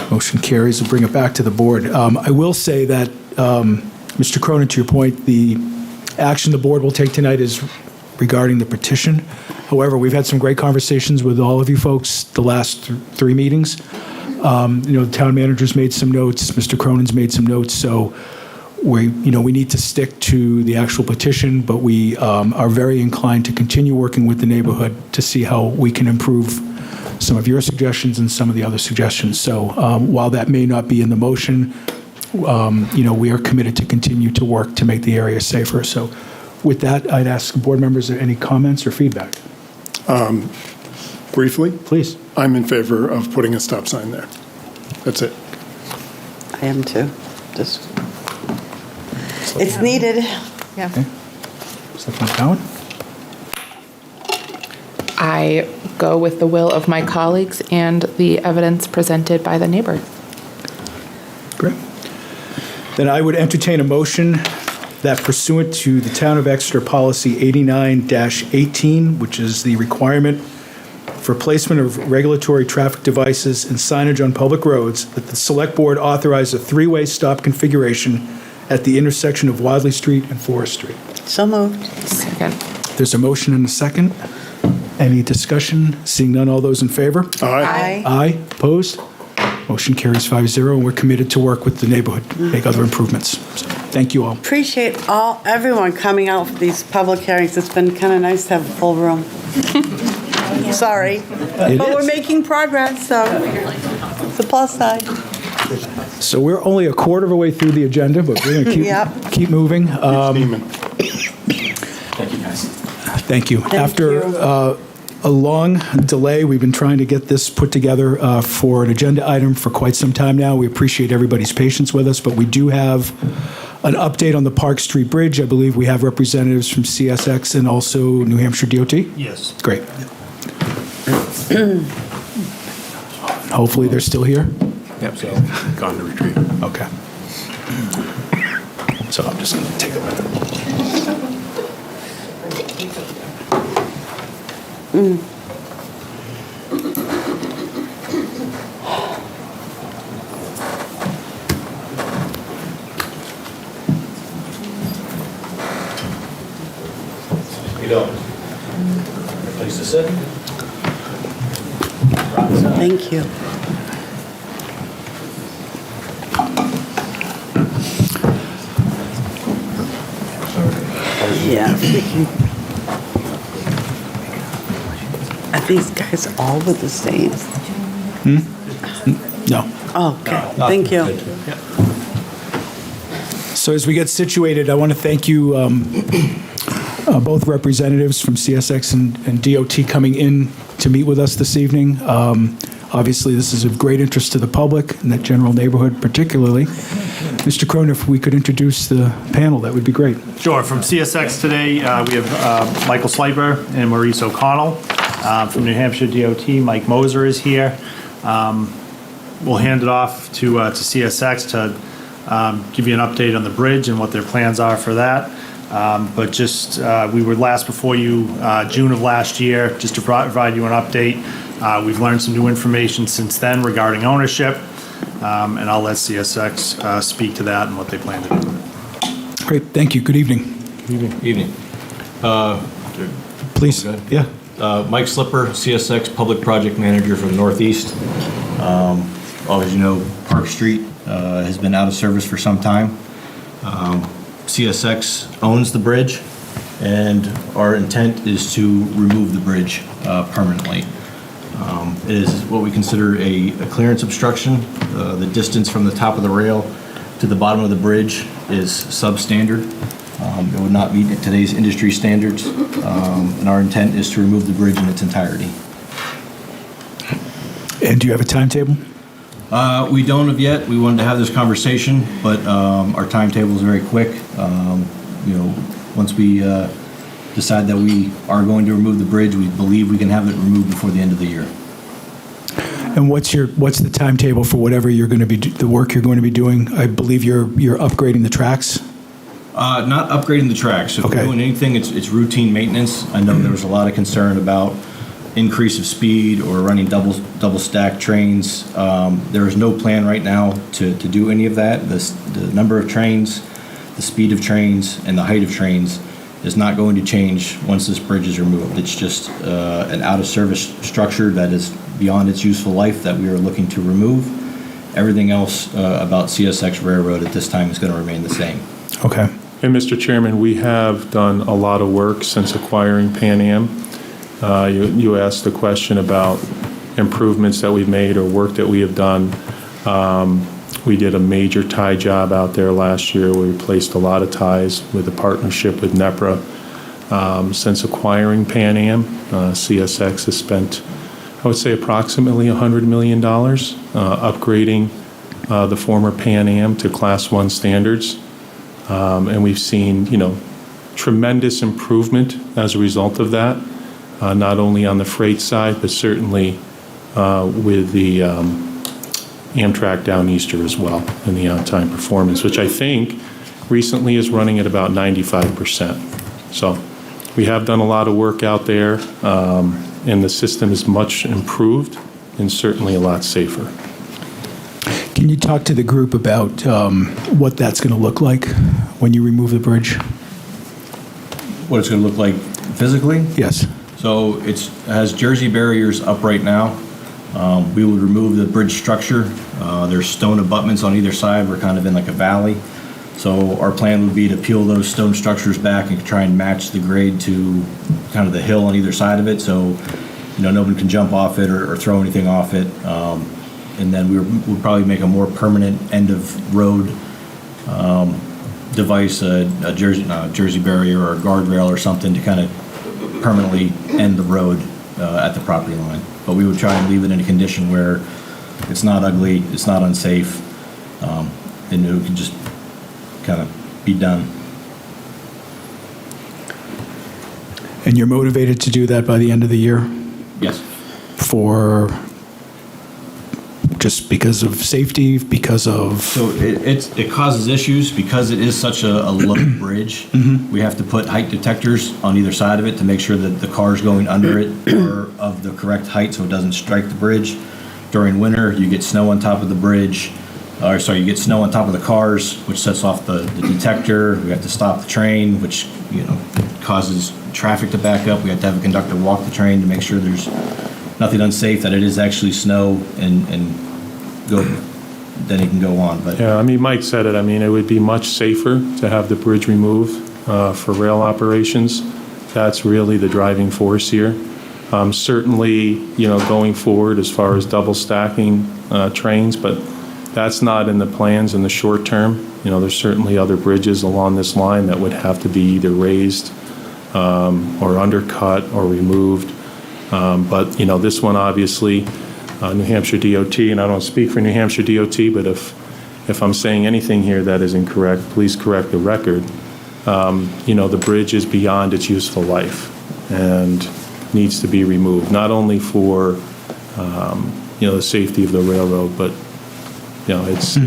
S2: Motion carries. We'll bring it back to the board. I will say that, Mr. Cronin, to your point, the action the board will take tonight is regarding the petition. However, we've had some great conversations with all of you folks the last three meetings. The town manager's made some notes, Mr. Cronin's made some notes, so we need to stick to the actual petition, but we are very inclined to continue working with the neighborhood to see how we can improve some of your suggestions and some of the other suggestions. So while that may not be in the motion, we are committed to continue to work to make the area safer. So with that, I'd ask board members, are there any comments or feedback?
S4: Briefly?
S2: Please.
S4: I'm in favor of putting a stop sign there. That's it.
S5: I am too. It's needed.
S9: Yeah.
S2: Okay. Selectman Cowan?
S9: I go with the will of my colleagues and the evidence presented by the neighbors.
S2: Great. Then I would entertain a motion that pursuant to the Town of Exeter Policy 89-18, which is the requirement for placement of regulatory traffic devices and signage on public roads, that the Select Board authorize a three-way stop configuration at the intersection of Wadleigh Street and Forest Street.
S5: So moved.
S9: Second.
S2: There's a motion and a second. Any discussion? Seeing none, all those in favor?
S5: Aye.
S2: Aye. Opposed? Motion carries 5-0, and we're committed to work with the neighborhood, make other improvements. So, thank you all.
S5: Appreciate everyone coming out for these public hearings. It's been kind of nice to have a full room. Sorry. But we're making progress, so it's a plus side.
S2: So we're only a quarter of a way through the agenda, but we're going to keep moving.
S16: Thank you, guys.
S2: Thank you. After a long delay, we've been trying to get this put together for an agenda item for quite some time now. We appreciate everybody's patience with us, but we do have an update on the Park Street Bridge. I believe we have representatives from CSX and also New Hampshire DOT.
S7: Yes.
S2: Great. Hopefully they're still here.
S20: Yep, so gone to retreat.
S2: Okay. So I'm just going to take a minute.
S3: You don't. Place to sit.
S5: Thank you. Yeah, if we can. Are these guys all with the stains?
S2: No.
S5: Oh, okay. Thank you.
S2: So as we get situated, I want to thank you, both representatives from CSX and DOT coming in to meet with us this evening. Obviously, this is of great interest to the public and the general neighborhood particularly. Mr. Cronin, if we could introduce the panel, that would be great.
S7: Sure. From CSX today, we have Michael Sliper and Maurice O'Connell. From New Hampshire DOT, Mike Moser is here. We'll hand it off to CSX to give you an update on the bridge and what their plans are for that. But just, we were last before you June of last year, just to provide you an update. We've learned some new information since then regarding ownership, and I'll let CSX speak to that and what they plan to do.
S2: Great, thank you. Good evening.
S11: Evening.
S2: Please, yeah.
S11: Mike Slipper, CSX Public Project Manager for the Northeast. As you know, Park Street has been out of service for some time. CSX owns the bridge, and our intent is to remove the bridge permanently. It is what we consider a clearance obstruction. The distance from the top of the rail to the bottom of the bridge is substandard. It would not meet today's industry standards, and our intent is to remove the bridge in its entirety.
S2: And do you have a timetable?
S11: We don't have yet. We wanted to have this conversation, but our timetable is very quick. Once we decide that we are going to remove the bridge, we believe we can have it removed before the end of the year.
S2: And what's the timetable for whatever you're going to be, the work you're going to be doing? I believe you're upgrading the tracks?
S11: Not upgrading the tracks. If
S2: Okay.
S11: we're doing anything, it's routine maintenance. I know there was a lot of concern about increase of speed or running double stack trains. There is no plan right now to do any of that. The number of trains, the speed of trains, and the height of trains is not going to change once this bridge is removed. It's just an out-of-service structure that is beyond its useful life that we are looking to remove. Everything else about CSX Railroad at this time is going to remain the same.
S2: Okay.
S15: And Mr. Chairman, we have done a lot of work since acquiring Pan Am. You asked the question about improvements that we've made or work that we have done. We did a major tie job out there last year. We replaced a lot of ties with a partnership with NEPRA. Since acquiring Pan Am, CSX has spent, I would say, approximately $100 million upgrading the former Pan Am to Class 1 standards. And we've seen, tremendous improvement as a result of that, not only on the freight side, but certainly with the Amtrak Down Easter as well, and the on-time performance, which I think recently is running at about 95%. So we have done a lot of work out there, and the system is much improved and certainly a lot safer.
S2: Can you talk to the group about what that's going to look like when you remove the bridge?
S11: What it's going to look like physically?
S2: Yes.
S11: So it has jersey barriers up right now. We would remove the bridge structure. There's stone abutments on either side. We're kind of in like a valley. So our plan would be to peel those stone structures back and try and match the grade to kind of the hill on either side of it. So, nobody can jump off it or throw anything off it. And then we'll probably make a more permanent end of road device, a jersey barrier or a guardrail or something to kind of permanently end the road at the property line. But we would try and leave it in a condition where it's not ugly, it's not unsafe, and it can just kind of be done.
S2: And you're motivated to do that by the end of the year?
S11: Yes.
S2: For just because of safety, because of...
S11: So it causes issues because it is such a low bridge. We have to put height detectors on either side of it to make sure that the cars going under it are of the correct height so it doesn't strike the bridge. During winter, you get snow on top of the bridge, you get snow on top of the cars, which sets off the detector. We have to stop the train, which causes traffic to back up. We have to have a conductor walk the train to make sure there's nothing unsafe, that it is actually snow and go, then it can go on. But
S15: Yeah, Mike said it. It would be much safer to have the bridge removed for rail operations. That's really the driving force here. Certainly, going forward as far as double stacking trains, but that's not in the plans in the short term. There's certainly other bridges along this line that would have to be either raised or undercut or removed. But this one obviously, New Hampshire DOT, and I don't speak for New Hampshire DOT, but if I'm saying anything here that is incorrect, please correct the record. The bridge is beyond its useful life and needs to be removed, not only for the safety of the railroad, but it's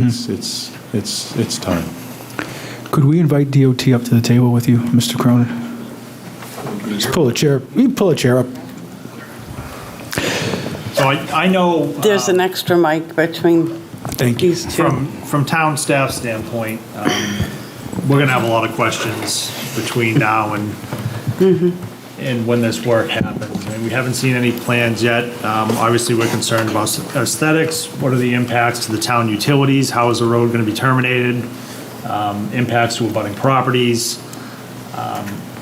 S15: it's time.
S2: Could we invite DOT up to the table with you, Mr. Cronin? Just pull a chair. You can pull a chair up.
S7: So I know.
S5: There's an extra mic between
S2: Thank you.
S5: these two.
S7: From town staff standpoint, we're going to have a lot of questions between now and when this work happens. I mean, we haven't seen any plans yet. Obviously, we're concerned about aesthetics. What are the impacts to the town utilities? How is the road going to be terminated? Impacts to abutting properties,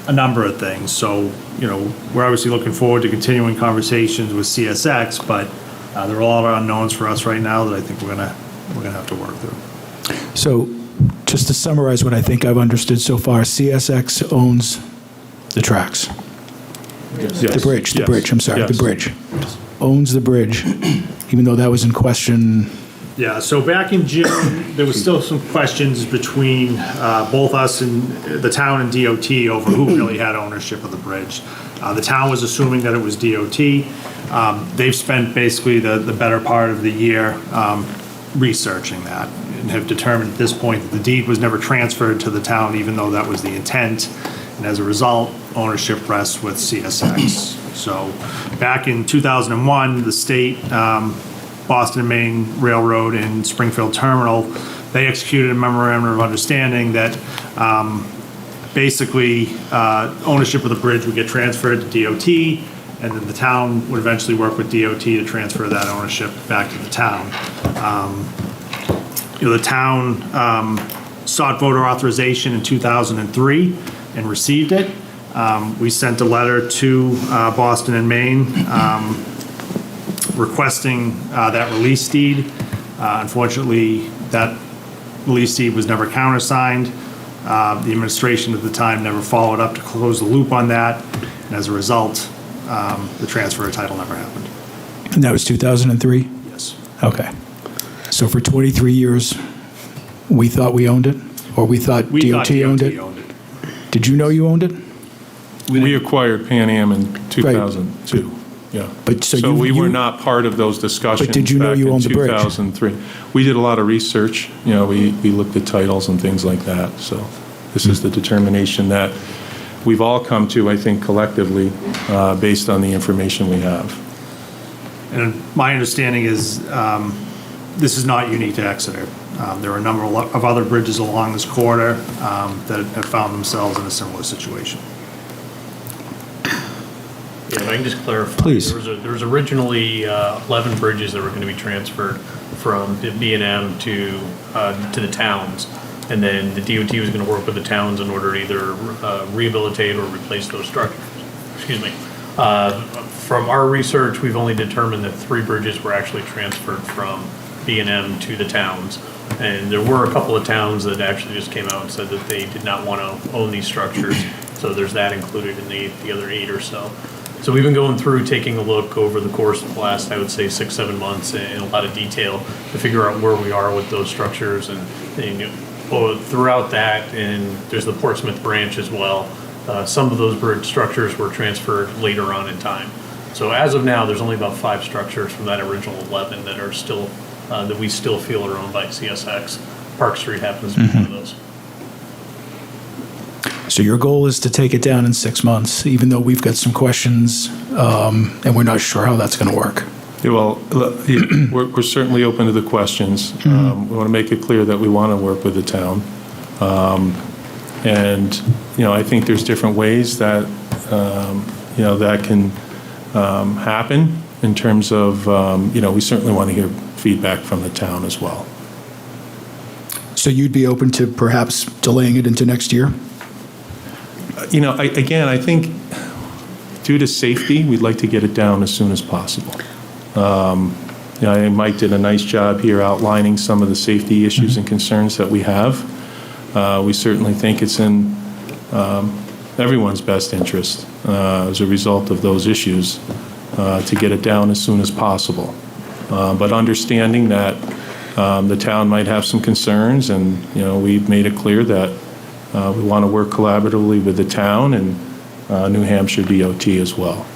S7: a number of things. So, we're obviously looking forward to continuing conversations with CSX, but there are a lot of unknowns for us right now that I think we're gonna have to work through.
S2: So, just to summarize what I think I've understood so far, CSX owns the tracks.
S15: Yes.
S2: The bridge, I'm sorry,
S15: Yes.
S2: the bridge. Owns the bridge, even though that was in question.
S7: Yeah, so back in June, there was still some questions between both us and the town and DOT over who really had ownership of the bridge. The town was assuming that it was DOT. They've spent basically the better part of the year researching that and have determined at this point that the deed was never transferred to the town, even though that was the intent. And as a result, ownership rests with CSX. So back in 2001, the state, Boston and Maine Railroad and Springfield Terminal, they executed a memorandum of understanding that basically ownership of the bridge would get transferred to DOT, and then the town would eventually work with DOT to transfer that ownership back to the town. The town sought voter authorization in 2003 and received it. We sent a letter to Boston and Maine requesting that release deed. Unfortunately, that release deed was never countersigned. The administration at the time never followed up to close the loop on that, and as a result, the transfer of title never happened.
S2: And that was 2003?
S7: Yes.
S2: Okay. So for 23 years, we thought we owned it? Or we thought DOT owned it? Did you know you owned it?
S15: We acquired Pan Am in 2002. Yeah.
S2: But
S15: so we were not part of those discussions.
S2: But did you know
S15: back
S2: you
S15: in
S2: owned the bridge?
S15: 2003. We did a lot of research. We looked at titles and things like that. So this is the determination that we've all come to, I think, collectively, based on the information we have.
S7: And my understanding is this is not unique to Exeter. There are a number of other bridges along this corridor that have found themselves in a similar situation.
S12: Yeah, if I can just clarify.
S2: Please.
S12: There was originally 11 bridges that were going to be transferred from B&M to the towns. And then the DOT was going to work with the towns in order to either rehabilitate or replace those structures. Excuse me. From our research, we've only determined that 3 bridges were actually transferred from B&M to the towns. And there were a couple of towns that actually just came out and said that they did not want to own these structures. So there's that included in the other 8 or so. So we've been going through, taking a look over the course of the last, I would say, 6-7 months in a lot of detail to figure out where we are with those structures. And throughout that, and there's the Portsmouth branch as well, some of those bridge structures were transferred later on in time. So as of now, there's only about 5 structures from that original 11 that are still, that we still feel are owned by CSX. Park Street happens to be one of those.
S2: So your goal is to take it down in 6 months, even though we've got some questions, and we're not sure how that's going to work.
S15: Yeah, well, we're certainly open to the questions. We want to make it clear that we want to work with the town. And, I think there's different ways that, that can happen in terms of, we certainly want to hear feedback from the town as well.
S2: So you'd be open to perhaps delaying it into next year?
S15: I think due to safety, we'd like to get it down as soon as possible. Mike did a nice job here outlining some of the safety issues and concerns that we have. We certainly think it's in everyone's best interest as a result of those issues to get it down as soon as possible. But understanding that the town might have some concerns, and we've made it clear that we want to work collaboratively with the town and New Hampshire DOT as well.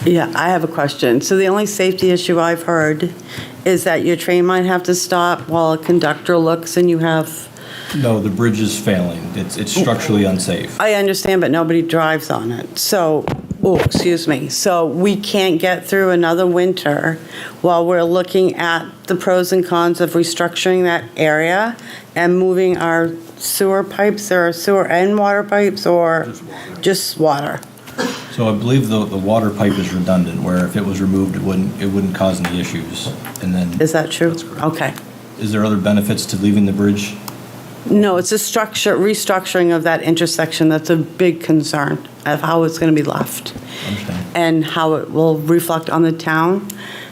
S5: Yeah, I have a question. So the only safety issue I've heard is that your train might have to stop while a conductor looks and you have,
S11: No, the bridge is failing. It's structurally unsafe.
S5: I understand, but nobody drives on it. So, excuse me. So we can't get through another winter while we're looking at the pros and cons of restructuring that area and moving our sewer pipes, or sewer and water pipes, or just water.
S11: So I believe the water pipe is redundant, where if it was removed, it wouldn't cause any issues. And then,
S5: Is that true? Okay.
S11: is there other benefits to leaving the bridge?
S5: No, it's a restructuring of that intersection that's a big concern of how it's going to be left. And how it will reflect on the town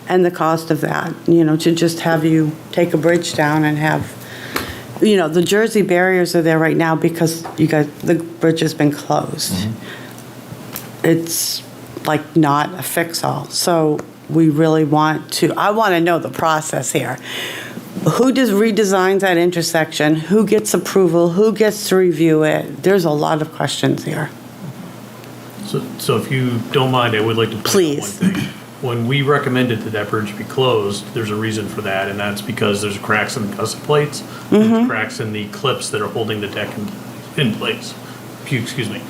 S5: and the cost of that, to just have you take a bridge down and have, the Jersey barriers are there right now because the bridge has been closed. It's like not a fix-all. So we really I want to know the process here. Who redesigns that intersection? Who gets approval? Who gets to review it? There's a lot of questions here.
S12: So if you don't mind, I would like to point out one thing. When we recommended that bridge be closed, there's a reason for that, and that's because there's cracks in the gusset plates, there's cracks in the clips that are holding the deck in place. Excuse me.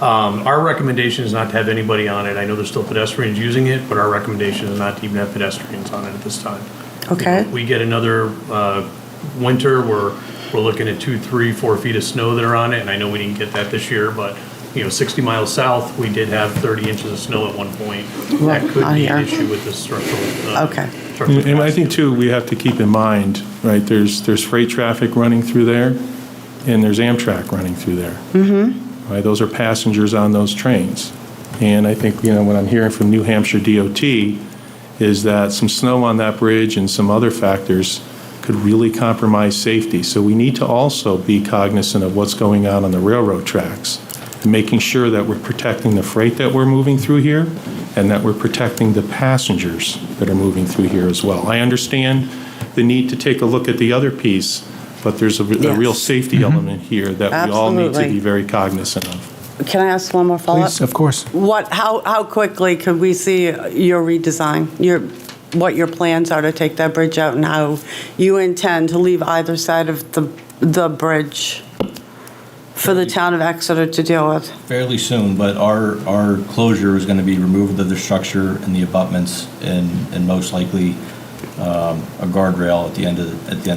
S12: Our recommendation is not to have anybody on it. I know there's still pedestrians using it, but our recommendation is not to even have pedestrians on it at this time.
S5: Okay.
S12: We get another winter where we're looking at 2, 3, 4 feet of snow that are on it, and I know we didn't get that this year, but 60 miles south, we did have 30 inches of snow at one point. That could be an issue with the structural.
S15: And I think too, we have to keep in mind, right, there's freight traffic running through there, and there's Amtrak running through there. Right, those are passengers on those trains. And I think, what I'm hearing from New Hampshire DOT is that some snow on that bridge and some other factors could really compromise safety. So we need to also be cognizant of what's going on the railroad tracks, and making sure that we're protecting the freight that we're moving through here, and that we're protecting the passengers that are moving through here as well. I understand the need to take a look at the other piece, but there's a real safety element here that we all need to be very cognizant of.
S5: Can I ask one more follow-up?
S2: Please, of course.
S5: How quickly could we see your redesign, what your plans are to take that bridge out, and how you intend to leave either side of the bridge for the town of Exeter to deal with?
S11: Fairly soon, but our closure is going to be removed of the structure and the abutments, and most likely a guardrail at the end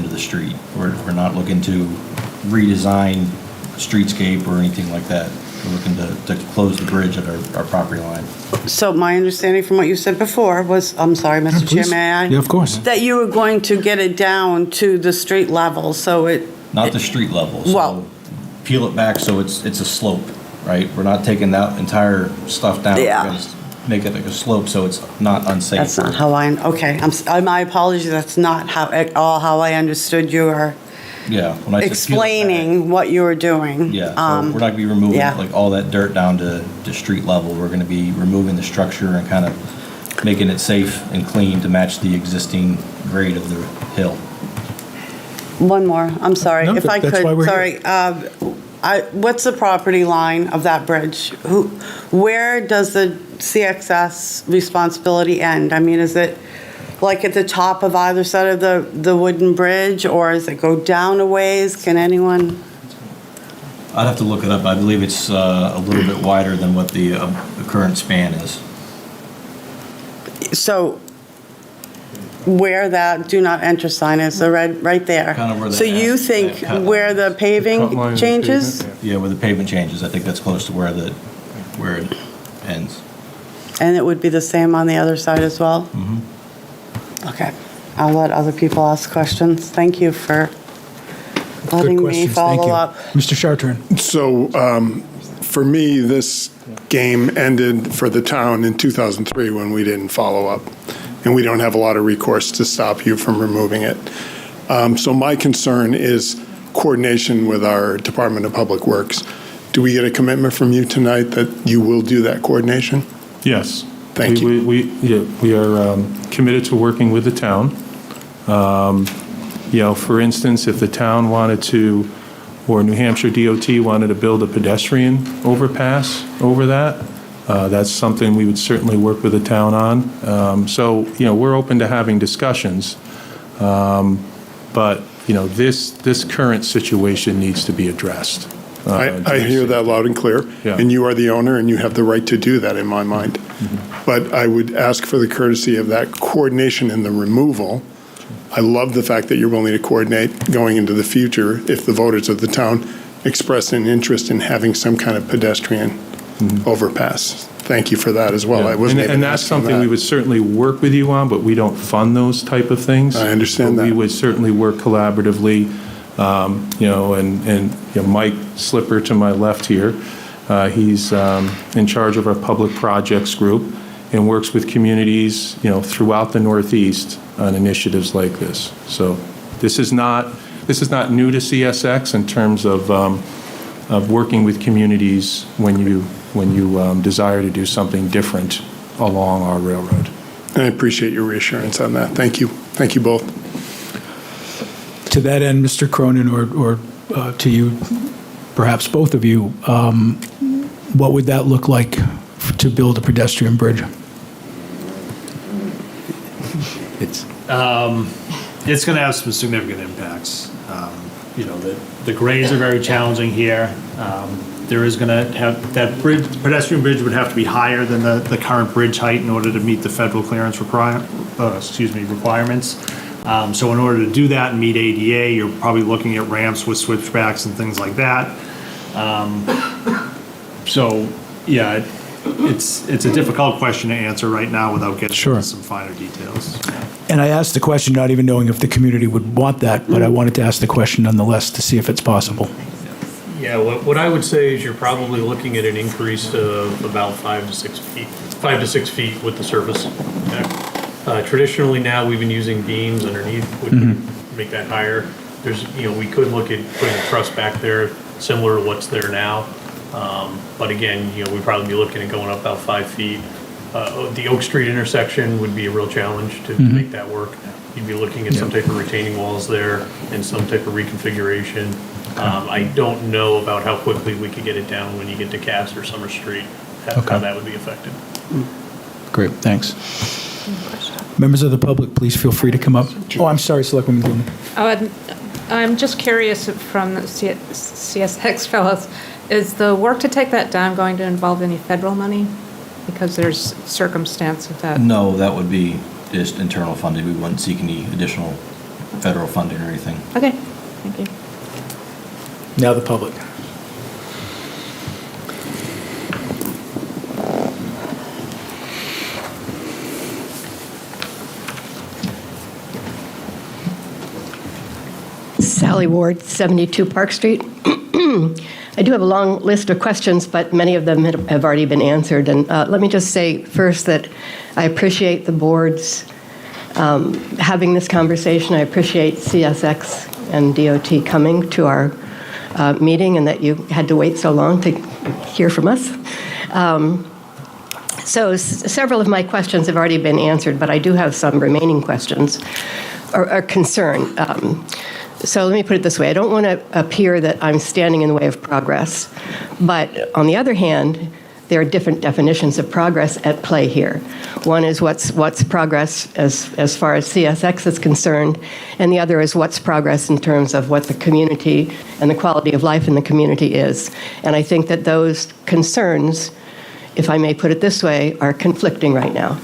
S11: of the street. We're not looking to redesign streetscape or anything like that. We're looking to close the bridge at our property line.
S5: So my understanding from what you said before was, I'm sorry, Mr. Chair, may I?
S2: Yeah, of course.
S5: That you were going to get it down to the street level, so it...
S11: Not the street level. So peel it back so it's a slope, right? We're not taking that entire stuff down.
S5: Yeah.
S11: We're going to make it like a slope so it's not unsafe.
S5: That's not how my apologies, that's not at all how I understood your
S11: When I said
S5: explaining what you were doing.
S11: so we're not going to be removing like all that dirt down to street level. We're going to be removing the structure and kind of making it safe and clean to match the existing grade of the hill.
S5: One more, I'm sorry,
S11: No,
S5: if I
S11: that's
S5: could,
S11: why we're
S5: sorry. What's the property line of that bridge? Where does the CXS responsibility end? I mean, is it like at the top of either side of the wooden bridge, or does it go down a ways? Can anyone?
S11: I'd have to look it up. I believe it's a little bit wider than what the current span is.
S5: So where that do not enter sign is, the red, right there.
S11: Kind of where the
S5: So you think where the paving changes?
S11: Yeah, where the pavement changes. I think that's close to where it ends.
S5: And it would be the same on the other side as well? Okay. I'll let other people ask questions. Thank you for letting me follow up.
S2: Mr. Chartrand.
S4: So for me, this game ended for the town in 2003 when we didn't follow up. And we don't have a lot of recourse to stop you from removing it. So my concern is coordination with our Department of Public Works. Do we get a commitment from you tonight that you will do that coordination?
S15: Yes.
S4: Thank you.
S15: We are committed to working with the town. For instance, if the town wanted to, or New Hampshire DOT wanted to build a pedestrian overpass over that, that's something we would certainly work with the town on. So we're open to having discussions. But, this current situation needs to be addressed.
S4: I hear that loud and clear,
S15: Yeah.
S4: and you are the owner, and you have the right to do that in my mind. But I would ask for the courtesy of that coordination and the removal. I love the fact that you're willing to coordinate going into the future if the voters of the town express an interest in having some kind of pedestrian overpass. Thank you for that as well. I wasn't even
S15: And that's
S4: asking
S15: something we
S4: that.
S15: would certainly work with you on, but we don't fund those type of things.
S4: I understand
S15: But
S4: that.
S15: we would certainly work collaboratively, and Mike Slipper to my left here, he's in charge of our public projects group and works with communities, throughout the Northeast on initiatives like this. So this is not new to CSX in terms of working with communities when you desire to do something different along our railroad.
S4: And I appreciate your reassurance on that. Thank you. Thank you both.
S2: To that end, Mr. Cronin, or to you, perhaps both of you, what would that look like to build a pedestrian bridge?
S7: It's going to have some significant impacts. The grades are very challenging here. There is going to have, that bridge, pedestrian bridge would have to be higher than the current bridge height in order to meet the federal clearance requirements. So in order to do that and meet ADA, you're probably looking at ramps with switchbacks and things like that. It's a difficult question to answer right now without getting into some finer details.
S2: And I asked the question not even knowing if the community would want that, but I wanted to ask the question nonetheless to see if it's possible.
S12: Yeah, what I would say is you're probably looking at an increase of about 5 to 6 feet with the surface deck. Traditionally now, we've been using beams underneath, which would make that higher. We could look at putting a truss back there, similar to what's there now. But again, we'd probably be looking at going up about 5 feet. The Oak Street intersection would be a real challenge to make that work. You'd be looking at some type of retaining walls there and some type of reconfiguration. I don't know about how quickly we could get it down when you get to Cass or Summer Street, how that would be affected.
S2: Great, thanks. Members of the public, please feel free to come up. Oh, I'm sorry, Selectwoman Gilman.
S21: I'm just curious from the CSX fellows, is the work to take that down going to involve any federal money? Because there's circumstance of that.
S11: No, that would be just internal funding. We wouldn't seek any additional federal funding or anything.
S21: Okay, thank you.
S2: Now the public.
S1: Sally Ward, 72 Park Street. I do have a long list of questions, but many of them have already been answered. And let me just say first that I appreciate the board's having this conversation. I appreciate CSX and DOT coming to our meeting and that you had to wait so long to hear from us. So several of my questions have already been answered, but I do have some remaining questions or concern. So let me put it this way. I don't want to appear that I'm standing in the way of progress, but on the other hand, there are different definitions of progress at play here. One is what's progress as far as CSX is concerned, and the other is what's progress in terms of what the community and the quality of life in the community is. And I think that those concerns, if I may put it this way, are conflicting right now.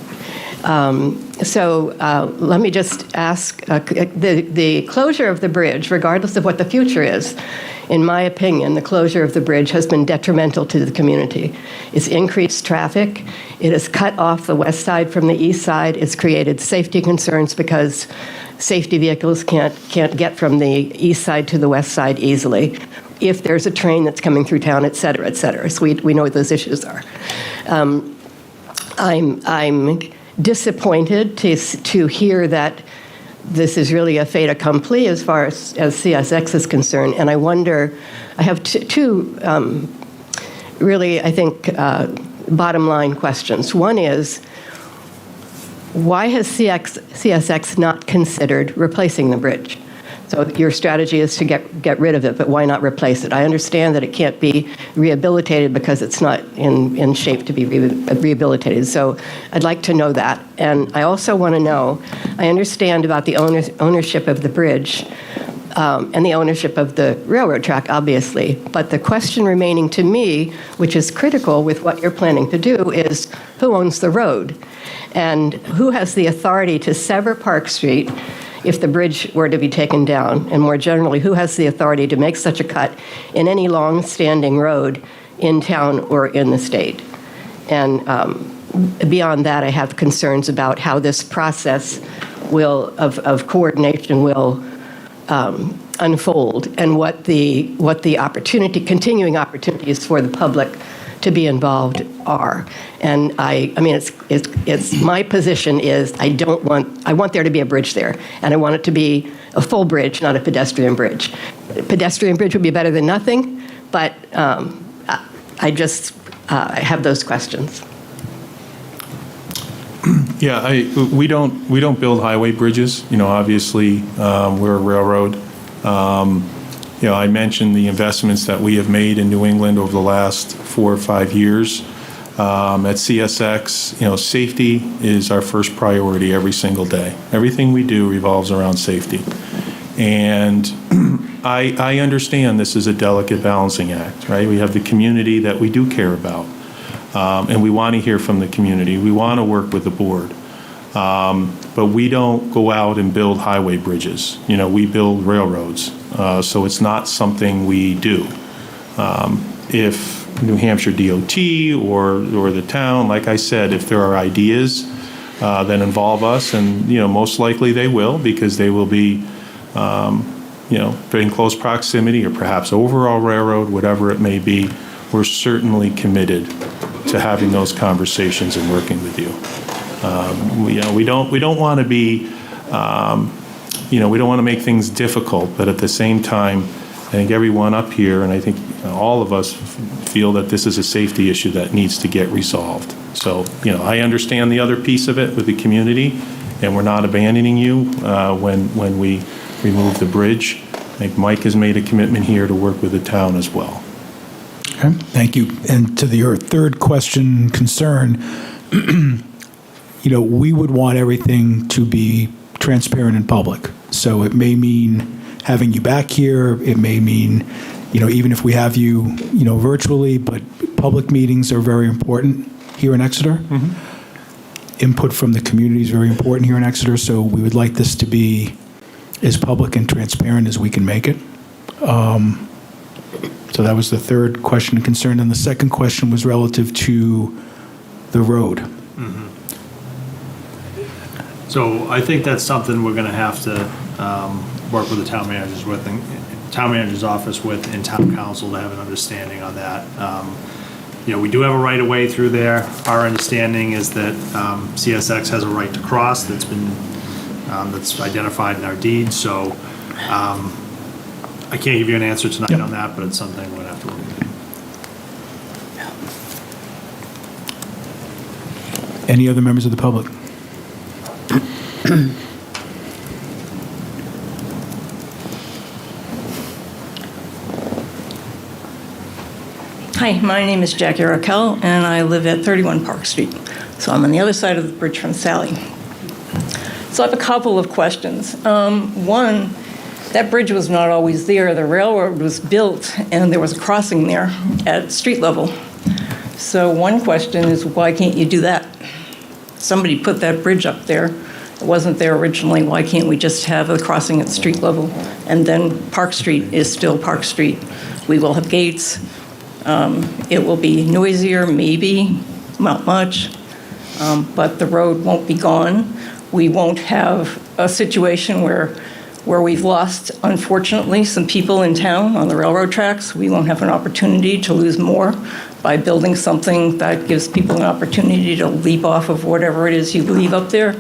S1: So let me just ask, the closure of the bridge, regardless of what the future is, in my opinion, the closure of the bridge has been detrimental to the community. It's increased traffic. It has cut off the west side from the east side. It's created safety concerns because safety vehicles can't get from the east side to the west side easily if there's a train that's coming through town, et cetera, et cetera. So we know what those issues are. I'm disappointed to hear that this is really a fait accompli as far as CSX is concerned. And I wonder, I have two really, I think, bottom line questions. One is, why has CSX not considered replacing the bridge? So your strategy is to get rid of it, but why not replace it? I understand that it can't be rehabilitated because it's not in shape to be rehabilitated. So I'd like to know that. And I also want to know, I understand about the ownership of the bridge and the ownership of the railroad track, obviously. But the question remaining to me, which is critical with what you're planning to do, is who owns the road? And who has the authority to sever Park Street if the bridge were to be taken down? And more generally, who has the authority to make such a cut in any long-standing road in town or in the state? And beyond that, I have concerns about how this process of coordination will unfold, and what the continuing opportunities for the public to be involved are. And I mean, it's my position is I want there to be a bridge there, and I want it to be a full bridge, not a pedestrian bridge. A pedestrian bridge would be better than nothing, but I have those questions.
S15: Yeah, we don't build highway bridges. Obviously, we're a railroad. I mentioned the investments that we have made in New England over the last 4 or 5 years. At CSX, safety is our first priority every single day. Everything we do revolves around safety. And I understand this is a delicate balancing act, right? We have the community that we do care about. And we want to hear from the community. We want to work with the board. But we don't go out and build highway bridges. We build railroads. So it's not something we do. If New Hampshire DOT or the town, like I said, if there are ideas that involve us, and most likely they will, because they will be in close proximity or perhaps overall railroad, whatever it may be, we're certainly committed to having those conversations and working with you. We don't want to be, we don't want to make things difficult, but at the same time, I think everyone up here, and I think all of us feel that this is a safety issue that needs to get resolved. So, I understand the other piece of it with the community, and we're not abandoning you when we remove the bridge. I think Mike has made a commitment here to work with the town as well.
S2: Okay, thank you. And to your third question, concern, we would want everything to be transparent and public. So it may mean having you back here. It may mean, even if we have you, virtually, but public meetings are very important here in Exeter. Mm-hmm. Input from the community is very important here in Exeter. So we would like this to be as public and transparent as we can make it. So that was the third question and concern. And the second question was relative to the road.
S7: Mm-hmm. So I think that's something we're going to have to work with the town managers with, and town manager's office with, and town council to have an understanding on that. We do have a right of way through there. Our understanding is that CSX has a right to cross that's been that's identified in our deed. So I can't give you an answer tonight on that, but it's something we're going to have to look at.
S2: Any other members of the public?
S13: Hi, my name is Jackie Raquel, and I live at 31 Park Street. So I'm on the other side of the bridge from Sally. So I have a couple of questions. One, that bridge was not always there. The railroad was built, and there was a crossing there at street level. So one question is, why can't you do that? Somebody put that bridge up there. It wasn't there originally. Why can't we just have a crossing at street level? And then Park Street is still Park Street. We will have gates. It will be noisier, maybe, not much, but the road won't be gone. We won't have a situation where we've lost, unfortunately, some people in town on the railroad tracks. We won't have an opportunity to lose more by building something that gives people an opportunity to leap off of whatever it is you leave up there.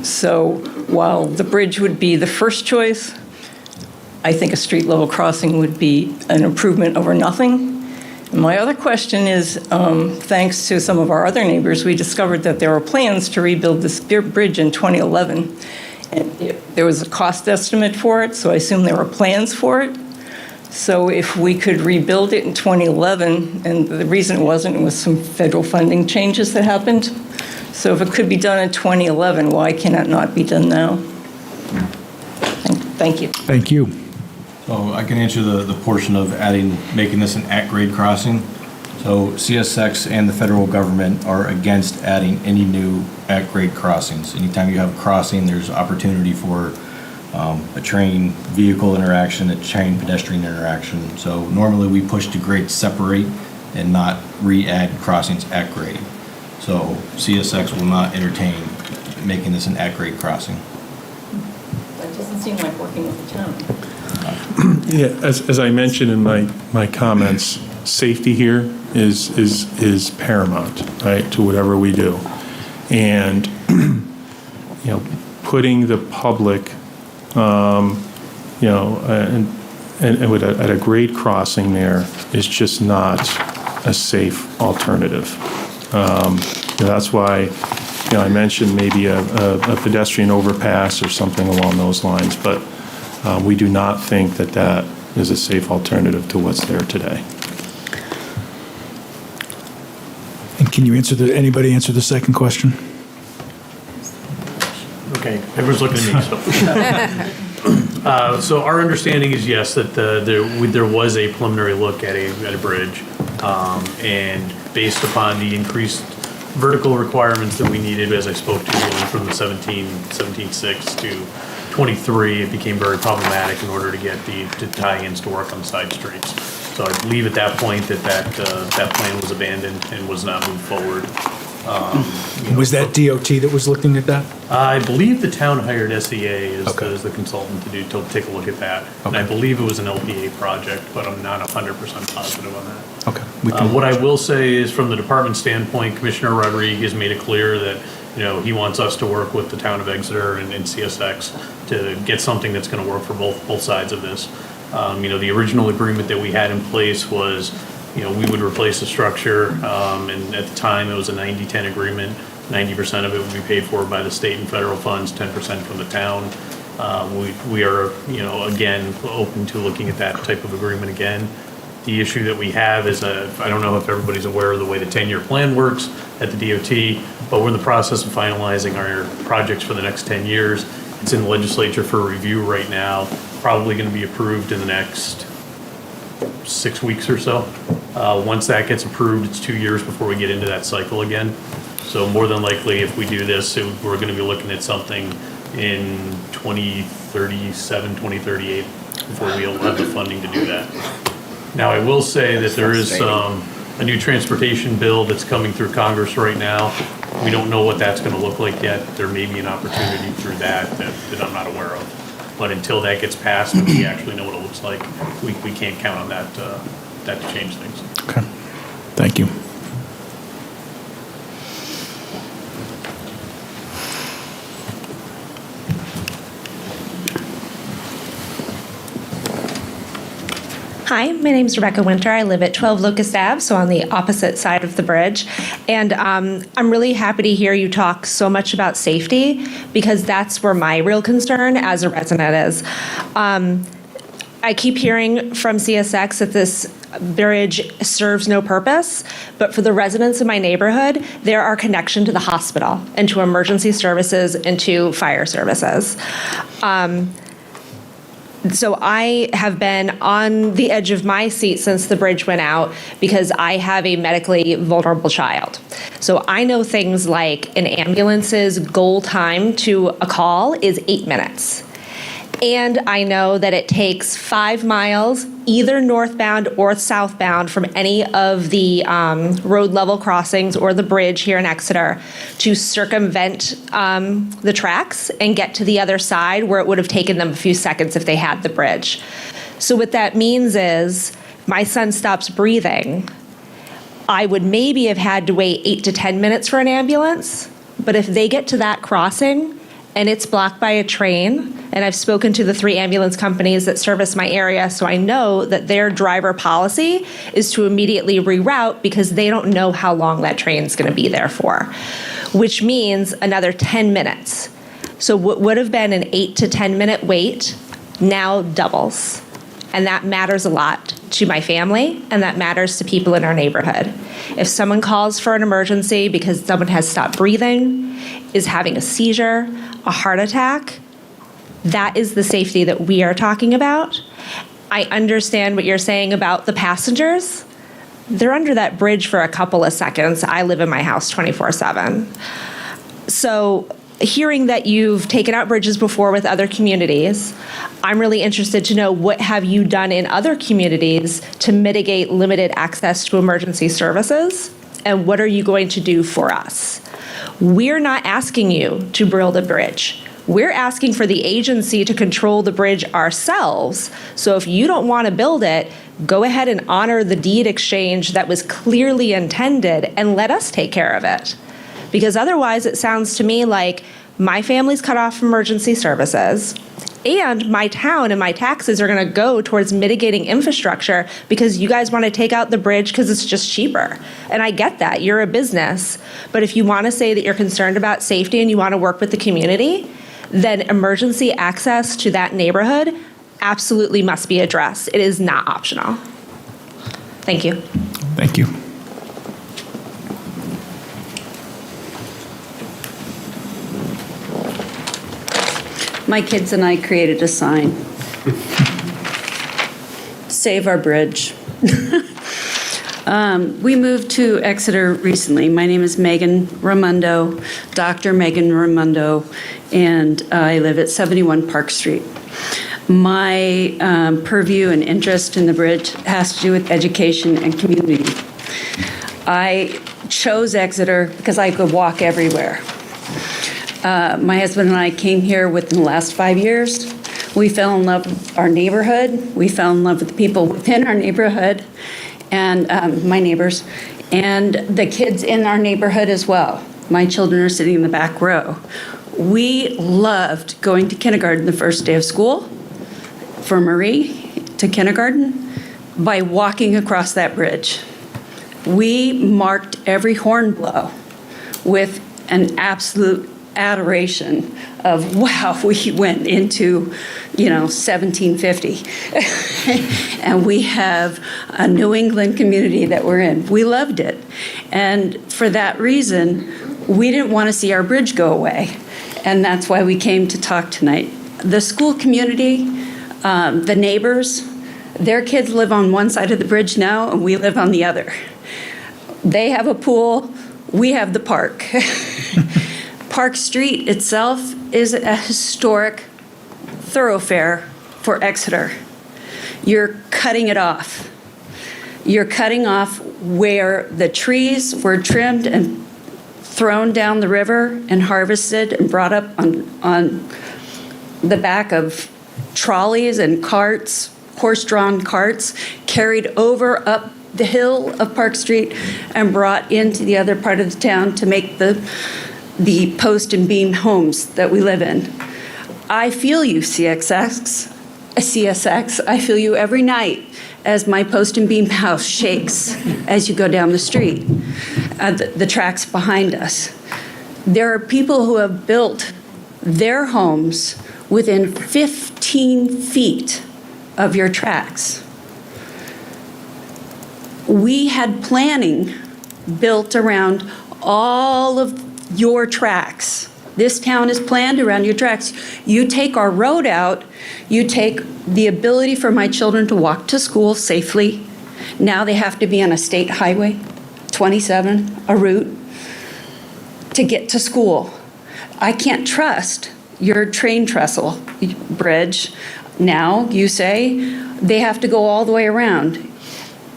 S13: So while the bridge would be the first choice, I think a street level crossing would be an improvement over nothing. And my other question is, thanks to some of our other neighbors, we discovered that there were plans to rebuild this bridge in 2011. And There was a cost estimate for it, so I assume there were plans for it. So if we could rebuild it in 2011, and the reason it wasn't was some federal funding changes that happened. So if it could be done in 2011, why can it not be done now? Thank you.
S2: Thank you.
S11: So I can answer the portion of making this an at-grade crossing. So CSX and the federal government are against adding any new at-grade crossings. Anytime you have a crossing, there's opportunity for a train vehicle interaction, a train pedestrian interaction. So normally we push to grade separate and not re-add crossings at grade. So CSX will not entertain making this an at-grade crossing.
S13: That doesn't seem like working with the town.
S15: Yeah, as I mentioned in my comments, safety here is paramount, right, to whatever we do. And, putting the public, at a grade crossing there is just not a safe alternative. That's why, I mentioned maybe a pedestrian overpass or something along those lines, but we do not think that is a safe alternative to what's there today.
S2: And can you anybody answer the second question?
S12: Okay, everyone's looking at me, so. So our understanding is, yes, that there was a preliminary look at a bridge, and based upon the increased vertical requirements that we needed, as I spoke to, going from the 17.6 to 23, it became very problematic in order to get the tie-ins to work on the side streets. So I believe at that point that plan was abandoned and was not moved forward.
S2: Was that DOT that was looking at that?
S12: I believe the town hired SEA as the consultant to take a look at that. And I believe it was an LPA project, but I'm not 100% positive on that.
S2: Okay.
S12: What I will say is, from the department standpoint, Commissioner Rodriguez made it clear that he wants us to work with the town of Exeter and CSX to get something that's going to work for both sides of this. The original agreement that we had in place was, we would replace the structure, and at the time it was a 90-10 agreement. 90% of it would be paid for by the state and federal funds, 10% from the town. We are, again, open to looking at that type of agreement again. The issue that we have is, I don't know if everybody's aware of the way the 10-year plan works at the DOT, but we're in the process of finalizing our projects for the next 10 years. It's in the legislature for review right now, probably going to be approved in the next 6 weeks or so. Once that gets approved, it's 2 years before we get into that cycle again. So more than likely, if we do this, we're going to be looking at something in 2037, 2038 before we'll have the funding to do that. Now, I will say that there is a new transportation bill that's coming through Congress right now. We don't know what that's going to look like yet. There may be an opportunity through that I'm not aware of. But until that gets passed and we actually know what it looks like, we can't count on that to change things.
S2: Okay. Thank you.
S6: Hi, my name is Rebecca Winter. I live at 12 Locust Ave, so on the opposite side of the bridge. And I'm really happy to hear you talk so much about safety, because that's where my real concern as a resident is. I keep hearing from CSX that this bridge serves no purpose, but for the residents in my neighborhood, there are connection to the hospital and to emergency services and to fire services. So I have been on the edge of my seat since the bridge went out because I have a medically vulnerable child. So I know things like an ambulance's goal time to a call is 8 minutes. And I know that it takes 5 miles, either northbound or southbound, from any of the road level crossings or the bridge here in Exeter to circumvent the tracks and get to the other side, where it would have taken them a few seconds if they had the bridge. So what that means is my son stops breathing. I would maybe have had to wait 8 to 10 minutes for an ambulance, but if they get to that crossing and it's blocked by a train, and I've spoken to the 3 ambulance companies that service my area, so I know that their driver policy is to immediately reroute because they don't know how long that train's going to be there for, which means another 10 minutes. So what would have been an 8 to 10 minute wait now doubles. And that matters a lot to my family, and that matters to people in our neighborhood. If someone calls for an emergency because someone has stopped breathing, is having a seizure, a heart attack, that is the safety that we are talking about. I understand what you're saying about the passengers. They're under that bridge for a couple of seconds. I live in my house 24/7. So hearing that you've taken out bridges before with other communities, I'm really interested to know what have you done in other communities to mitigate limited access to emergency services, and what are you going to do for us? We're not asking you to build a bridge. We're asking for the agency to control the bridge ourselves. So if you don't want to build it, go ahead and honor the deed exchange that was clearly intended and let us take care of it. Because otherwise it sounds to me like my family's cut off from emergency services, and my town and my taxes are going to go towards mitigating infrastructure because you guys want to take out the bridge because it's just cheaper. And I get that. You're a business. But if you want to say that you're concerned about safety and you want to work with the community, then emergency access to that neighborhood absolutely must be addressed. It is not optional. Thank you.
S2: Thank you.
S17: My kids and I created a sign. Save our bridge. We moved to Exeter recently. My name is Megan Raimondo, Dr. Megan Raimondo, and I live at 71 Park Street. My purview and interest in the bridge has to do with education and community. I chose Exeter because I could walk everywhere. My husband and I came here within the last 5 years. We fell in love with our neighborhood. We fell in love with the people within our neighborhood and my neighbors, and the kids in our neighborhood as well. My children are sitting in the back row. We loved going to kindergarten the first day of school for Marie to kindergarten by walking across that bridge. We marked every horn blow with an absolute adoration of, wow, we went into, 1750. And we have a New England community that we're in. We loved it. And for that reason, we didn't want to see our bridge go away. And that's why we came to talk tonight. The school community, the neighbors, their kids live on one side of the bridge now, and we live on the other. They have a pool, we have the park. Park Street itself is a historic thoroughfare for Exeter. You're cutting it off. You're cutting off where the trees were trimmed and thrown down the river and harvested and brought up on the back of trolleys and carts, horse-drawn carts, carried over up the hill of Park Street and brought into the other part of the town to make the post and beam homes that we live in. I feel you, CSX. I feel you every night as my post and beam house shakes as you go down the street, the tracks behind us. There are people who have built their homes within 15 feet of your tracks. We had planning built around all of your tracks. This town is planned around your tracks. You take our road out, you take the ability for my children to walk to school safely. Now they have to be on a state highway, 27, a route, to get to school. I can't trust your train trestle bridge. Now, you say, they have to go all the way around.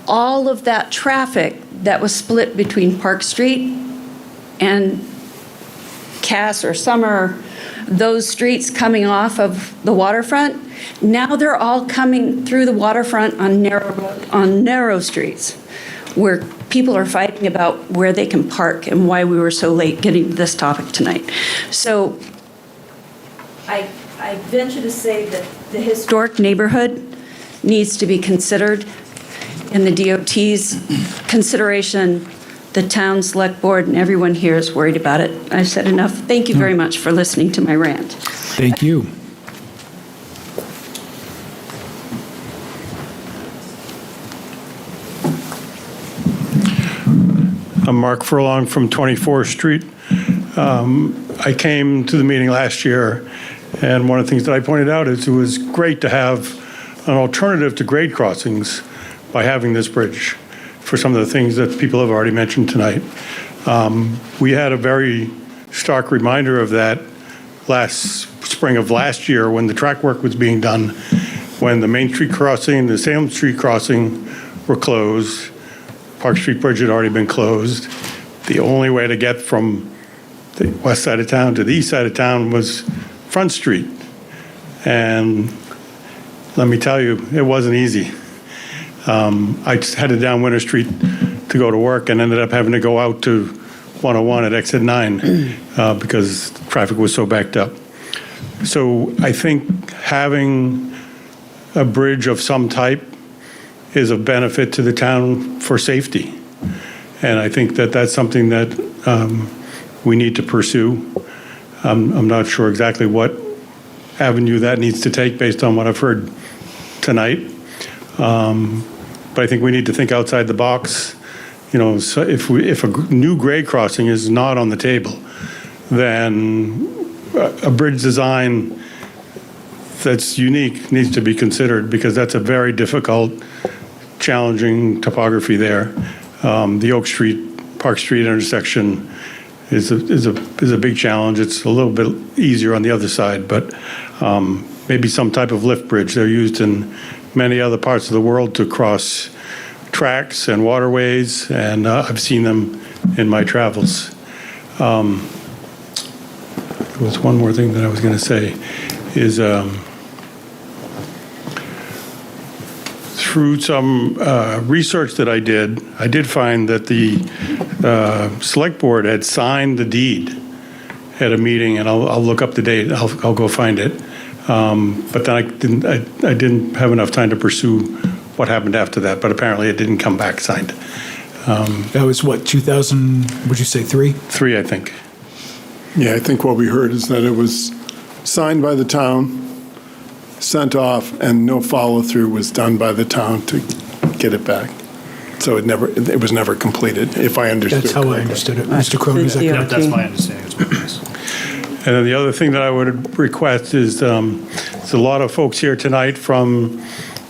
S17: All of that traffic that was split between Park Street and Cass or Summer, those streets coming off of the waterfront, now they're all coming through the waterfront on narrow streets where people are fighting about where they can park and why we were so late getting to this topic tonight. So I venture to say that the historic neighborhood needs to be considered in the DOT's consideration the town select board and everyone here is worried about it. I've said enough. Thank you very much for listening to my rant.
S2: Thank you.
S19: I'm Mark Furlong from 24th Street. I came to the meeting last year, and one of the things that I pointed out is it was great to have an alternative to grade crossings by having this bridge for some of the things that people have already mentioned tonight. We had a very stark reminder of that last spring of last year when the track work was being done, when the Main Street crossing, the Salem Street crossing were closed. Park Street Bridge had already been closed. The only way to get from the west side of town to the east side of town was Front Street. And let me tell you, it wasn't easy. I just headed down Winter Street to go to work and ended up having to go out to 101 at exit 9 because traffic was so backed up. So I think having a bridge of some type is of benefit to the town for safety. And I think that that's something that we need to pursue. I'm not sure exactly what avenue that needs to take based on what I've heard tonight. But I think we need to think outside the box. You know, so if a new grade crossing is not on the table, then a bridge design that's unique needs to be considered because that's a very difficult, challenging topography there. The Oak Street, Park Street intersection is a big challenge. It's a little bit easier on the other side, but maybe some type of lift bridge. They're used in many other parts of the world to cross tracks and waterways, and I've seen them in my travels. There was one more thing that I was going to say is through some research that I did find that the select board had signed the deed at a meeting, and I'll look up the date. I'll go find it. But then I didn't have enough time to pursue what happened after that. But apparently, it didn't come back signed.
S2: That was what, 2000? Would you say 3?
S19: 3, I think.
S4: Yeah, I think what we heard is that it was signed by the town, sent off, and no follow-through was done by the town to get it back. So it was never completed, if I understood
S2: That's how
S4: correctly.
S2: I understood it. Mr. Cronin, is that
S7: Yep,
S2: correct?
S7: that's my understanding as well, yes.
S19: And then the other thing that I would request is there's a lot of folks here tonight from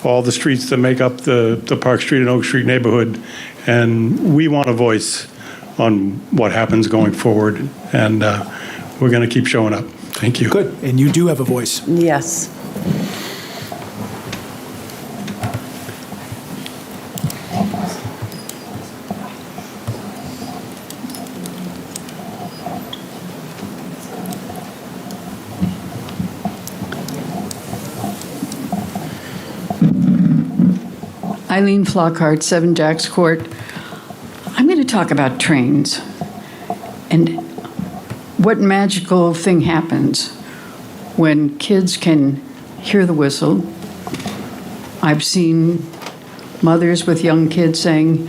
S19: all the streets that make up the Park Street and Oak Street neighborhood, and we want a voice on what happens going forward, and we're going to keep showing up. Thank you.
S2: Good, and you do have a voice.
S5: Yes.
S22: Eileen Flockhart, 7 Jacks Court. I'm going to talk about trains and what magical thing happens when kids can hear the whistle. I've seen mothers with young kids saying,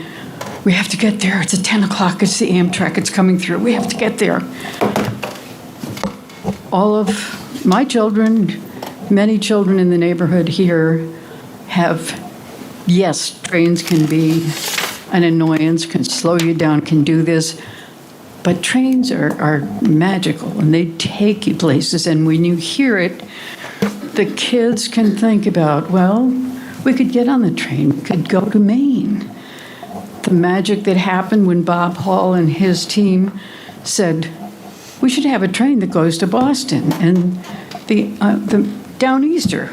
S22: "We have to get there. It's at 10 o'clock. It's the Amtrak. It's coming through. We have to get there." All of my children, many children in the neighborhood here have, yes, trains can be an annoyance, can slow you down, can do this, but trains are magical and they take you places. And when you hear it, the kids can think about, well, we could get on the train, we could go to Maine. The magic that happened when Bob Hall and his team said, we should have a train that goes to Boston. And the Downeaster,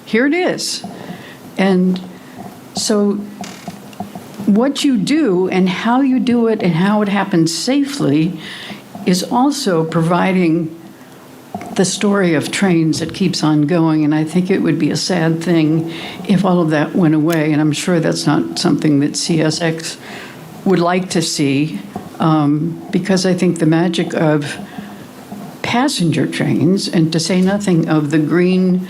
S22: here it is. And so what you do and how you do it and how it happens safely is also providing the story of trains that keeps on going. And I think it would be a sad thing if all of that went away. And I'm sure that's not something that CSX would like to see, because I think the magic of passenger trains, and to say nothing of the green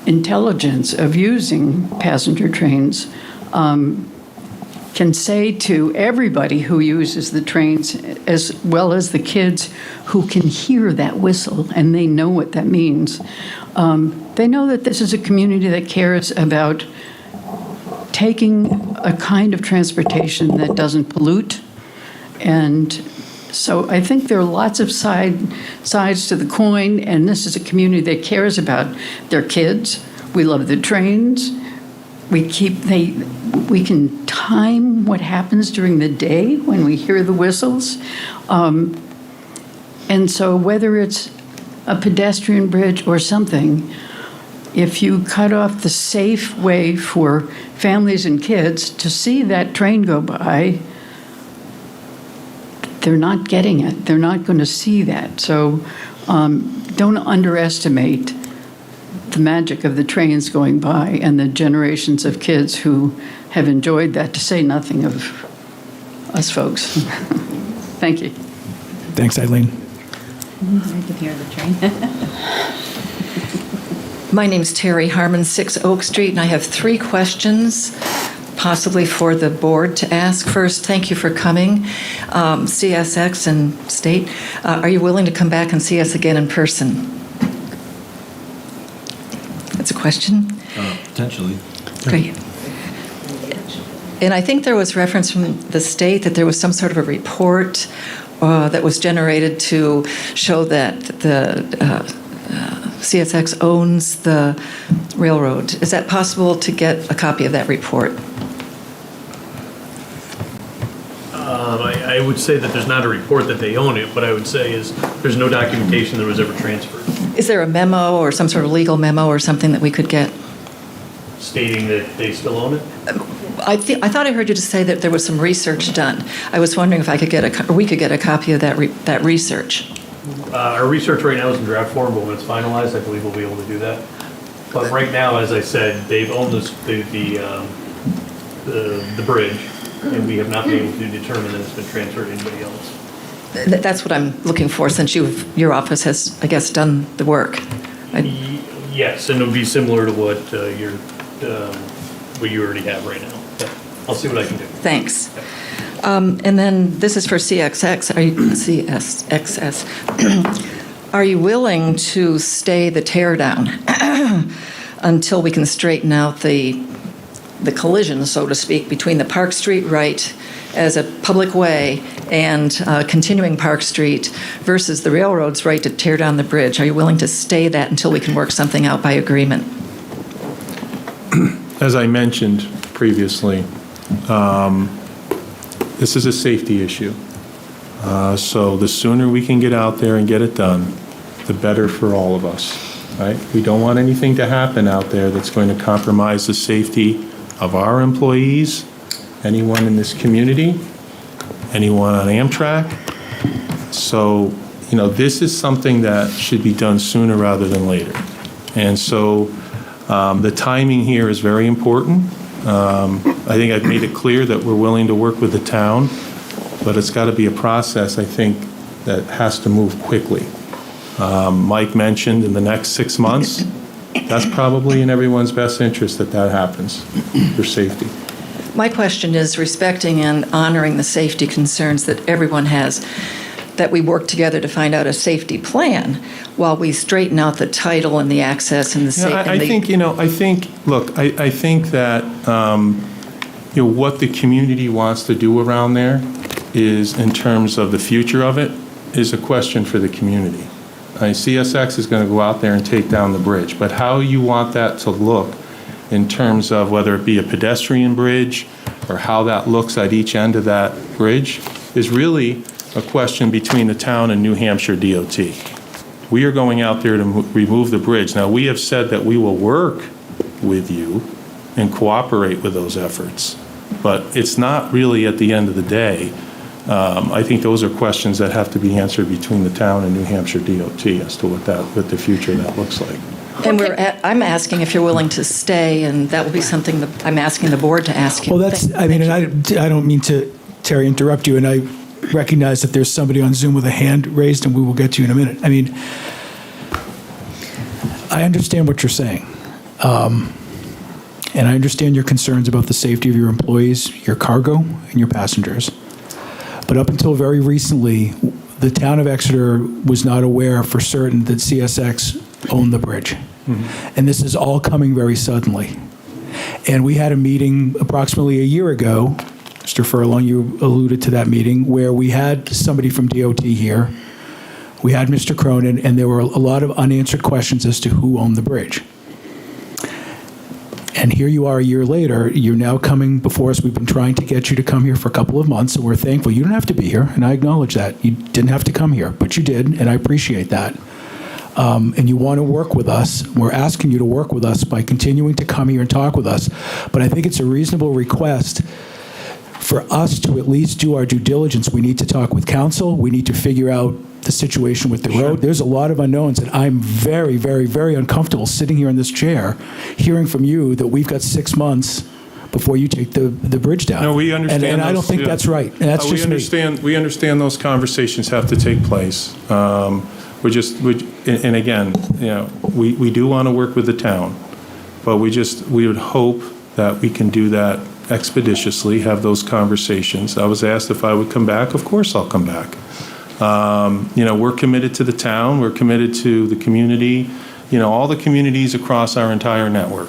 S22: intelligence of using passenger trains, can say to everybody who uses the trains, as well as the kids who can hear that whistle and they know what that means, they know that this is a community that cares about taking a kind of transportation that doesn't pollute. And so I think there are lots of sides to the coin, and this is a community that cares about their kids. We love the trains. We can time what happens during the day when we hear the whistles. And so whether it's a pedestrian bridge or something, if you cut off the safe way for families and kids to see that train go by, they're not getting it. They're not going to see that. So don't underestimate the magic of the trains going by and the generations of kids who have enjoyed that, to say nothing of us folks. Thank you.
S2: Thanks, Eileen.
S8: I can hear the train.
S18: My name's Terry Harmon, 6 Oak Street, and I have 3 questions, possibly for the board to ask. First, thank you for coming. CSX and State, are you willing to come back and see us again in person? That's a question.
S11: Potentially.
S18: Great. And I think there was reference from the state that there was some sort of a report that was generated to show that the CSX owns the railroad. Is that possible to get a copy of that report?
S12: I would say that there's not a report that they own it. What I would say is there's no documentation that was ever transferred.
S18: Is there a memo or some sort of legal memo or something that we could get?
S12: Stating that they still own it?
S18: I thought I heard you just say that there was some research done. I was wondering if I could get we could get a copy of that research.
S12: Our research right now is in draft form, but when it's finalized, I believe we'll be able to do that. But right now, as I said, they've owned the bridge, and we have not been able to determine that it's been transferred to anybody else.
S18: That's what I'm looking for, since your office has, I guess, done the work.
S12: Yes, and it would be similar to what what you already have right now. But I'll see what I can do.
S18: Thanks. And then this is for CXX. CSXS. Are you willing to stay the tear down until we can straighten out the collision, so to speak, between the Park Street right as a public way and continuing Park Street versus the railroad's right to tear down the bridge? Are you willing to stay that until we can work something out by agreement?
S15: As I mentioned previously, this is a safety issue. So the sooner we can get out there and get it done, the better for all of us, right? We don't want anything to happen out there that's going to compromise the safety of our employees, anyone in this community, anyone on Amtrak. So, this is something that should be done sooner rather than later. And so the timing here is very important. I think I've made it clear that we're willing to work with the town, but it's got to be a process, I think, that has to move quickly. Mike mentioned in the next 6 months. That's probably in everyone's best interest that happens for safety.
S18: My question is respecting and honoring the safety concerns that everyone has, that we work together to find out a safety plan while we straighten out the title and the access and the safety.
S15: I think that what the community wants to do around there is, in terms of the future of it, is a question for the community. CSX is going to go out there and take down the bridge, but how you want that to look in terms of whether it be a pedestrian bridge or how that looks at each end of that bridge is really a question between the town and New Hampshire DOT. We are going out there to remove the bridge. Now, we have said that we will work with you and cooperate with those efforts, but it's not really at the end of the day. I think those are questions that have to be answered between the town and New Hampshire DOT as to what the future of that looks like.
S18: And I'm asking if you're willing to stay, and that will be something that I'm asking the board to ask you.
S2: Well, I don't mean to, Terry, interrupt you, and I recognize that there's somebody on Zoom with a hand raised, and we will get to you in a minute. I understand what you're saying. And I understand your concerns about the safety of your employees, your cargo, and your passengers. But up until very recently, the town of Exeter was not aware for certain that CSX owned the bridge. And this is all coming very suddenly. And we had a meeting approximately a year ago, Mr. Furlong, you alluded to that meeting, where we had somebody from DOT here, we had Mr. Cronin, and there were a lot of unanswered questions as to who owned the bridge. And here you are a year later, you're now coming before us. We've been trying to get you to come here for a couple of months, and we're thankful. You don't have to be here, and I acknowledge that. You didn't have to come here, but you did, and I appreciate that. And you want to work with us. We're asking you to work with us by continuing to come here and talk with us. But I think it's a reasonable request for us to at least do our due diligence. We need to talk with council. We need to figure out the situation with the road. There's a lot of unknowns, and I'm very, very, very uncomfortable sitting here in this chair, hearing from you that we've got 6 months before you take the bridge down.
S15: No, we understand.
S2: And I don't think that's right. And that's just me.
S15: We understand those conversations have to take place. And again, we do want to work with the town, but we would hope that we can do that expeditiously, have those conversations. I was asked if I would come back. Of course I'll come back. We're committed to the town. We're committed to the community, all the communities across our entire network.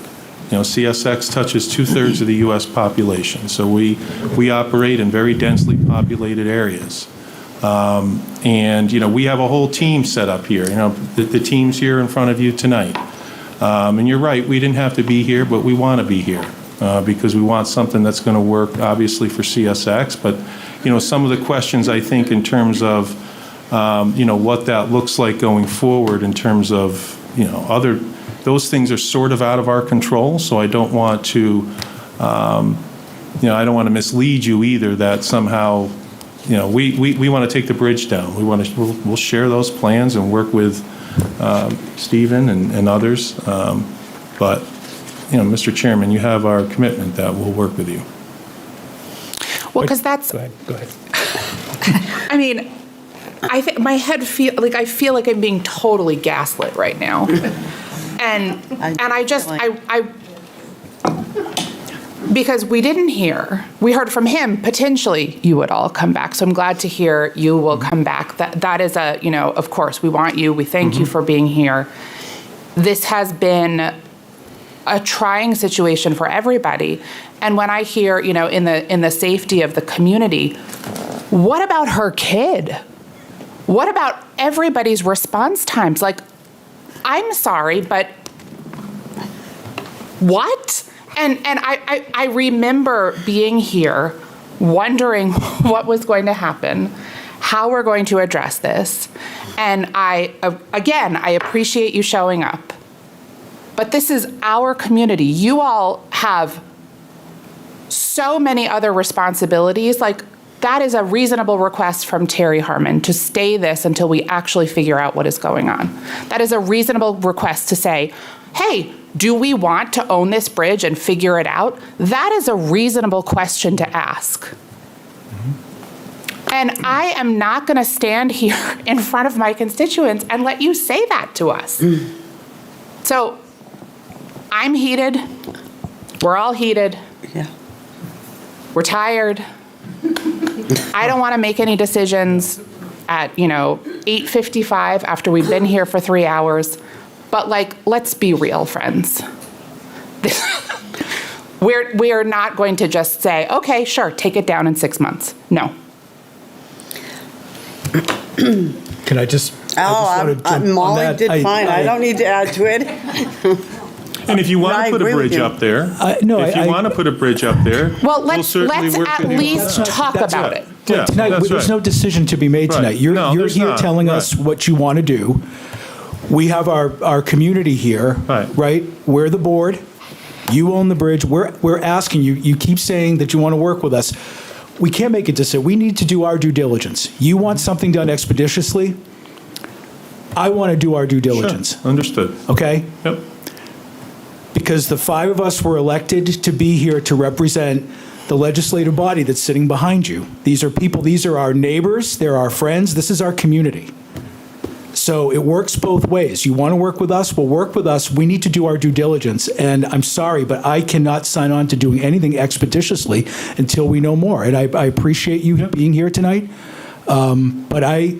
S15: CSX touches 2/3 of the U.S. population, so we operate in very densely populated areas. We have a whole team set up here. The team's here in front of you tonight. And you're right, we didn't have to be here, but we want to be here because we want something that's going to work, obviously, for CSX. But, some of the questions, I think, in terms of, what that looks like going forward in terms of, those things are sort of out of our control. So I don't want to, I don't want to mislead you either that somehow, we want to take the bridge down. We'll share those plans and work with Stephen and others. But, Mr. Chairman, you have our commitment that we'll work with you.
S9: Well, because that's.
S2: Go ahead.
S9: I mean, I think my head I feel like I'm being totally gaslit right now, and because we didn't hear, we heard from him potentially you would all come back. So I'm glad to hear you will come back. That is of course we want you. We thank you for being here. This has been a trying situation for everybody. And when I hear, in the safety of the community, what about her kid? What about everybody's response times? I'm sorry, but what? And I remember being here wondering what was going to happen, how we're going to address this. And I appreciate you showing up. But this is our community. You all have so many other responsibilities. That is a reasonable request from Terry Harmon to stay this until we actually figure out what is going on. That is a reasonable request to say, hey, do we want to own this bridge and figure it out? That is a reasonable question to ask. And I am not going to stand here in front of my constituents and let you say that to us. So I'm heated. We're all heated.
S5: Yeah.
S9: We're tired. I don't want to make any decisions at, 8:55 after we've been here for 3 hours. But let's be real, friends. We're not going to just say, okay, sure, take it down in 6 months. No.
S2: Can I just?
S5: Molly did fine. I don't need to add to it.
S15: And if you want to put a bridge up there,
S9: well,
S15: we'll certainly work
S9: at
S15: with you.
S9: least talk about it.
S15: Yeah,
S2: tonight,
S15: that's
S2: there's
S15: right.
S2: no decision to be made tonight.
S15: Right.
S2: You're
S15: There's
S2: here
S15: not.
S2: telling us what you want to do. We have our community here, right? We're the board. You own the bridge. We're asking you. You keep saying that you want to work with us. We can't make a decision. We need to do our due diligence. You want something done expeditiously. I want to do our due diligence.
S15: Sure. Understood.
S2: Okay?
S15: Yep.
S2: Because the 5 of us were elected to be here to represent the legislative body that's sitting behind you. These are people, these are our neighbors, they're our friends, this is our community. So it works both ways. You want to work with us, we'll work with us. We need to do our due diligence. And I'm sorry, but I cannot sign on to doing anything expeditiously until we know more. And I appreciate you being here tonight. But I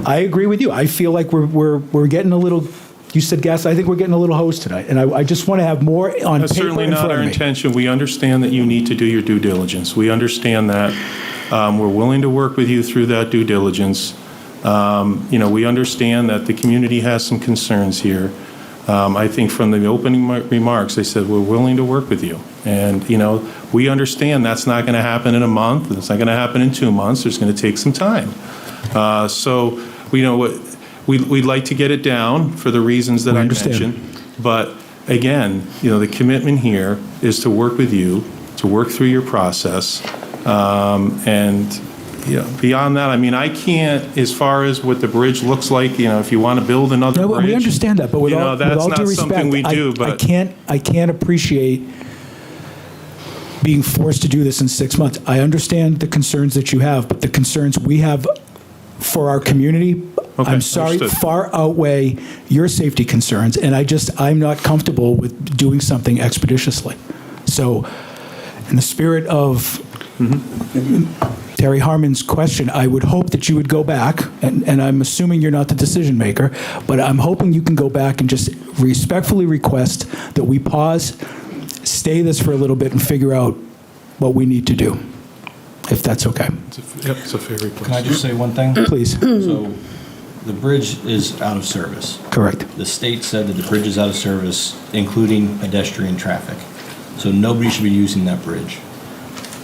S2: agree with you. I feel like we're getting a little, you said gas, I think we're getting a little hosed tonight. And I just want to have more on
S15: That's
S2: paper
S15: certainly
S2: in
S15: not
S2: front
S15: our
S2: of me.
S15: intention. We understand that you need to do your due diligence. We understand that. We're willing to work with you through that due diligence. We understand that the community has some concerns here. I think from the opening remarks, they said, we're willing to work with you. And, we understand that's not going to happen in a month. It's not going to happen in 2 months. There's going to take some time. So, we'd like to get it down for the reasons that I mentioned. But again, the commitment here is to work with you, to work through your process. Beyond that, I can't, as far as what the bridge looks like, if you want to build another bridge.
S2: We understand that, but with all
S15: that's
S2: due
S15: not
S2: respect,
S15: something we do. But
S2: I can't appreciate being forced to do this in 6 months. I understand the concerns that you have, but the concerns we have for our community, I'm sorry,
S15: understood.
S2: far outweigh your safety concerns, and I'm not comfortable with doing something expeditiously. So, in the spirit of Terry Harmon's question, I would hope that you would go back, and I'm assuming you're not the decision maker, but I'm hoping you can go back and just respectfully request that we pause, stay this for a little bit, and figure out what we need to do, if that's okay.
S15: It's a fair request.
S11: Can I just say one thing?
S2: Please.
S11: So the bridge is out of service.
S2: Correct.
S11: The state said that the bridge is out of service, including pedestrian traffic. So nobody should be using that bridge.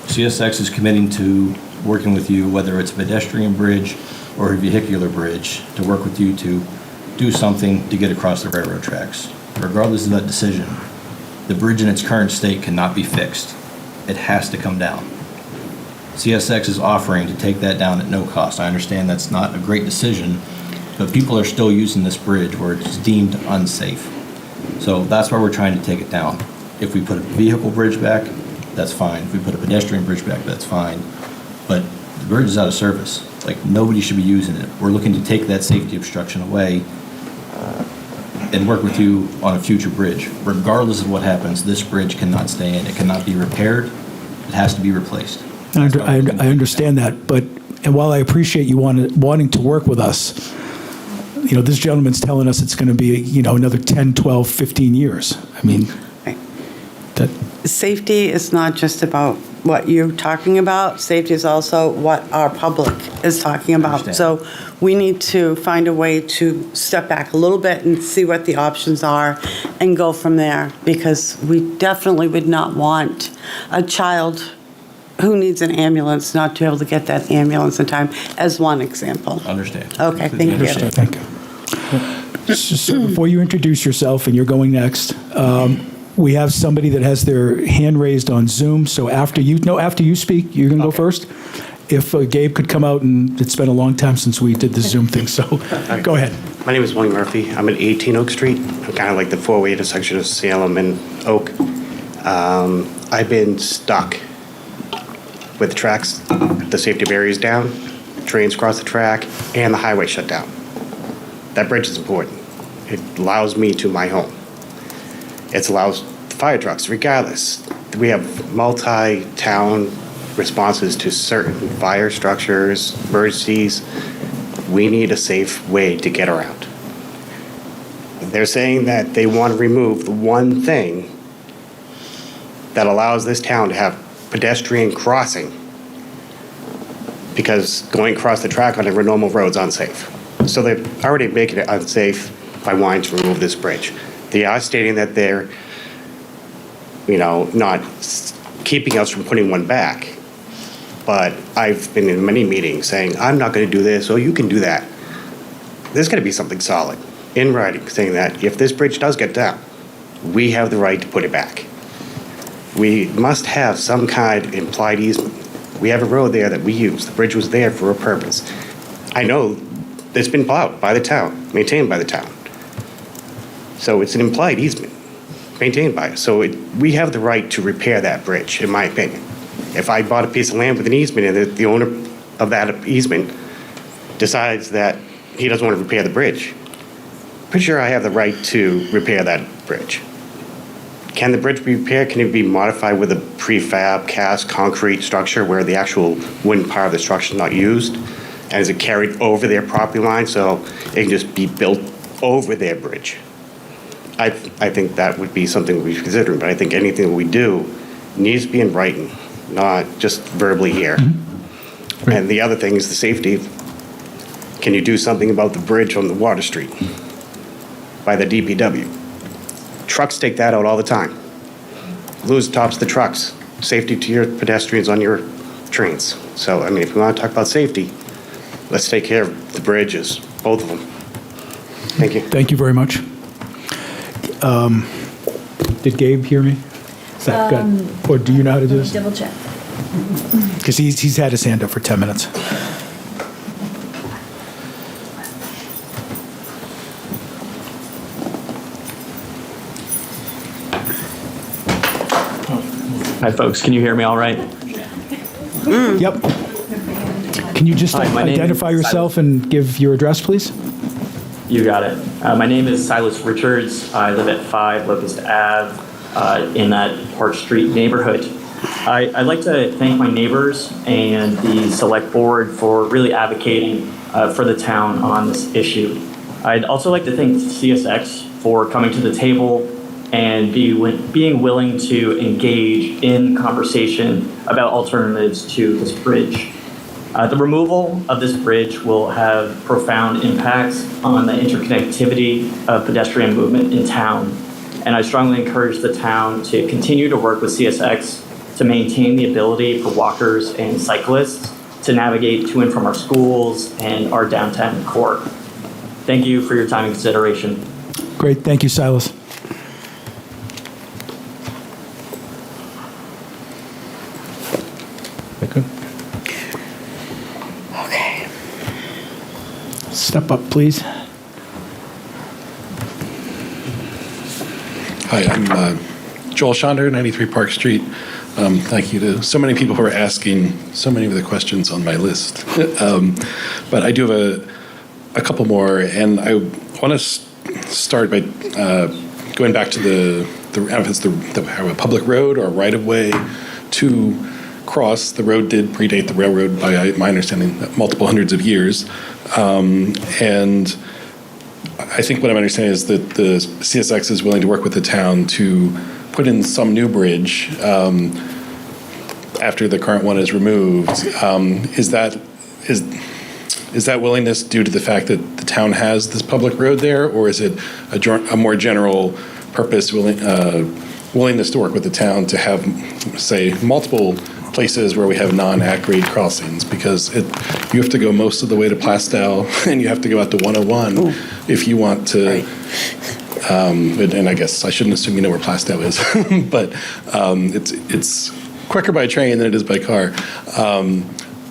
S11: CSX is committing to working with you, whether it's a pedestrian bridge or a vehicular bridge, to work with you to do something to get across the railroad tracks. Regardless of that decision, the bridge in its current state cannot be fixed. It has to come down. CSX is offering to take that down at no cost. I understand that's not a great decision, but people are still using this bridge where it's deemed unsafe. So that's why we're trying to take it down. If we put a vehicle bridge back, that's fine. If we put a pedestrian bridge back, that's fine. But the bridge is out of service. Nobody should be using it. We're looking to take that safety obstruction away and work with you on a future bridge. Regardless of what happens, this bridge cannot stay in. It cannot be repaired. It has to be replaced.
S2: I understand that, and while I appreciate you wanting to work with us, this gentleman's telling us it's going to be, another 10, 12, 15 years.
S5: Safety is not just about what you're talking about. Safety is also what our public is talking about. So we need to find a way to step back a little bit and see what the options are and go from there, because we definitely would not want a child who needs an ambulance not to be able to get that ambulance in time, as one example.
S11: Understand.
S5: Okay, thank you.
S2: Thank you. So before you introduce yourself and you're going next, we have somebody that has their hand raised on Zoom. So after you speak, you can go first. If Gabe could come out, and it's been a long time since we did the Zoom thing, so go ahead.
S10: My name is William Murphy. I'm at 18 Oak Street. I'm kind of like the four-way intersection of Salem and Oak. I've been stuck with the tracks, the safety barriers down, trains cross the track, and the highway shut down. That bridge is important. It allows me to my home. It allows fire trucks, regardless. We have multi-town responses to certain fire structures, emergencies. We need a safe way to get around. They're saying that they want to remove the one thing that allows this town to have pedestrian crossing, because going across the track on a normal road is unsafe. So they're already making it unsafe by wanting to remove this bridge. They are stating that they're, not keeping us from putting one back. But I've been in many meetings saying, I'm not going to do this, or you can do that. There's going to be something solid in writing saying that if this bridge does get down, we have the right to put it back. We must have some kind of implied easement. We have a road there that we use. The bridge was there for a purpose. I know it's been plowed by the town, maintained by the town. So it's an implied easement, maintained by us. So we have the right to repair that bridge, in my opinion. If I bought a piece of land with an easement and the owner of that easement decides that he doesn't want to repair the bridge. Pretty sure I have the right to repair that bridge. Can the bridge be repaired? Can it be modified with a prefab cast concrete structure where the actual wooden part of the structure is not used? And is it carried over their property line so it can just be built over their bridge? I think that would be something we should consider, but I think anything we do needs to be in writing, not just verbally here. And the other thing is the safety. Can you do something about the bridge on the Water Street by the DPW? Trucks take that out all the time. Lose tops of the trucks. Safety to your pedestrians on your trains. So, I mean, if we want to talk about safety, let's take care of the bridges, both of them. Thank you.
S2: Thank you very much. Did Gabe hear me? Is that good? Or do you know how to do this?
S8: Double check.
S2: Because he's had his hand up for 10 minutes.
S14: Hi, folks. Can you hear me all right?
S2: Yep. Can you just
S14: Hi, my name
S2: identify
S14: is
S2: yourself and give your address, please?
S14: You got it. My name is Silas Richards. I live at 5 Locust Ave in that Park Street neighborhood. I'd like to thank my neighbors and the select board for really advocating for the town on this issue. I'd also like to thank CSX for coming to the table and being willing to engage in conversation about alternatives to this bridge. The removal of this bridge will have profound impacts on the interconnectivity of pedestrian movement in town. And I strongly encourage the town to continue to work with CSX to maintain the ability for walkers and cyclists to navigate to and from our schools and our downtown core. Thank you for your time and consideration.
S2: Great. Thank you, Silas.
S5: Okay.
S2: Step up, please.
S16: Hi, I'm Joel Schonder, 93 Park Street. Thank you to so many people who are asking so many of the questions on my list. But I do have a couple more, and I want to start by going back to if it's the public road or right-of-way to cross. The road did predate the railroad by my understanding multiple hundreds of years. And I think what I'm understanding is that the CSX is willing to work with the town to put in some new bridge after the current one is removed. Is that willingness due to the fact that the town has this public road there, or is it a more general purpose willingness to work with the town to have, say, multiple places where we have non-at-grade crossings? Because you have to go most of the way to Plastow, and you have to go out to 101 if you want to. And I guess I shouldn't assume you know where Plastow is, but it's quicker by train than it is by car.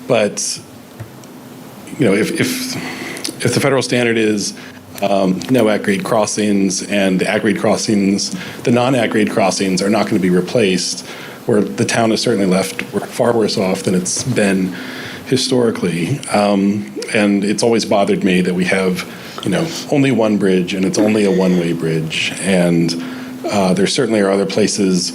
S16: But you know, if the federal standard is no at-grade crossings, and the at-grade crossings, the non-at-grade crossings are not going to be replaced, where the town is certainly left far worse off than it's been historically. And it's always bothered me that we have, only one bridge, and it's only a one-way bridge. And there certainly are other places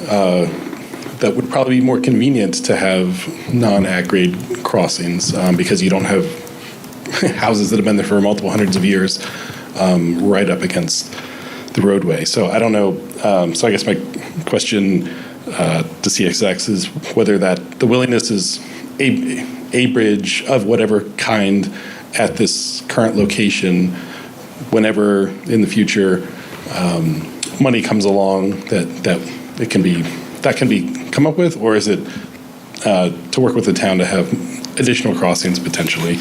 S16: that would probably be more convenient to have non-at-grade crossings because you don't have houses that have been there for multiple hundreds of years right up against the roadway. So I don't know. So I guess my question to CSX is whether the willingness is a bridge of whatever kind at this current location, whenever in the future money comes along that can be come up with, or is it to work with the town to have additional crossings potentially?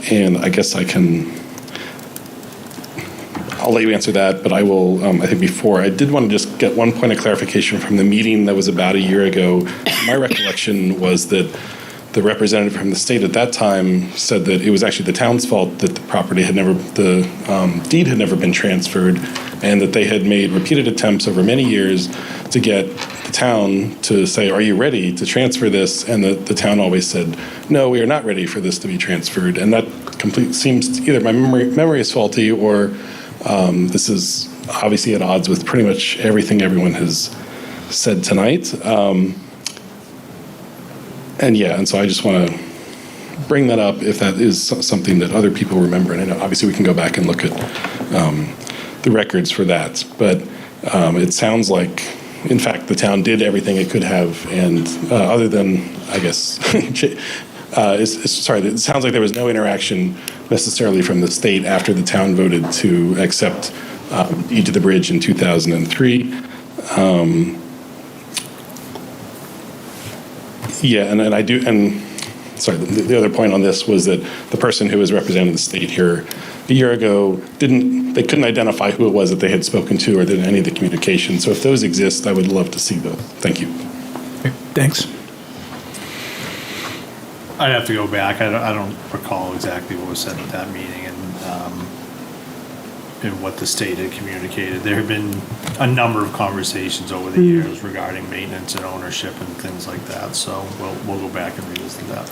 S16: And I guess I'll let you answer that, but I will, I think before, I did want to just get one point of clarification from the meeting that was about a year ago. My recollection was that the representative from the state at that time said that it was actually the town's fault that the deed had never been transferred, and that they had made repeated attempts over many years to get the town to say, are you ready to transfer this? And the town always said, no, we are not ready for this to be transferred. And that seems either my memory is faulty, or this is obviously at odds with pretty much everything everyone has said tonight. And so I just want to bring that up if that is something that other people remember. And I know obviously we can go back and look at the records for that. But it sounds like, in fact, the town did everything it could have, and other than, I guess, it sounds like there was no interaction necessarily from the state after the town voted to accept deed to the bridge in 2003. The other point on this was that the person who was representing the state here a year ago they couldn't identify who it was that they had spoken to or did any of the communication. So if those exist, I would love to see those. Thank you.
S2: Okay, thanks.
S7: I'd have to go back. I don't recall exactly what was said at that meeting and what the state had communicated. There have been a number of conversations over the years regarding maintenance and ownership and things like that. So we'll go back and revisit that.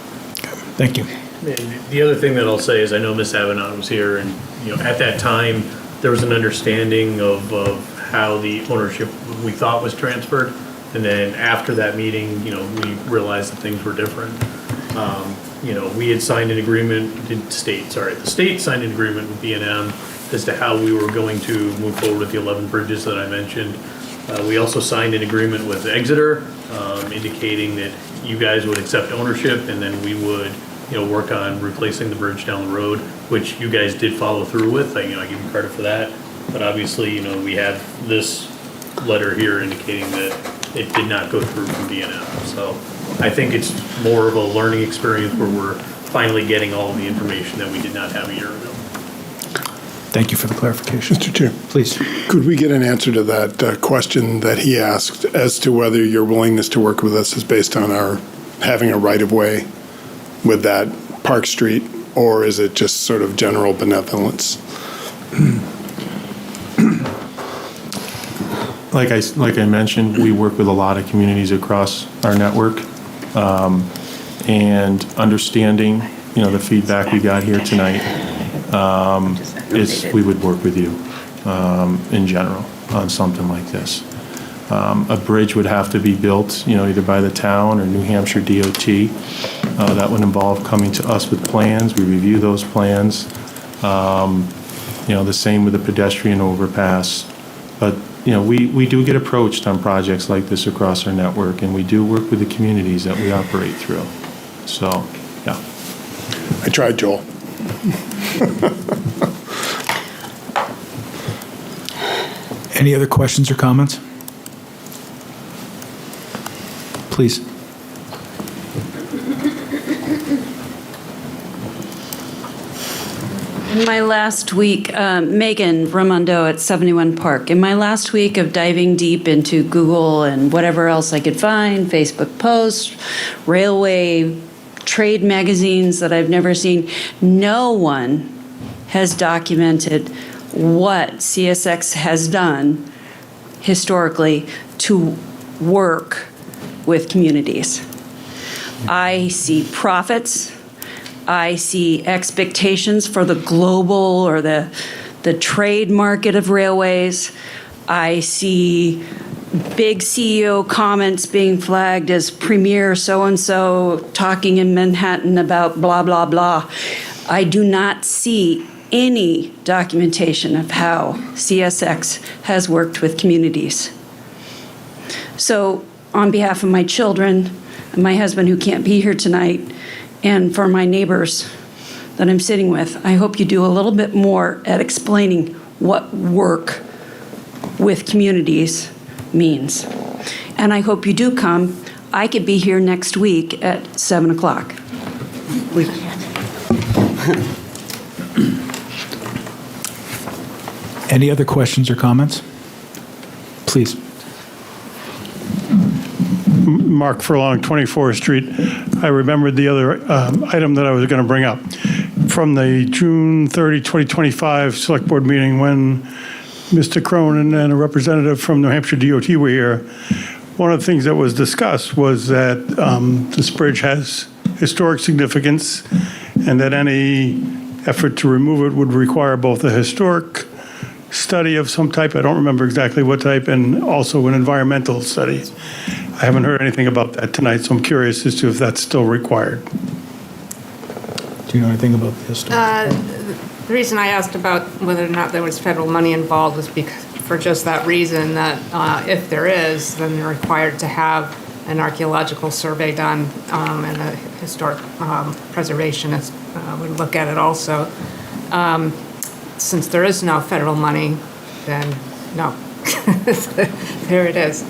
S2: Thank you.
S12: And the other thing that I'll say is I know Ms. Avenant was here, and at that time there was an understanding of how the ownership we thought was transferred, and then after that meeting, we realized that things were different. We had signed an agreement. The state signed an agreement with B&M as to how we were going to move forward with the 11 bridges that I mentioned. We also signed an agreement with Exeter, indicating that you guys would accept ownership, and then we would, work on replacing the bridge down the road, which you guys did follow through with. I give you credit for that. But obviously, we have this letter here indicating that it did not go through from B&M. So I think it's more of a learning experience where we're finally getting all of the information that we did not have a year ago.
S2: Thank you for the clarification.
S4: Mr. Chair.
S2: Please.
S4: Could we get an answer to that question that he asked as to whether your willingness to work with us is based on our having a right-of-way with that Park Street, or is it just sort of general benevolence?
S15: Like I mentioned, we work with a lot of communities across our network, and understanding, the feedback we got here tonight, is we would work with you in general on something like this. A bridge would have to be built, either by the town or New Hampshire DOT. That would involve coming to us with plans. We review those plans. The same with the pedestrian overpass. But, we do get approached on projects like this across our network, and we do work with the communities that we operate through. So, yeah.
S4: I tried, Joel.
S2: Any other questions or comments? Please.
S17: In my last week, Megan Raimondo at 71 Park, in my last week of diving deep into Google and whatever else I could find, Facebook posts, railway, trade magazines that I've never seen, no one has documented what CSX has done historically to work with communities. I see profits. I see expectations for the global or the trade market of railways. I see big CEO comments being flagged as Premier so-and-so talking in Manhattan about blah, blah, blah. I do not see any documentation of how CSX has worked with communities. So on behalf of my children and my husband who can't be here tonight, and for my neighbors that I'm sitting with, I hope you do a little bit more at explaining what work with communities means. And I hope you do come. I could be here next week at 7 o'clock. We can't.
S2: Any other questions or comments? Please.
S19: Mark Furlong, 24th Street. I remembered the other item that I was going to bring up. From the June 30, 2025 Select Board meeting when Mr. Cronin and a representative from New Hampshire DOT were here, one of the things that was discussed was that this bridge has historic significance and that any effort to remove it would require both a historic study of some type, I don't remember exactly what type, and also an environmental study. I haven't heard anything about that tonight, so I'm curious as to if that's still required.
S2: Do you know anything about the history?
S21: The reason I asked about whether or not there was federal money involved was for just that reason, that if there is, then they're required to have an archaeological survey done, and a historic preservationist would look at it also. Since there is no federal money, then no. There it is.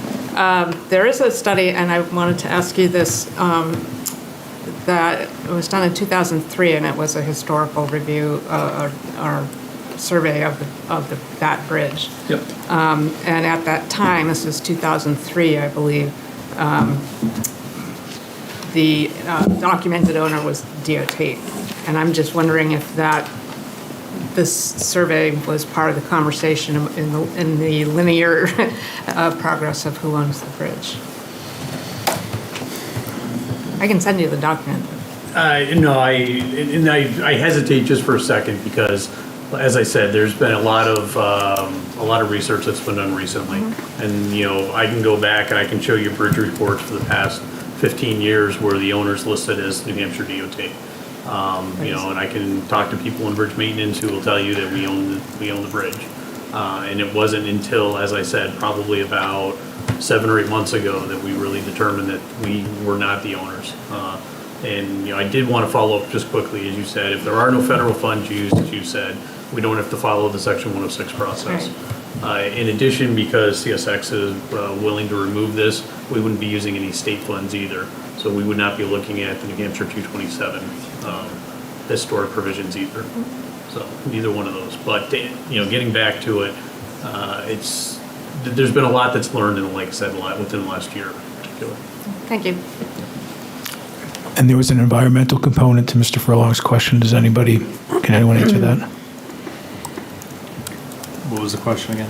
S21: There is a study, and I wanted to ask you this, that it was done in 2003, and it was a historical review or survey of that bridge.
S12: Yep.
S21: And at that time, this is 2003, I believe, the documented owner was DOT. And I'm just wondering if this survey was part of the conversation in the linear progress of who owns the bridge. I can send you the document.
S12: No, I hesitate just for a second because, as I said, there's been a lot of research that's been done recently, and I can go back and I can show you bridge reports for the past 15 years where the owner's listed as New Hampshire DOT. And I can talk to people in bridge maintenance who will tell you that we own the bridge, and it wasn't until, as I said, probably about 7 or 8 months ago that we really determined that we were not the owners. And I did want to follow up just quickly, as you said, if there are no federal funds used, as you said, we don't have to follow the Section 106 process. In addition, because CSX is willing to remove this, we wouldn't be using any state funds either. So we would not be looking at the New Hampshire 227 historic provisions either. So neither one of those. But getting back to it, there's been a lot that's learned, and like I said, within the last year in particular.
S21: Thank you.
S2: And there was an environmental component to Mr. Furlong's question. Can anyone answer that?
S7: What was the question again?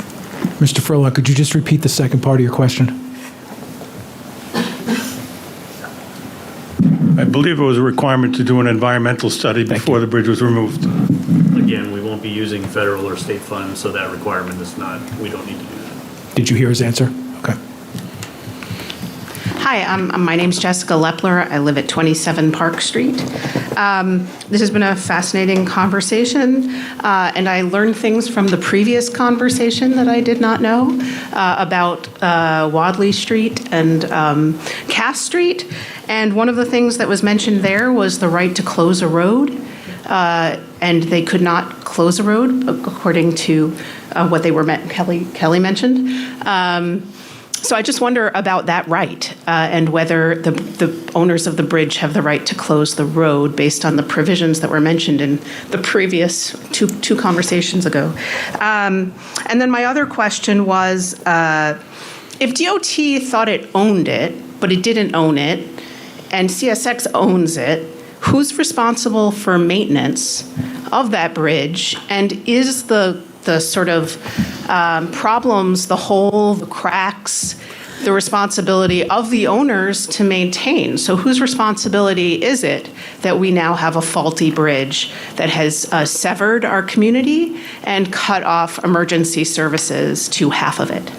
S2: Mr. Furlong, could you just repeat the second part of your question?
S19: I believe it was a requirement to do an environmental study before the bridge was removed.
S12: Again, we won't be using federal or state funds, so that requirement is not, we don't need to do that.
S2: Did you hear his answer? Okay.
S3: Hi, my name's Jessica Lepler. I live at 27 Park Street. This has been a fascinating conversation, and I learned things from the previous conversation that I did not know about Wadleigh Street and Cass Street. And one of the things that was mentioned there was the right to close a road, and they could not close a road according to what they were Kelly mentioned. So I just wonder about that right, and whether the owners of the bridge have the right to close the road based on the provisions that were mentioned in the previous two conversations ago. And then my other question was, if DOT thought it owned it, but it didn't own it, and CSX owns it, who's responsible for maintenance of that bridge? And is the sort of problems, the hole, the cracks, the responsibility of the owners to maintain? So whose responsibility is it that we now have a faulty bridge that has severed our community and cut off emergency services to half of it?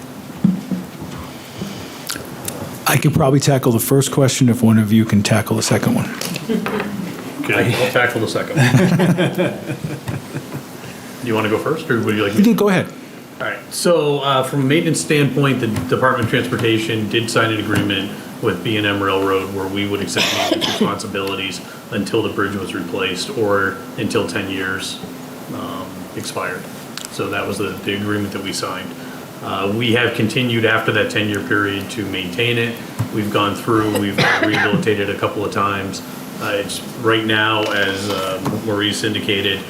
S2: I can probably tackle the first question if one of you can tackle the second one.
S12: Okay, I'll tackle the second one. You want to go first, or would you like me to?
S2: You can go ahead.
S12: All right, so from a maintenance standpoint, the Department of Transportation did sign an agreement with B&M Railroad where we would accept maintenance responsibilities until the bridge was replaced or until 10 years expired. So that was the agreement that we signed. We have continued after that 10-year period to maintain it. We've gone through, we've rehabilitated a couple of times. It's right now, as Maurice indicated,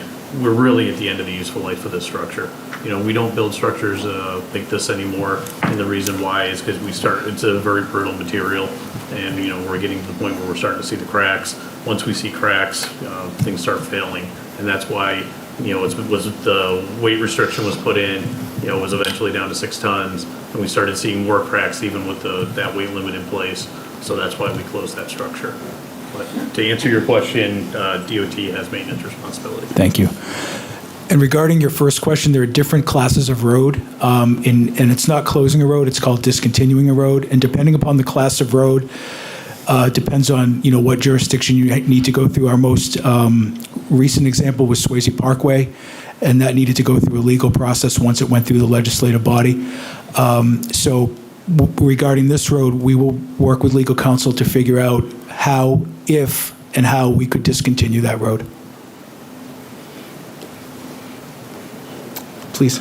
S12: we're really at the end of the useful life of this structure. We don't build structures like this anymore, and the reason why is because it's a very brittle material, and we're getting to the point where we're starting to see the cracks. Once we see cracks, things start failing, and that's why the weight restriction was put in. was eventually down to 6 tons, and we started seeing more cracks even with that weight limit in place. So that's why we closed that structure. But to answer your question, DOT has maintenance responsibility.
S2: Thank you. And regarding your first question, there are different classes of road, and it's not closing a road, it's called discontinuing a road. And depending upon the class of road, depends on, what jurisdiction you need to go through. Our most recent example was Swasey Parkway, and that needed to go through a legal process once it went through the legislative body. So regarding this road, we will work with legal counsel to figure out how, if, and how we could discontinue that road. Please.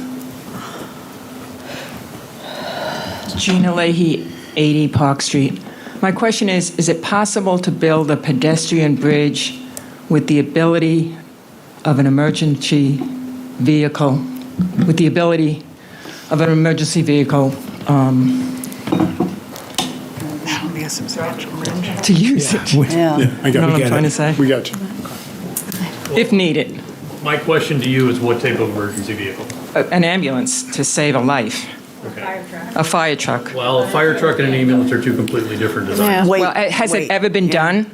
S1: Gina Leahy, 80 Park Street. My question is it possible to build a pedestrian bridge with the ability of an emergency vehicle, to use it?
S4: I got
S1: Know what I'm trying to say?
S4: We got you.
S1: If needed.
S12: My question to you is what type of emergency vehicle?
S1: An ambulance to save a life.
S12: Okay.
S1: A fire truck.
S12: Well, a fire truck and an ambulance are two completely different designs.
S1: Well, has it ever been done?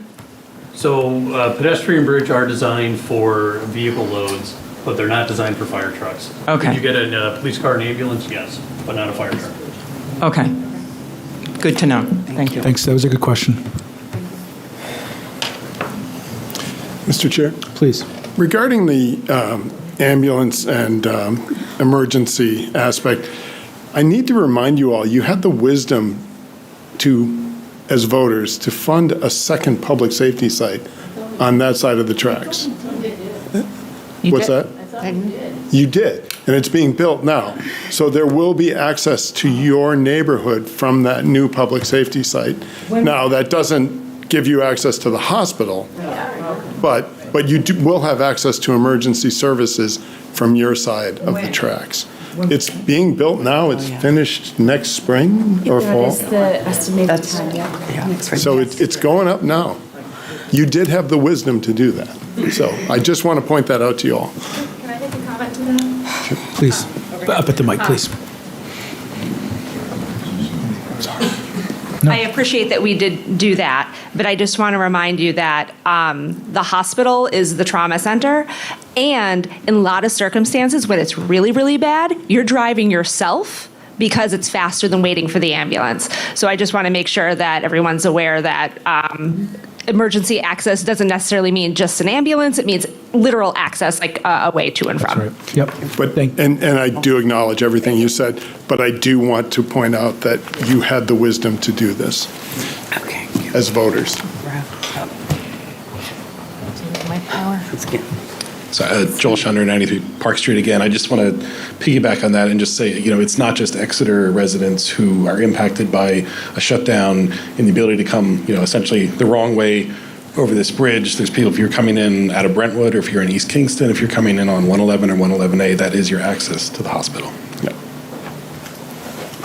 S12: So pedestrian bridge are designed for vehicle loads, but they're not designed for fire trucks.
S1: Okay.
S12: Could you get a police car and ambulance? Yes, but not a fire truck.
S1: Okay. Good to know. Thank you.
S2: Thanks, that was a good question.
S4: Mr. Chair?
S2: Please.
S4: Regarding the ambulance and emergency aspect, I need to remind you all, you had the wisdom to, as voters, to fund a second public safety site on that side of the tracks. What's that? You did, and it's being built now. So there will be access to your neighborhood from that new public safety site. Now, that doesn't give you access to the hospital, but you will have access to emergency services from your side of the tracks. It's being built now. It's finished next spring or fall.
S8: That is the estimated time, yeah.
S4: So it's going up now. You did have the wisdom to do that. So I just want to point that out to you all.
S8: Can I make a comment to that?
S2: Please. Up at the mic, please.
S6: I appreciate that we did do that, but I just want to remind you that the hospital is the trauma center, and in a lot of circumstances, when it's really, really bad, you're driving yourself because it's faster than waiting for the ambulance. So I just want to make sure that everyone's aware that emergency access doesn't necessarily mean just an ambulance. It means literal access, like a way to and from.
S2: That's right. Yep.
S4: But and I do acknowledge everything you said, but I do want to point out that you had the wisdom to do this as voters.
S8: My power.
S16: So Joel Shunder, 93 Park Street again. I just want to piggyback on that and just say, it's not just Exeter residents who are impacted by a shutdown and the ability to come, essentially the wrong way over this bridge. There's people, if you're coming in out of Brentwood or if you're in East Kingston, if you're coming in on 111 or 111A, that is your access to the hospital.
S4: Yep.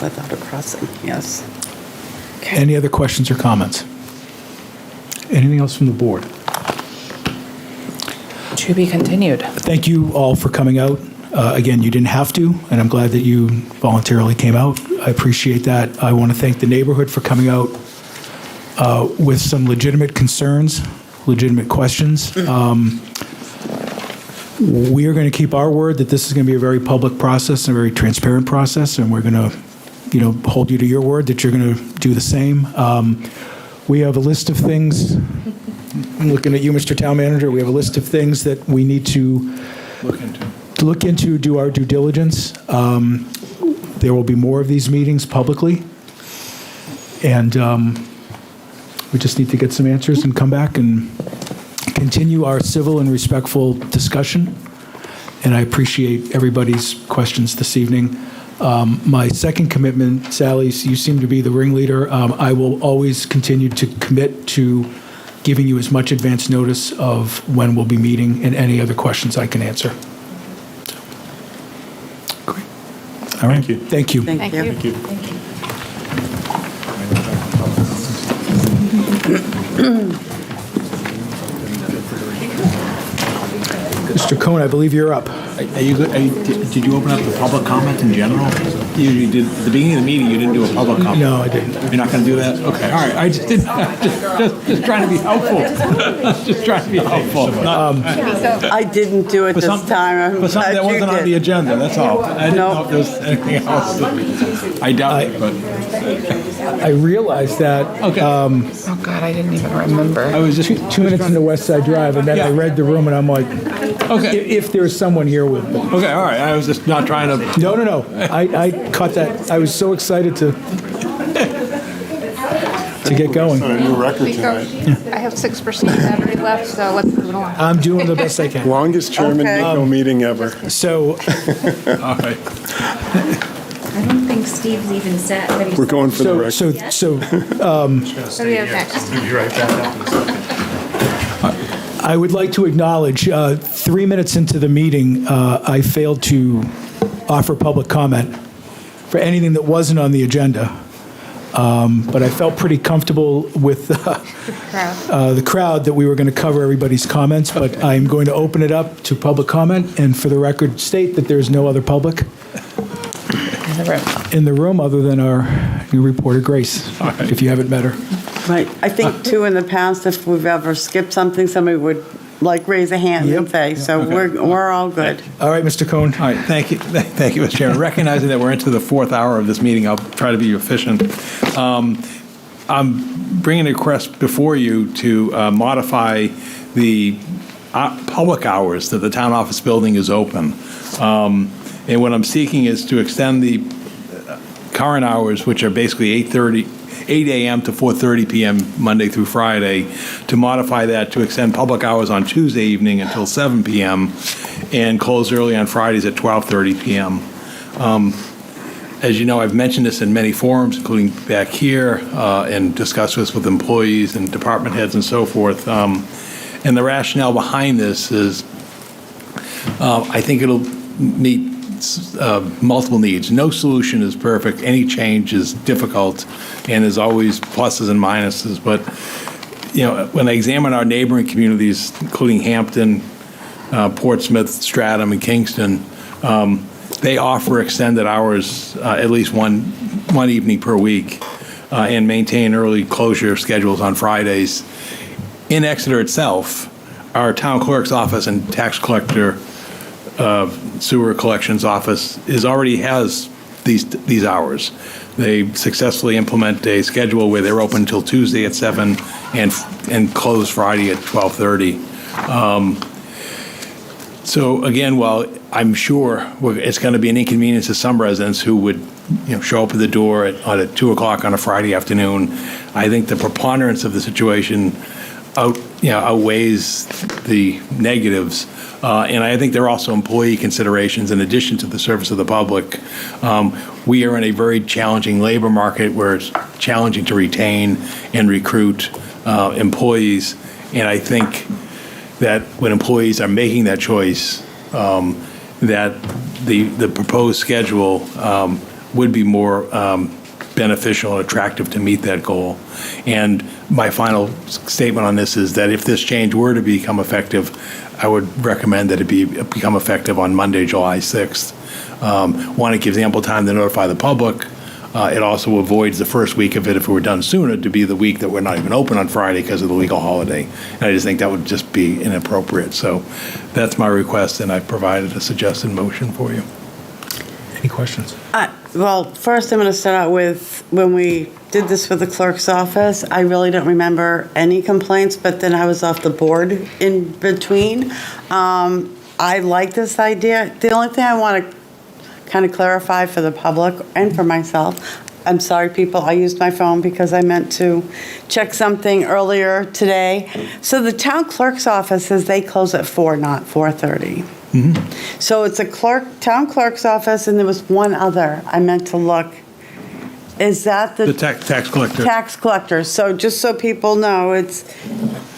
S5: Without a crossing, yes.
S2: Any other questions or comments? Anything else from the board?
S9: To be continued.
S2: Thank you all for coming out. Again, you didn't have to, and I'm glad that you voluntarily came out. I appreciate that. I want to thank the neighborhood for coming out with some legitimate concerns, legitimate questions. We are going to keep our word that this is going to be a very public process and a very transparent process, and we're going to, hold you to your word that you're going to do the same. We have a list of things. I'm looking at you, Mr. Town Manager. We have a list of things that we need to look into, do our due diligence. There will be more of these meetings publicly, and we just need to get some answers and come back and continue our civil and respectful discussion. And I appreciate everybody's questions this evening. My second commitment, Sally, you seem to be the ringleader. I will always continue to commit to giving you as much advance notice of when we'll be meeting and any other questions I can answer. Great. All right. Thank you.
S5: Thank you.
S4: Thank you.
S2: Mr. Cohn, I believe you're up.
S11: Are you good? Did you open up the public comment in general? You did, at the beginning of the meeting, you didn't do a public comment.
S2: No, I didn't.
S11: You're not going to do that? Okay, all right. I just didn't, just trying to be helpful. Just trying to be helpful.
S5: I didn't do it this time.
S11: But something that wasn't on the agenda, that's all. I didn't know if there was anything else. I doubt it, but.
S2: I realized that.
S11: Okay.
S9: Oh, God, I didn't even remember.
S11: I was just
S2: 2 minutes into Westside Drive, and then I read the room, and I'm like,
S11: okay.
S2: If there's someone here with me.
S11: Okay, all right. I was just not trying to.
S2: No. I caught that. I was so excited to get going.
S4: A new record tonight.
S21: I have 6% battery left, so let's move it along.
S2: I'm doing the best I can.
S4: Longest Chairman Nico meeting ever.
S2: So,
S11: All right.
S8: I don't think Steve's even set what he's.
S4: We're going for the record.
S21: What do we have next?
S12: Be right back up in a second.
S2: I would like to acknowledge, 3 minutes into the meeting, I failed to offer public comment for anything that wasn't on the agenda. But I felt pretty comfortable with the crowd that we were going to cover everybody's comments, but I'm going to open it up to public comment, and for the record, state that there's no other public in the room other than our new reporter, Grace, if you haven't met her.
S5: Right. I think, too, in the past, if we've ever skipped something, somebody would, raise a hand and say, so we're all good.
S2: All right, Mr. Cohn.
S11: All right, thank you, Mr. Chairman. Recognizing that we're into the fourth hour of this meeting, I'll try to be efficient. I'm bringing a request before you to modify the public hours that the town office building is open. And what I'm seeking is to extend the current hours, which are basically 8 a.m. to 4:30 p.m. Monday through Friday, to modify that to extend public hours on Tuesday evening until 7 p.m. and close early on Fridays at 12:30 p.m. As you know, I've mentioned this in many forums, including back here, and discussed this with employees and department heads and so forth. And the rationale behind this is I think it'll meet multiple needs. No solution is perfect. Any change is difficult, and there's always pluses and minuses. But when I examine our neighboring communities, including Hampton, Portsmouth, Stratham, and Kingston, they offer extended hours at least one evening per week, and maintain early closure schedules on Fridays. In Exeter itself, our town clerk's office and tax collector sewer collections office already has these hours. They successfully implement a schedule where they're open until Tuesday at 7 and close Friday at 12:30. So again, while I'm sure it's going to be an inconvenience to some residents who would show up at the door at 2 o'clock on a Friday afternoon, I think the preponderance of the situation outweighs the negatives. And I think there are also employee considerations in addition to the service of the public. We are in a very challenging labor market where it's challenging to retain and recruit employees. And I think that when employees are making that choice, that the proposed schedule would be more beneficial and attractive to meet that goal. And my final statement on this is that if this change were to become effective, I would recommend that it become effective on Monday, July 6th. One, it gives ample time to notify the public. It also avoids the first week of it, if it were done sooner, to be the week that we're not even open on Friday because of the legal holiday. And I just think that would just be inappropriate. So that's my request, and I provided a suggested motion for you.
S2: Any questions?
S5: Well, first I'm going to start out with, when we did this for the clerk's office, I really don't remember any complaints, but then I was off the board in between. I like this idea. The only thing I want to kind of clarify for the public and for myself, I'm sorry, people, I used my phone because I meant to check something earlier today. So the town clerk's office says they close at 4, not 4:30. Mm-hmm. So it's a town clerk's office, and there was one other I meant to look. Is that the
S11: tax collector?
S5: Tax collector. So just so people know, it's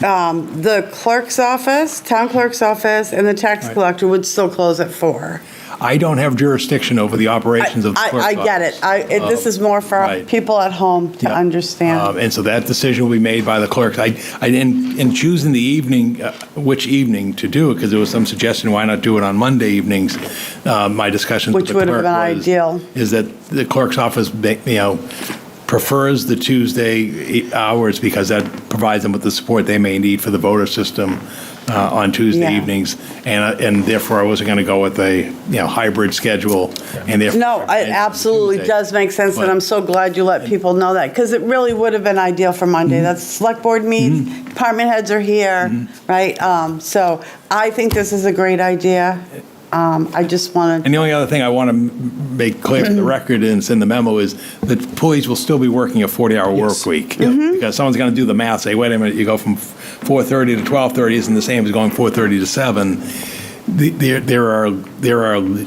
S5: the clerk's office, town clerk's office, and the tax collector would still close at 4.
S2: I don't have jurisdiction over the operations of the clerk's
S5: I get
S2: office.
S5: it. This is more for
S2: Right.
S5: people at home to understand.
S2: And so that decision will be made by the clerks. In choosing the evening, which evening to do it, because there was some suggestion, why not do it on Monday evenings? My discussion with
S5: Which
S2: the
S5: would
S2: clerk
S5: have been ideal.
S2: is that the clerk's office, prefers the Tuesday hours because that provides them with the support they may need for the voter system on Tuesday
S5: Yeah.
S2: evenings, and therefore I wasn't going to go with a hybrid schedule. And therefore,
S5: No, it absolutely
S2: Tuesday.
S5: does make sense, and
S2: But-
S5: I'm so glad you let people know that, because it really would have been ideal for Monday. That's select board meets, department heads are here, right? So I think this is a great idea. I just want to,
S2: And the only other thing I want to make clear for the record, and it's in the memo, is that employees will still be working a 40-hour work week. Because someone's going to do the math, say, wait a minute, you go from 4:30 to 12:30 isn't the same as going 4:30 to 7.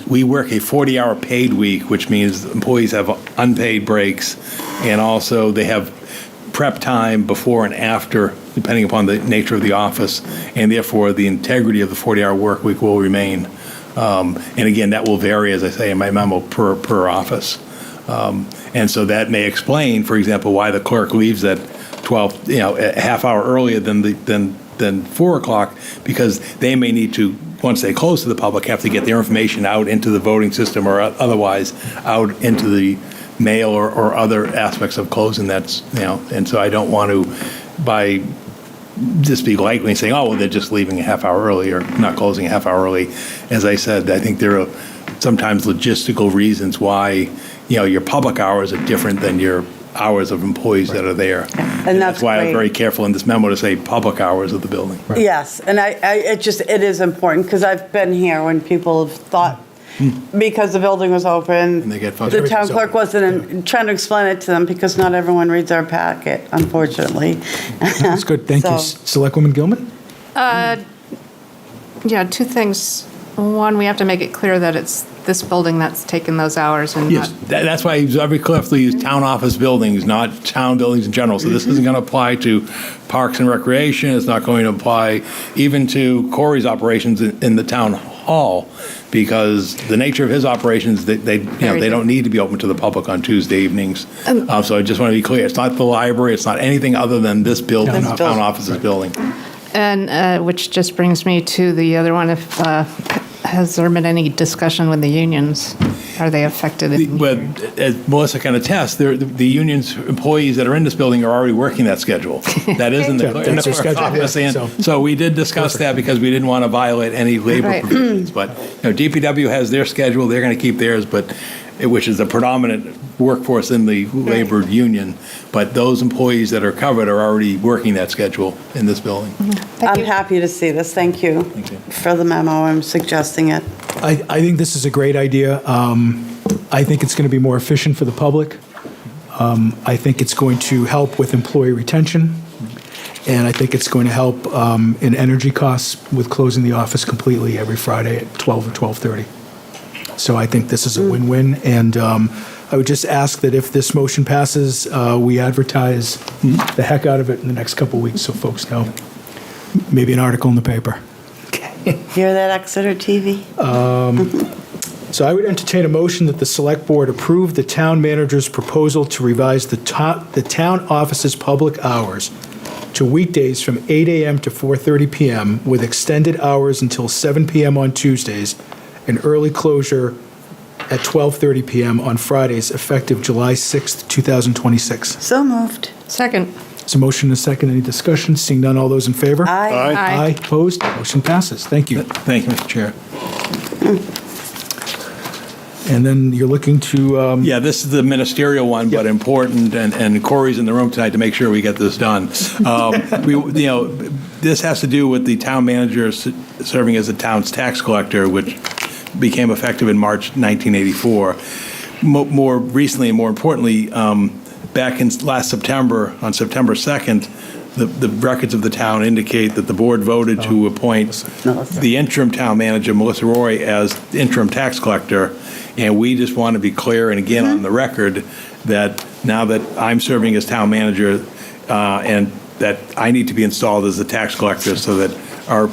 S2: We work a 40-hour paid week, which means employees have unpaid breaks, and also they have prep time before and after, depending upon the nature of the office, and therefore the integrity of the 40-hour work week will remain. And again, that will vary, as I say in my memo, per office. And so that may explain, for example, why the clerk leaves at 12, a half hour earlier than 4 o'clock, because they may need to, once they close to the public, have to get their information out into the voting system or otherwise out into the mail or other aspects of closing. And so I don't want to, by just be lightly and saying, oh, well, they're just leaving a half hour early or not closing a half hour early. As I said, I think there are sometimes logistical reasons why, your public hours are different than your hours of employees that are there.
S5: and that's
S2: why I'm
S5: great.
S2: very careful in this memo to say public hours of the building.
S5: Yes, and it is important, because I've been here when people have thought, because the building was open,
S2: And they get
S5: the town clerk wasn't trying to explain it to them, because not everyone reads our packet, unfortunately.
S2: That's good. Thank you. Selectwoman Gilman?
S21: Yeah, two things. One, we have to make it clear that it's this building that's taken those hours and
S2: Yes,
S21: not
S2: that's why he's very carefully used town office buildings, not town buildings in general. So this isn't going to apply to Parks and Recreation. It's not going to apply even to Corey's operations in the town hall, because the nature of his operations, they don't need to be open to the public on Tuesday evenings. So I just want to be clear, it's not the library, it's not anything other than this building, town offices building.
S21: And which just brings me to the other one. If has there been any discussion with the unions? Are they affected?
S2: But as Melissa can attest, the union's employees that are in this building are already working that schedule. That isn't the That's their schedule, office. yeah, And so we did discuss that because we didn't want to violate any labor
S21: Right.
S2: provisions. But DPW has their schedule; they're going to keep theirs, which is the predominant workforce in the labor union. But those employees that are covered are already working that schedule in this building.
S5: I'm happy to see this. Thank you for the memo and suggesting it.
S2: I think this is a great idea. I think it's going to be more efficient for the public. I think it's going to help with employee retention. And I think it's going to help in energy costs with closing the office completely every Friday at 12 or 12:30. So I think this is a win-win. And I would just ask that if this motion passes, we advertise the heck out of it in the next couple of weeks so folks know. Maybe an article in the paper.
S5: Hear that, Exeter TV?
S2: So I would entertain a motion that the Select Board approve the town manager's proposal to revise the town office's public hours to weekdays from 8 a.m. to 4:30 p.m. with extended hours until 7 p.m. on Tuesdays and early closure at 12:30 p.m. on Fridays, effective July 6th, 2026.
S5: So moved.
S21: Second.
S2: So motion and a second. Any discussion? Seeing none, all those in favor?
S5: Aye. Aye.
S2: Aye. Opposed? Motion passes. Thank you. Thank you, Mr. Chair. And then you're looking to... Yeah, this is the ministerial one, but important, and Corey's in the room tonight to make sure we get this done. This has to do with the town manager serving as the town's tax collector, which became effective in March 1984. More recently and more importantly, back in last September, on September 2nd, the records of the town indicate that the board voted to appoint the interim town manager, Melissa Roy, as interim tax collector. And we just want to be clear, and again on the record, that now that I'm serving as town manager and that I need to be installed as the tax collector so that our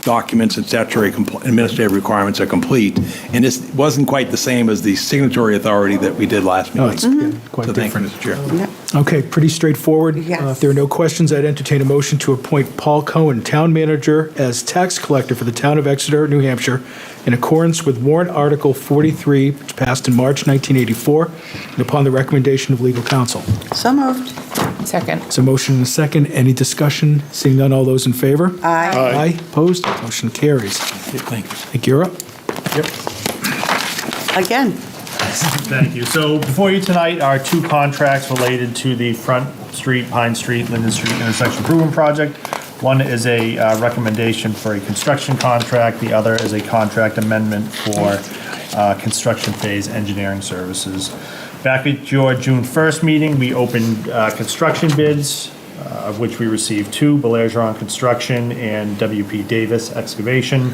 S2: documents and statutory administrative requirements are complete. And this wasn't quite the same as the signatory authority that we did last meeting. No, it's quite different. Thank you, Mr. Chair.
S5: Yeah.
S2: Okay, pretty straightforward.
S5: Yes.
S2: If there are no questions, I'd entertain a motion to appoint Paul Cohen, Town Manager, as tax collector for the town of Exeter, New Hampshire, in accordance with Warrant Article 43, which passed in March 1984, and upon the recommendation of legal counsel.
S5: So moved.
S9: Second.
S2: It's a motion and a second. Any discussion? Seeing none, all those in favor?
S5: Aye.
S2: Aye. Opposed? Motion carries. Thank you. Thank you. You're up.
S5: Again.
S7: Thank you. So before you tonight are two contracts related to the Front Street, Pine Street, Linden Street intersection improvement project. One is a recommendation for a construction contract. The other is a contract amendment for construction phase engineering services. Back at your June 1st meeting, we opened construction bids, of which we received two, Belairgeron Construction and WP Davis Excavation.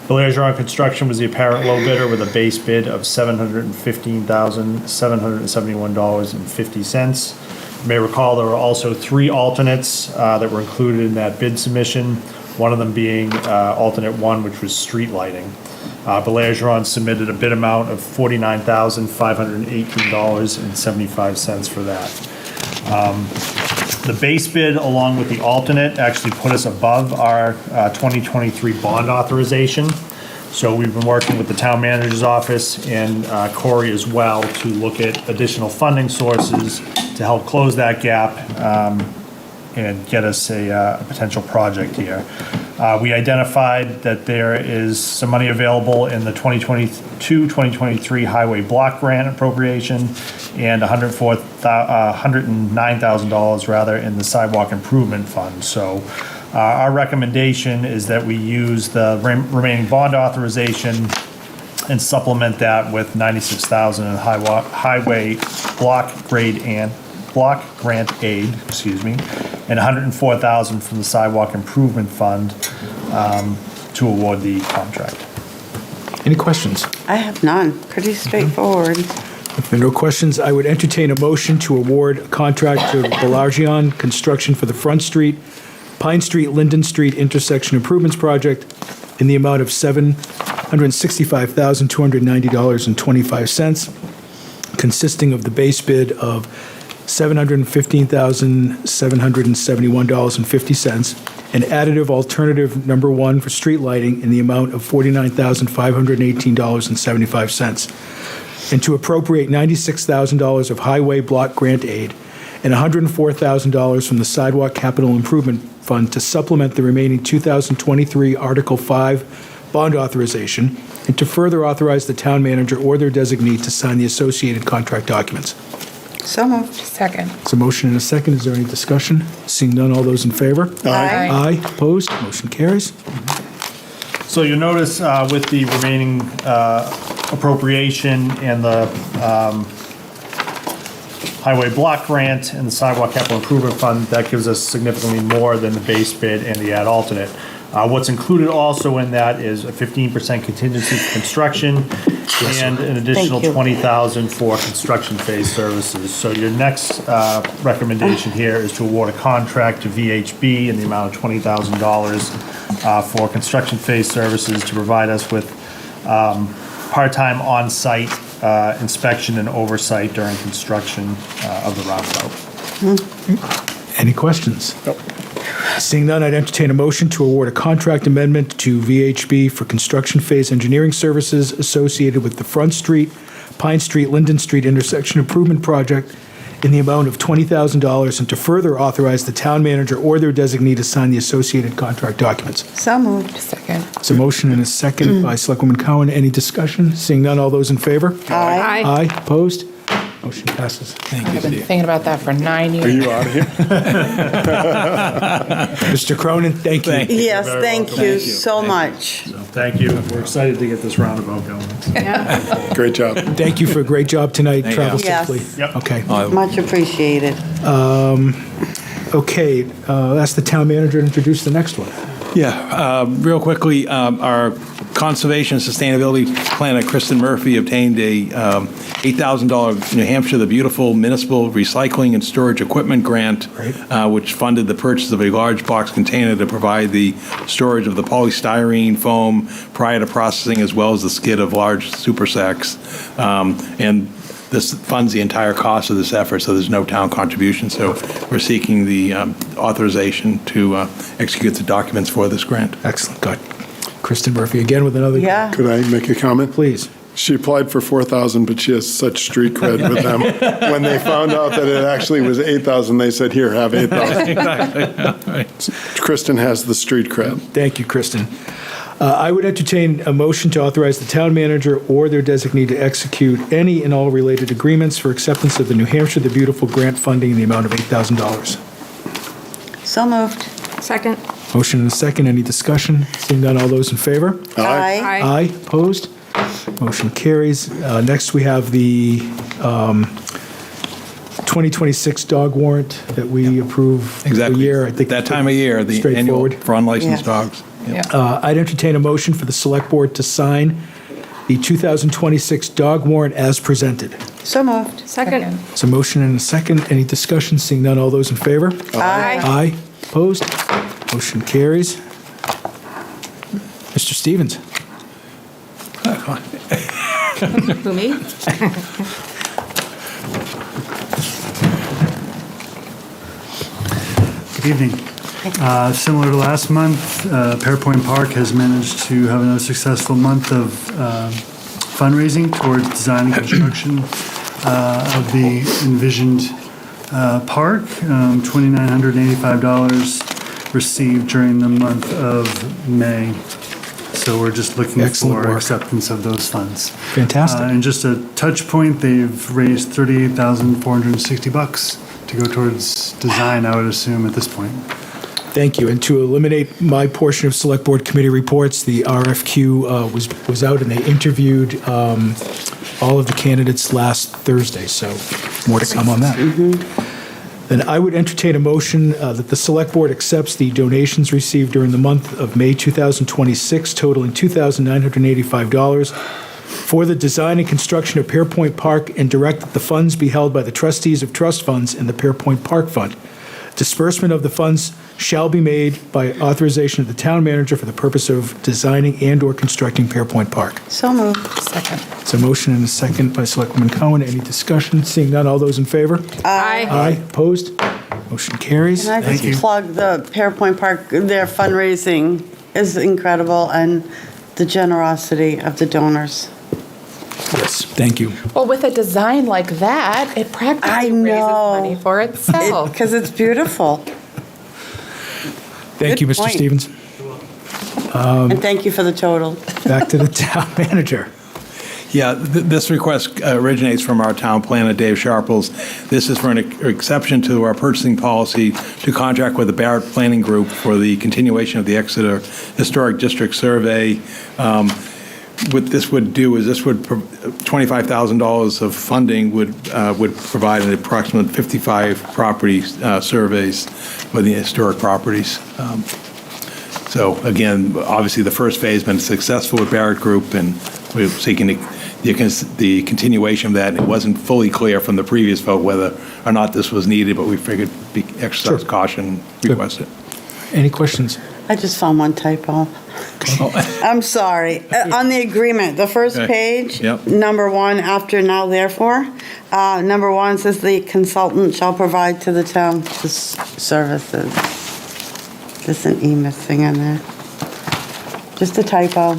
S7: Belairgeron Construction was the apparent low bidder with a base bid of $715,771.50. You may recall there were also three alternates that were included in that bid submission, one of them being alternate one, which was street lighting. Belairgeron submitted a bid amount of $49,518.75 for that. The base bid, along with the alternate, actually put us above our 2023 bond authorization. So we've been working with the town manager's office and Corey as well to look at additional funding sources to help close that gap and get us a potential project here. We identified that there is some money available in the 2022-2023 highway block grant appropriation and $109,000 rather in the sidewalk improvement fund. So our recommendation is that we use the remaining bond authorization and supplement that with $96,000 in highway block grant aid, and $104,000 from the sidewalk improvement fund to award the contract.
S2: Any questions?
S5: I have none. Pretty straightforward.
S2: If there are no questions, I would entertain a motion to award a contract to Belairgeron Construction for the Front Street, Pine Street, Linden Street intersection improvements project in the amount of $765,290.25, consisting of the base bid of $715,771.50, and additive alternative number one for street lighting in the amount of $49,518.75, and to appropriate $96,000 of highway block grant aid and $104,000 from the sidewalk capital improvement fund to supplement the remaining 2023 Article 5 bond authorization, and to further authorize the town manager or their designee to sign the associated contract documents.
S5: So moved.
S9: Second.
S2: It's a motion and a second. Is there any discussion? Seeing none, all those in favor?
S5: Aye.
S2: Aye. Opposed? Motion carries.
S7: So you'll notice with the remaining appropriation and the highway block grant and the sidewalk capital improvement fund, that gives us significantly more than the base bid and the ad alternate. What's included also in that is a 15% contingency for construction and an additional $20,000 for construction phase services. So your next recommendation here is to award a contract to VHB in the amount of $20,000 for construction phase services to provide us with part-time on-site inspection and oversight during construction of the roundabout.
S2: Any questions? Nope. Seeing none, I'd entertain a motion to award a contract amendment to VHB for construction phase engineering services associated with the Front Street, Pine Street, Linden Street intersection improvement project in the amount of $20,000, and to further authorize the town manager or their designee to sign the associated contract documents.
S5: So moved.
S9: Second.
S2: It's a motion and a second by Selectwoman Cowan. Any discussion? Seeing none, all those in favor?
S5: Aye.
S2: Aye. Opposed? Motion passes. Thank
S9: I've been thinking about that for 9 years.
S15: Are you out of here?
S2: Mr. Cronin, thank you.
S5: Yes, thank you so much.
S7: So thank you. We're excited to get this roundabout going.
S4: Great job.
S2: Thank you for a great job tonight. Travel
S5: Yes.
S2: safely.
S7: Yep.
S2: Okay.
S5: Much appreciated.
S2: Okay, ask the town manager to introduce the next one.
S13: Yeah, real quickly, our
S16: Conservation and Sustainability Planner Kristen Murphy obtained a $8,000 New Hampshire the Beautiful Municipal Recycling and Storage Equipment Grant, which funded the purchase of a large box container to provide the storage of the polystyrene foam prior to processing, as well as the skid of large super sacks. And this funds the entire cost of this effort, so there's no town contribution. So we're seeking the authorization to execute the documents for this grant.
S2: Excellent. Good. Kristen Murphy again with another.
S5: Yeah.
S4: Could I make a comment?
S2: Please.
S4: She applied for 4,000, but she has such street cred with them. When they found out that it actually was 8,000, they said, here, have 8,000. Kristen has the street cred.
S2: Thank you, Kristen. I would entertain a motion to authorize the town manager or their designee to execute any and all related agreements for acceptance of the New Hampshire the Beautiful grant funding in the amount of $8,000.
S5: So moved.
S21: Second.
S2: Motion and a second. Any discussion? Seeing none, all those in favor?
S5: Aye.
S2: Aye. Opposed? Motion carries. Next, we have the 2026 dog warrant that we approve every year. I think
S16: That time of year, the annual
S2: straightforward.
S16: for unlicensed
S5: Yes.
S16: dogs.
S2: I'd entertain a motion for the select board to sign the 2026 dog warrant as presented.
S5: So moved.
S21: Second.
S2: It's a motion and a second. Any discussion? Seeing none, all those in favor?
S5: Aye.
S2: Aye. Opposed? Motion carries. Mr. Stevens?
S21: Who, me?
S13: Good evening. Similar to last month, Pearpoint Park has managed to have another successful month of fundraising towards design and construction of the envisioned park. $2,985 received during the month of May. So we're just looking
S2: Excellent
S13: for
S2: work.
S13: acceptance of those funds.
S2: Fantastic.
S13: And just a touch point, they've raised $38,460 to go towards design, I would assume, at this point.
S2: Thank you. And to eliminate my portion of Select Board Committee reports, the RFQ was out and they interviewed all of the candidates last Thursday, so more to come on that. Then I would entertain a motion that the Select Board accepts the donations received during the month of May 2026 totaling $2,985 for the design and construction of Pearpoint Park and direct that the funds be held by the trustees of trust funds in the Pearpoint Park Fund. Disbursement of the funds shall be made by authorization of the town manager for the purpose of designing and/or constructing Pearpoint Park.
S5: So moved.
S21: Second.
S2: It's a motion and a second by Selectwoman Cohen. Any discussion? Seeing none, all those in favor?
S5: Aye.
S2: Aye. Opposed? Motion carries.
S5: Can I just plug the Pearpoint Park, their fundraising is incredible, and the generosity of the donors.
S2: Yes, thank you.
S9: Well, with a design like that, it practically raises money for itself.
S5: Because it's beautiful.
S2: Thank you,
S5: Good
S2: Mr.
S5: point.
S2: Stevens.
S5: And thank you for the total.
S2: Back to the town manager.
S16: Yeah, this request originates from our town planner, Dave Sharples. This is for an exception to our purchasing policy to contract with the Barrett Planning Group for the continuation of the Exeter Historic District Survey. What this would do is $25,000 of funding would provide an approximate 55 property surveys for the historic properties. So again, obviously the first phase has been successful with Barrett Group, and we're seeking the continuation of that. It wasn't fully clear from the previous vote whether or not this was needed, but we figured exercise caution, request it.
S2: Any questions?
S5: I just found one typo. I'm sorry. On the agreement, the first
S16: Okay.
S5: page,
S16: Yep.
S5: number one, after now therefore, number one says the consultant shall provide to the town the services. There's an E missing in there. Just a typo.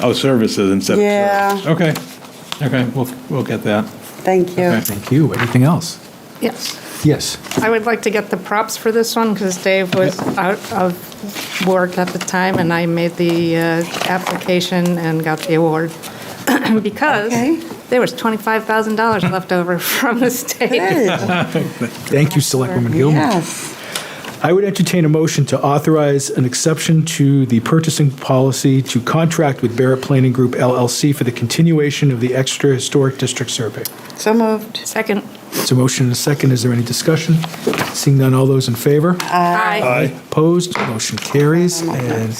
S16: Oh, services instead of
S5: Yeah.
S16: service. Okay, we'll get that.
S5: Thank you.
S16: Okay.
S2: Thank you. Anything else?
S21: Yes.
S2: Yes.
S21: I would like to get the props for this one because Dave was out of work at the time and I made the application and got the award because there was $25,000 left over from the state.
S2: Thank you, Selectwoman Gilmore.
S5: Yes.
S2: I would entertain a motion to authorize an exception to the purchasing policy to contract with Barrett Planning Group LLC for the continuation of the Exeter Historic District Survey.
S5: So moved.
S21: Second.
S2: It's a motion and a second. Is there any discussion? Seeing none, all those in favor?
S21: Aye.
S2: Opposed? Motion carries. And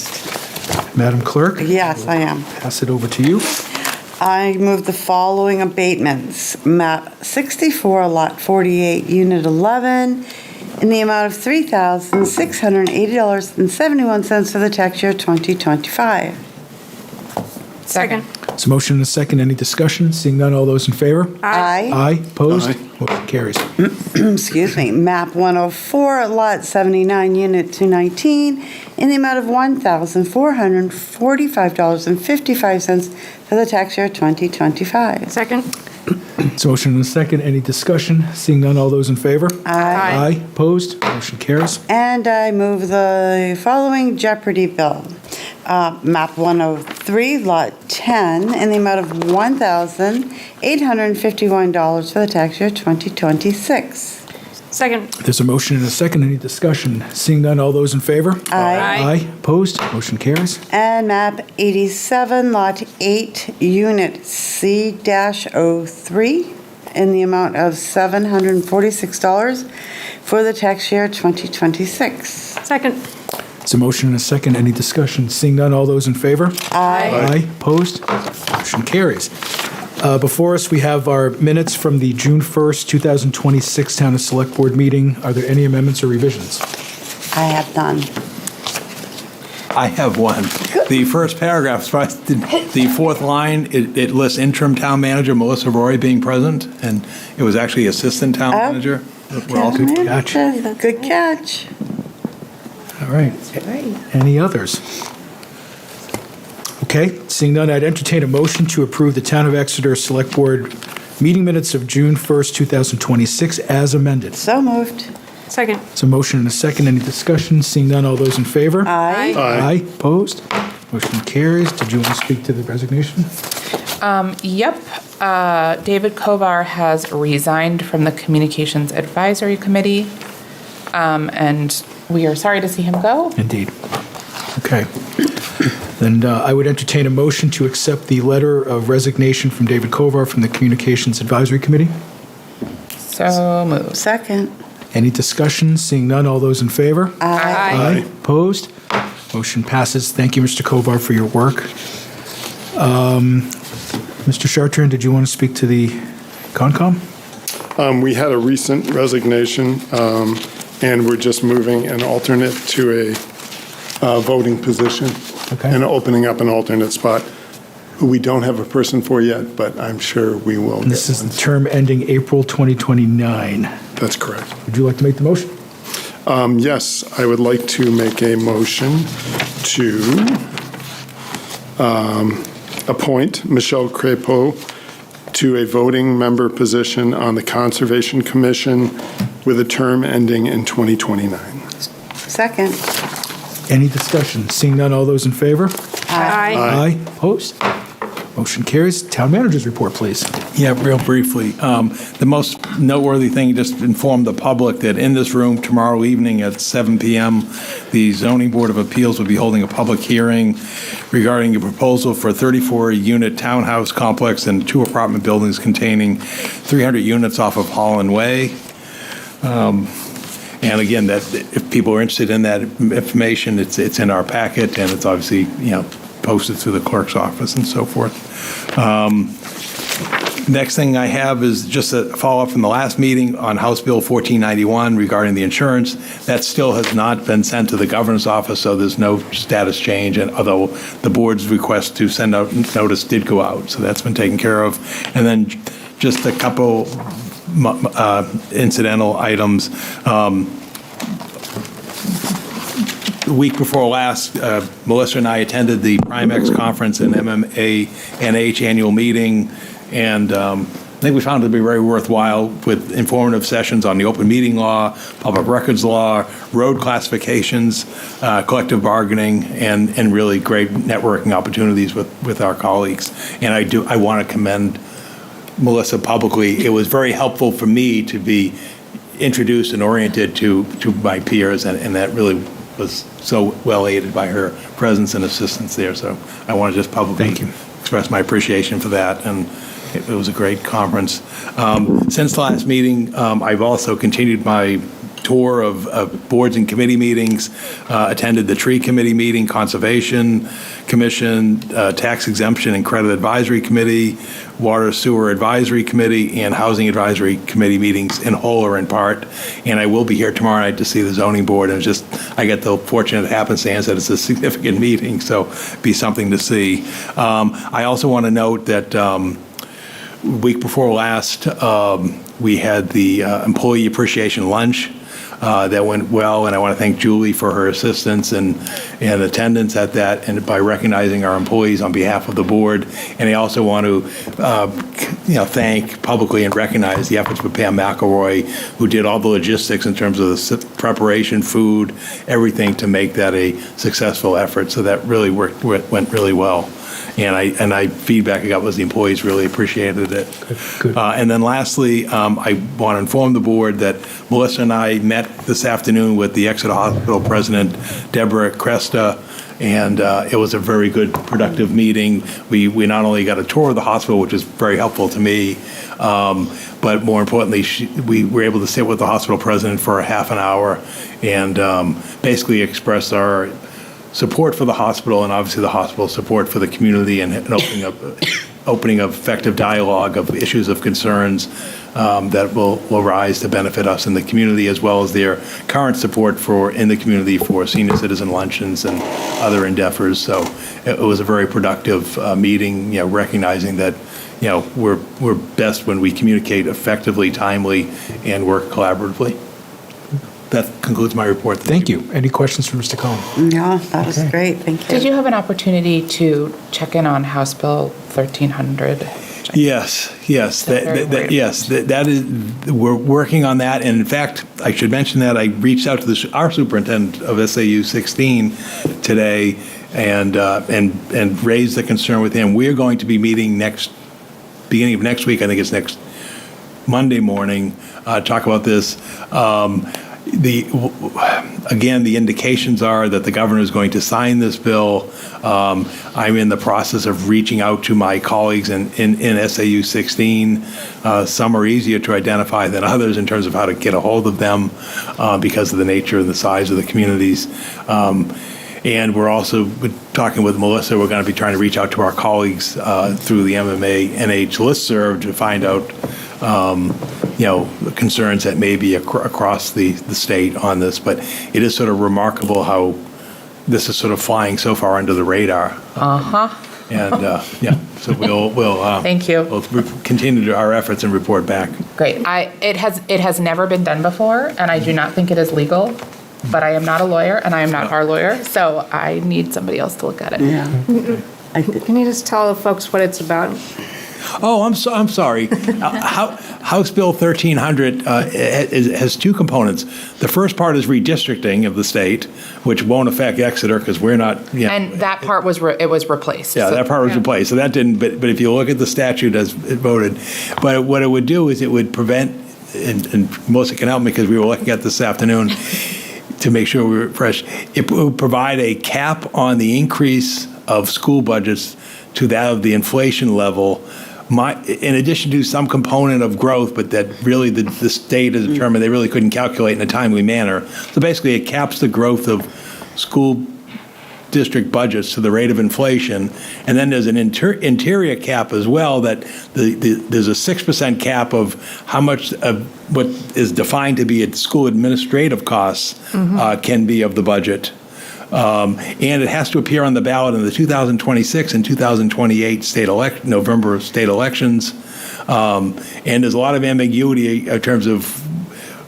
S2: Madam Clerk?
S5: Yes, I am.
S2: Pass it over to you.
S5: I move the following abatements. Map 64, Lot 48, Unit 11, in the amount of $3,680.71 for the tax year 2025.
S21: Second.
S2: There's a motion and a second. Any discussion? Seeing none, all those in favor?
S5: Aye.
S2: Aye. Opposed?
S4: Aye.
S2: Motion carries.
S5: Excuse me, map 104, lot 79, unit 219, in the amount of $1,445.55 for the tax year 2025.
S21: Second.
S2: There's a motion and a second. Any discussion? Seeing none, all those in favor?
S5: Aye.
S2: Aye. Opposed? Motion carries.
S5: And I move the following Jeopardy bill. Map 103, lot 10, in the amount of $1,851 for the tax year 2026.
S21: Second.
S2: There's a motion and a second. Any discussion? Seeing none, all those in favor?
S5: Aye.
S2: Aye. Opposed? Motion carries.
S5: And map 87, lot 8, unit C-03, in the amount of $746 for the tax year 2026.
S21: Second.
S2: There's a motion and a second. Any discussion? Seeing none, all those in favor?
S5: Aye.
S2: Aye. Opposed? Motion carries. Before us, we have our minutes from the June 1st, 2026 Town of Select Board meeting. Are there any amendments or revisions?
S5: I have none.
S20: I have one. The first paragraph, the fourth line, it lists interim town manager Melissa Roy being present, and it was actually assistant town manager. We're all
S2: Good catch.
S5: Good catch.
S2: All right. Any others? Okay, seeing none, I'd entertain a motion to approve the Town of Exeter Select Board meeting minutes of June 1st, 2026 as amended.
S5: So moved.
S21: Second.
S2: It's a motion and a second. Any discussion? Seeing none, all those in favor?
S5: Aye.
S2: Aye. Opposed? Motion carries. Did you want to speak to the resignation?
S9: Yep. David Kovar has resigned from the Communications Advisory Committee, and we are sorry to see him go.
S2: Indeed. Okay. Then I would entertain a motion to accept the letter of resignation from David Kovar from the Communications Advisory Committee.
S9: So moved.
S5: Second.
S2: Any discussion? Seeing none, all those in favor?
S5: Aye.
S2: Opposed? Motion passes. Thank you, Mr. Kovar, for your work. Mr. Chartrand, did you want to speak to the Concom?
S4: We had a recent resignation, and we're just moving an alternate to a voting position and opening up an alternate spot. We don't have a person for yet, but I'm sure we will.
S2: This is the term ending April 2029.
S4: That's correct.
S2: Would you like to make the motion?
S4: Yes, I would like to make a motion to appoint Michelle Crépeau to a voting member position on the Conservation Commission with a term ending in 2029.
S5: Second.
S2: Any discussion? Seeing none, all those in favor?
S21: Aye.
S2: Aye. Opposed? Motion carries. Town manager's report, please.
S20: Yeah, real briefly. The most noteworthy thing, just inform the public that in this room tomorrow evening at 7 p.m., the Zoning Board of Appeals will be holding a public hearing regarding a proposal for a 34-unit townhouse complex and 2 apartment buildings containing 300 units off of Holland Way. And again, that if people are interested in that information, it's in our packet, and it's obviously, posted through the clerk's office and so forth. Next thing I have is just a follow-up from the last meeting on House Bill 1491 regarding the insurance. That still has not been sent to the governor's office, so there's no status change, and although the board's request to send out notice did go out, so that's been taken care of. And then just a couple incidental items. The week before last, Melissa and I attended the Primex conference and MMA-NH annual meeting, and I think we found it to be very worthwhile with informative sessions on the open meeting law, public records law, road classifications, collective bargaining, and really great networking opportunities with our colleagues. And I want to commend Melissa publicly. It was very helpful for me to be introduced and oriented to my peers, and that really was so well aided by her presence and assistance there. So I want to just publicly express my appreciation for that, and it was a great conference. Since the last meeting, I've also continued my tour of boards and committee meetings, attended the Tree Committee meeting, Conservation Commission, Tax Exemption and Credit Advisory Committee, Water Sewer Advisory Committee, and Housing Advisory Committee meetings in whole or in part. And I will be here tomorrow night to see the zoning board. And I get the fortunate happenstance that it's a significant meeting, so be something to see. I also want to note that week before last, we had the employee appreciation lunch. That went well, and I want to thank Julie for her assistance and attendance at that, and by recognizing our employees on behalf of the board. And I also want to, thank publicly and recognize the efforts of Pam McElroy, who did all the logistics in terms of the preparation, food, everything to make that a successful effort. So that really went really well. And feedback I got was the employees really appreciated it.
S2: Good.
S20: And then lastly, I want to inform the board that Melissa and I met this afternoon with the Exeter Hospital President, Deborah Cresta, and it was a very good, productive meeting. We not only got a tour of the hospital, which was very helpful to me, but more importantly, we were able to sit with the hospital president for a half an hour and basically express our support for the hospital, and obviously the hospital's support for the community, and opening of effective dialogue of issues of concerns that will rise to benefit us in the community, as well as their current support in the community for senior citizen luncheons and other endeavors. So it was a very productive meeting, recognizing that we're best when we communicate effectively, timely, and work collaboratively. That concludes my report.
S2: Thank you. Any questions for Mr. Cohen?
S5: Yeah, that was great. Thank you.
S9: Did you have an opportunity to check in on House Bill 1300?
S20: Yes. That is. We're working on that, and in fact, I should mention that I reached out to our superintendent of SAU 16 today, and raised the concern with him. We are going to be meeting beginning of next week. I think it's next Monday morning. Talk about this. The indications are that the governor is going to sign this bill. I'm in the process of reaching out to my colleagues in SAU 16. Some are easier to identify than others in terms of how to get a hold of them because of the nature and the size of the communities. And we're also talking with Melissa. We're going to be trying to reach out to our colleagues through the MMA NH listserv to find out concerns that may be across the state on this. But it is sort of remarkable how this is sort of flying so far under the radar. And so we'll
S9: Thank you.
S20: We'll continue our efforts and report back.
S9: Great. It has never been done before, and I do not think it is legal. But I am not a lawyer, and I am not our lawyer, so I need somebody else to look at it.
S5: Yeah.
S21: Can you just tell the folks what it's about?
S20: Oh, I'm sorry. House Bill 1300 has two components. The first part is redistricting of the state, which won't affect Exeter because we're not.
S9: And that part was replaced.
S20: Yeah, that part was replaced. So that didn't. But if you look at the statute as it voted, but what it would do is it would prevent, and Melissa can help me because we were looking at this afternoon to make sure we were fresh. It would provide a cap on the increase of school budgets to that of the inflation level, in addition to some component of growth, but that really the state has determined they really couldn't calculate in a timely manner. So basically, it caps the growth of school district budgets to the rate of inflation, and then there's an interior cap as well. That there's a 6% cap of how much of what is defined to be school administrative costs can be of the budget. And it has to appear on the ballot in the 2026 and 2028 November state elections. And there's a lot of ambiguity in terms of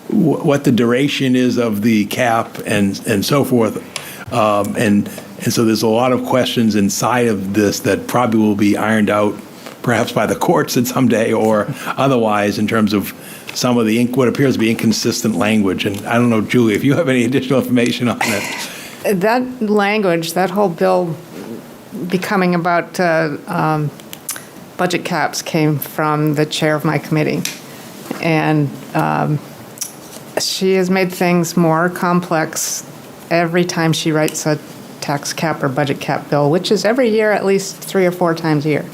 S20: what the duration is of the cap and so forth. And so there's a lot of questions inside of this that probably will be ironed out perhaps by the courts at some day or otherwise in terms of some of the what appears to be inconsistent language. And I don't know, Julie, if you have any additional information on that.
S21: That language, that whole bill becoming about budget caps came from the chair of my committee. And she has made things more complex every time she writes a tax cap or budget cap bill, which is every year at least 3 or 4 times a year.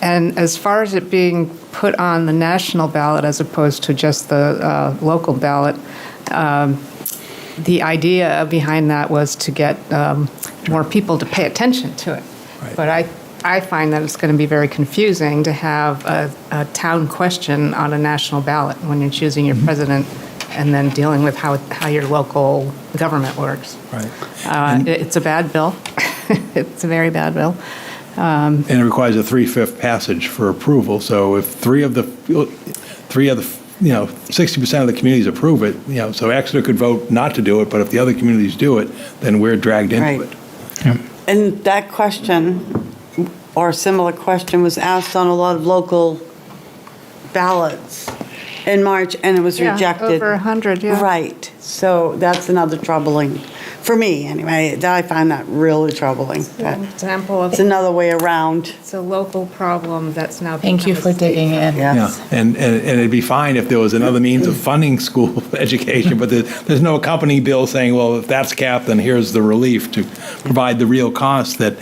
S21: And as far as it being put on the national ballot as opposed to just the local ballot, the idea behind that was to get more people to pay attention to it. But I find that it's going to be very confusing to have a town question on a national ballot when you're choosing your president and then dealing with how your local government works.
S20: Right.
S21: It's a bad bill. It's a very bad bill.
S20: And it requires a 3/5 passage for approval. So if three of the 60% of the communities approve it, so Exeter could vote not to do it, but if the other communities do it, then we're dragged into
S5: Right.
S20: it.
S5: And that question, or a similar question, was asked on a lot of local ballots in March, and it was
S21: Yeah,
S5: rejected.
S21: over 100, yeah.
S5: Right. So that's another troubling, for me anyway, I find that really troubling.
S21: An example of
S5: It's another way around.
S21: It's a local problem that's now.
S9: Thank you for digging in.
S20: Yeah, and it'd be fine if there was another means of funding school education, but there's no accompanying bill saying, well, if that's capped, then here's the relief to provide the real costs that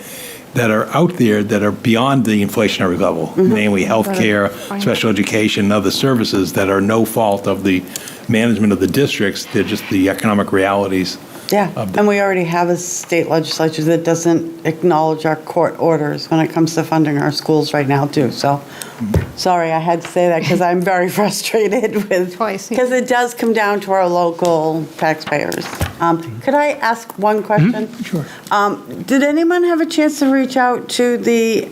S20: are out there that are beyond the inflationary level, namely healthcare, special education, and other services that are no fault of the management of the districts. They're just the economic realities.
S5: Yeah, and we already have a state legislature that doesn't acknowledge our court orders when it comes to funding our schools right now, too. So, sorry, I had to say that because I'm very frustrated with, because it does come down to our local taxpayers. Could I ask one question?
S20: Sure.
S5: Did anyone have a chance to reach out to the,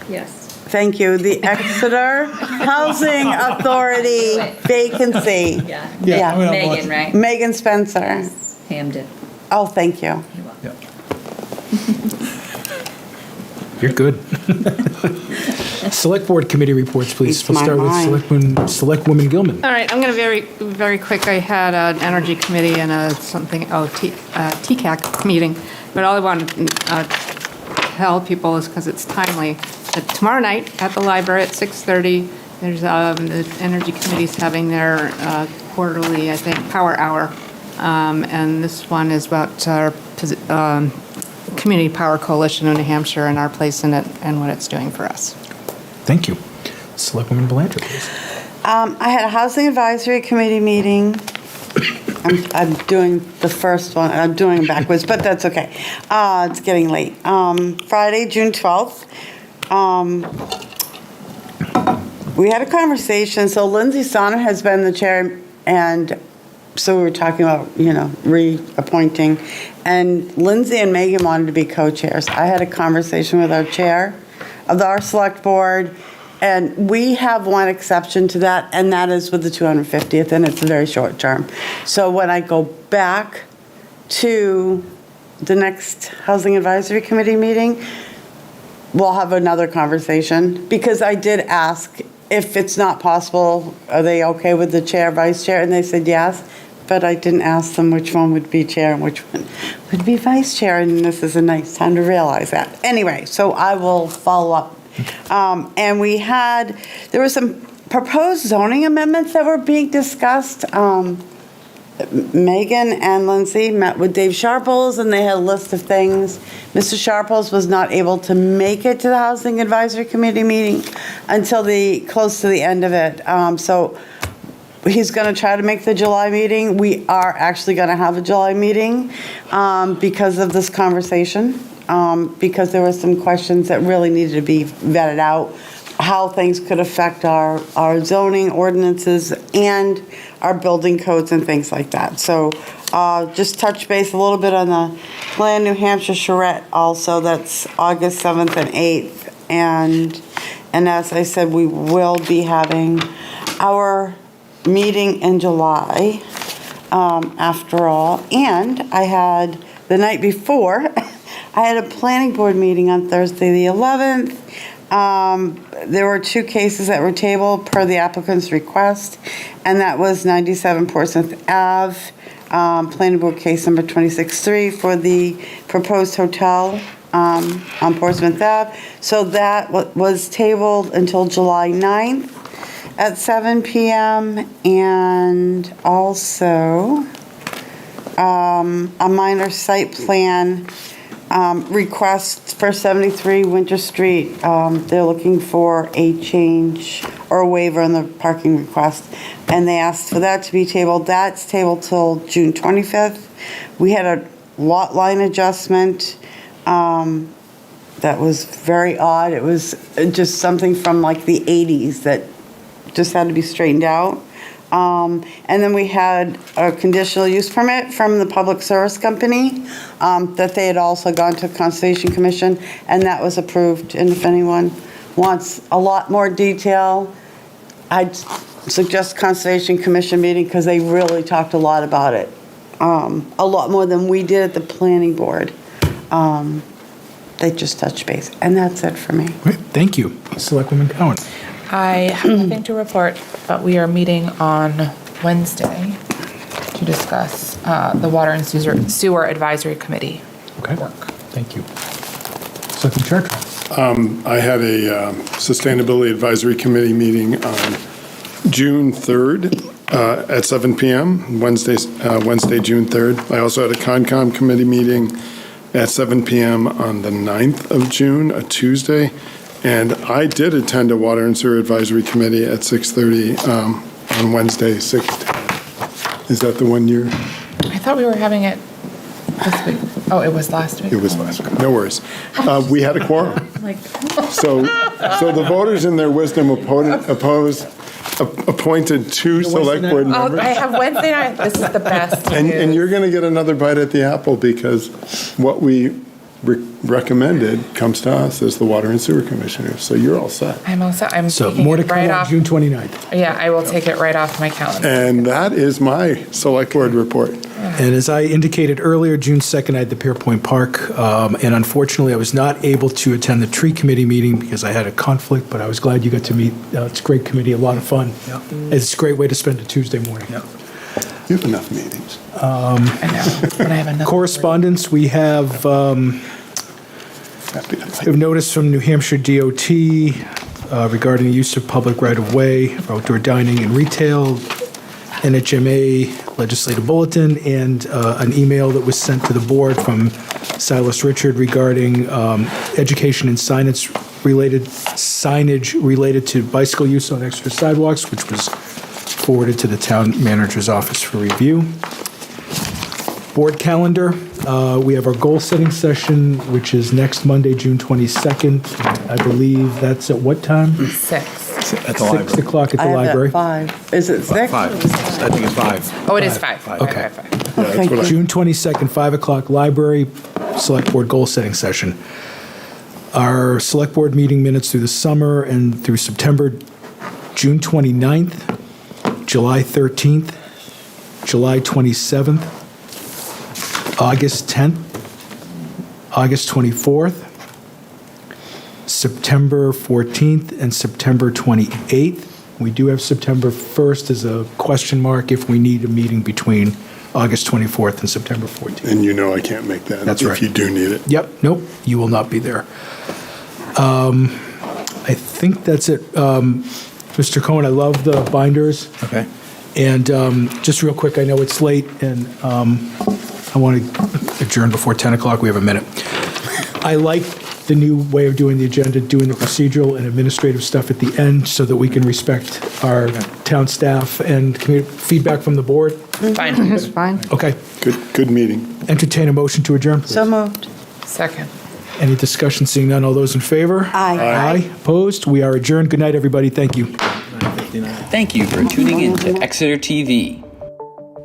S8: Yes.
S5: thank you, the Exeter Housing Authority vacancy?
S8: Yeah. Megan, right?
S5: Megan Spencer.
S8: Hamden.
S5: Oh, thank you.
S2: You're good. Select Board Committee reports, please. We'll
S5: my
S2: start with
S5: mind.
S2: Selectwoman Gilman.
S21: All right, I'm going to very quick. I had an Energy Committee and TCAC meeting, but all I want to tell people is, because it's timely, that tomorrow night at the library at 6:30, there's the Energy Committee's having their quarterly, I think, power hour. And this one is about our Community Power Coalition in New Hampshire and our place in it and what it's doing for us.
S2: Thank you. Selectwoman Belanger, please.
S5: I had a Housing Advisory Committee meeting. I'm doing the first one. I'm doing them backwards, but that's okay. It's getting late. Friday, June 12th. We had a conversation. So Lindsay Sonner has been the chair, and so we were talking about, reappointing. And Lindsay and Megan wanted to be co-chairs. I had a conversation with our chair of our select board, and we have one exception to that, and that is with the 250th, and it's very short term. So when I go back to the next Housing Advisory Committee meeting, we'll have another conversation, because I did ask if it's not possible, are they okay with the chair, vice chair? And they said yes, but I didn't ask them which one would be chair and which one would be vice chair, and this is a nice time to realize that. Anyway, so I will follow up. And there were some proposed zoning amendments that were being discussed. Megan and Lindsay met with Dave Sharples, and they had a list of things. Mr. Sharples was not able to make it to the Housing Advisory Committee meeting until close to the end of it. So he's going to try to make the July meeting. We are actually going to have a July meeting because of this conversation, because there were some questions that really needed to be vetted out, how things could affect our zoning ordinances and our building codes and things like that. So just touch base a little bit on the Plan New Hampshire charrette also. That's August 7th and 8th. And as I said, we will be having our meeting in July after all. And I had, the night before, I had a planning board meeting on Thursday the 11th. There were 2 cases that were tabled per the applicant's request, and that was 97 Portsmouth Ave, planning board case number 26-3 for the proposed hotel on Portsmouth Ave. So that was tabled until July 9th at 7 p.m. And also a minor site plan request for 73 Winter Street. They're looking for a change or a waiver on the parking request, and they asked for that to be tabled. That's tabled till June 25th. We had a lot line adjustment that was very odd. It was just something from like the 80s that just had to be straightened out. And then we had a conditional use permit from the Public Service Company that they had also gone to Conservation Commission, and that was approved. And if anyone wants a lot more detail, I'd suggest Conservation Commission meeting because they really talked a lot about it. A lot more than we did at the planning board. They just touched base, and that's it for me.
S2: Great, thank you. Selectwoman Cowan.
S9: I have nothing to report, but we are meeting on Wednesday to discuss the Water and Sewer Advisory Committee work.
S2: Thank you. Selectman Chartrand.
S4: I had a Sustainability Advisory Committee meeting on June 3rd at 7 p.m., Wednesday, June 3rd. I also had a Concom committee meeting at 7 p.m. on the 9th of June, a Tuesday. And I did attend a Water and Sewer Advisory Committee at 6:30 on Wednesday, 6th. Is that the one year?
S9: I thought we were having it this week. Oh, it was last week.
S4: It was last week. No worries. We had a quorum. So the voters in their wisdom appointed two select board members.
S9: Oh, I have Wednesday night. This is the best.
S4: And you're going to get another bite at the apple because what we recommended comes to us as the Water and Sewer Commissioner. So you're all set.
S9: I'm all set. I'm
S2: So
S9: taking
S2: more to
S9: it
S2: come
S9: right
S2: on
S9: off.
S2: June 29th.
S9: Yeah, I will take it right off my calendar.
S4: And that is my select board report.
S2: And as I indicated earlier, June 2nd, I had the Pearpoint Park, and unfortunately, I was not able to attend the tree committee meeting because I had a conflict, but I was glad you got to meet. It's a great committee, a lot of fun. It's a great way to spend a Tuesday morning.
S4: You have enough meetings.
S9: I know, but I have another.
S2: Correspondence, we have notice from New Hampshire DOT regarding the use of public right-of-way for outdoor dining and retail, NHMA legislative bulletin, and an email that was sent to the board from Silas Richard regarding education and signage related to bicycle use on Exeter sidewalks, which was forwarded to the town manager's office for review. Board calendar, we have our goal-setting session, which is next Monday, June 22nd. I believe that's at what time?
S9: 6.
S2: At the library. 6 o'clock at the library.
S5: I have at 5. Is it 6?
S20: 5. I think it's 5.
S9: Oh, it is 5.
S2: Okay.
S5: Okay.
S2: June 22nd, 5 o'clock, library, select board goal-setting session. Our select board meeting minutes through the summer and through September, June 29th, July 13th, July 27th, August 10th, August 24th, September 14th, and September 28th. We do have September 1st as a question mark if we need a meeting between August 24th and September 14th.
S4: And you know I can't make that.
S2: That's right.
S4: If you do need it.
S2: Yep, nope, you will not be there. I think that's it. Mr. Cohen, I love the binders.
S20: Okay.
S2: And just real quick, I know it's late, and I want to adjourn before 10 o'clock. We have a minute. I like the new way of doing the agenda, doing the procedural and administrative stuff at the end so that we can respect our town staff and feedback from the board.
S9: Fine.
S21: It's fine.
S2: Okay.
S4: Good meeting.
S2: Entertain a motion to adjourn, please.
S5: So moved.
S9: Second.
S2: Any discussion? Seeing none, all those in favor?
S5: Aye.
S2: Aye. Opposed? We are adjourned. Good night, everybody. Thank you.
S18: Thank you for tuning in to Exeter TV.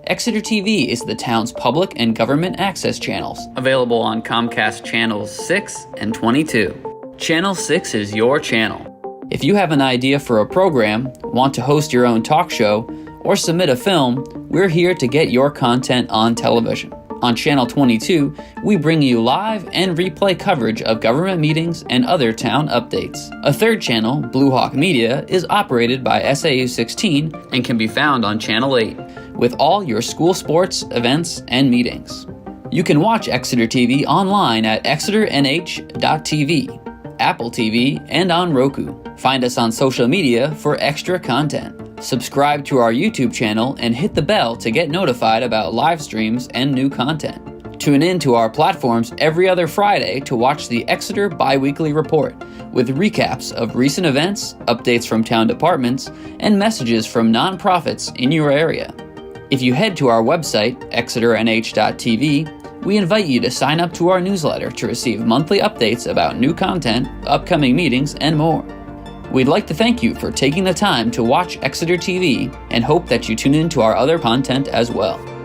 S18: Exeter TV is the town's public and government access channels, available on Comcast Channels 6 and 22. Channel 6 is your channel. If you have an idea for a program, want to host your own talk show, or submit a film, we're here to get your content on television. On Channel 22, we bring you live and replay coverage of government meetings and other town updates. A third channel, Blue Hawk Media, is operated by SAU 16 and can be found on Channel 8, with all your school sports, events, and meetings. You can watch Exeter TV online at exeternh.tv, Apple TV, and on Roku. Find us on social media for extra content. Subscribe to our YouTube channel and hit the bell to get notified about live streams and new content. Tune in to our platforms every other Friday to watch the Exeter Biweekly Report, with recaps of recent events, updates from town departments, and messages from nonprofits in your area. If you head to our website, exeternh.tv, we invite you to sign up to our newsletter to receive monthly updates about new content, upcoming meetings, and more. We'd like to thank you for taking the time to watch Exeter TV and hope that you tune in to our other content as well.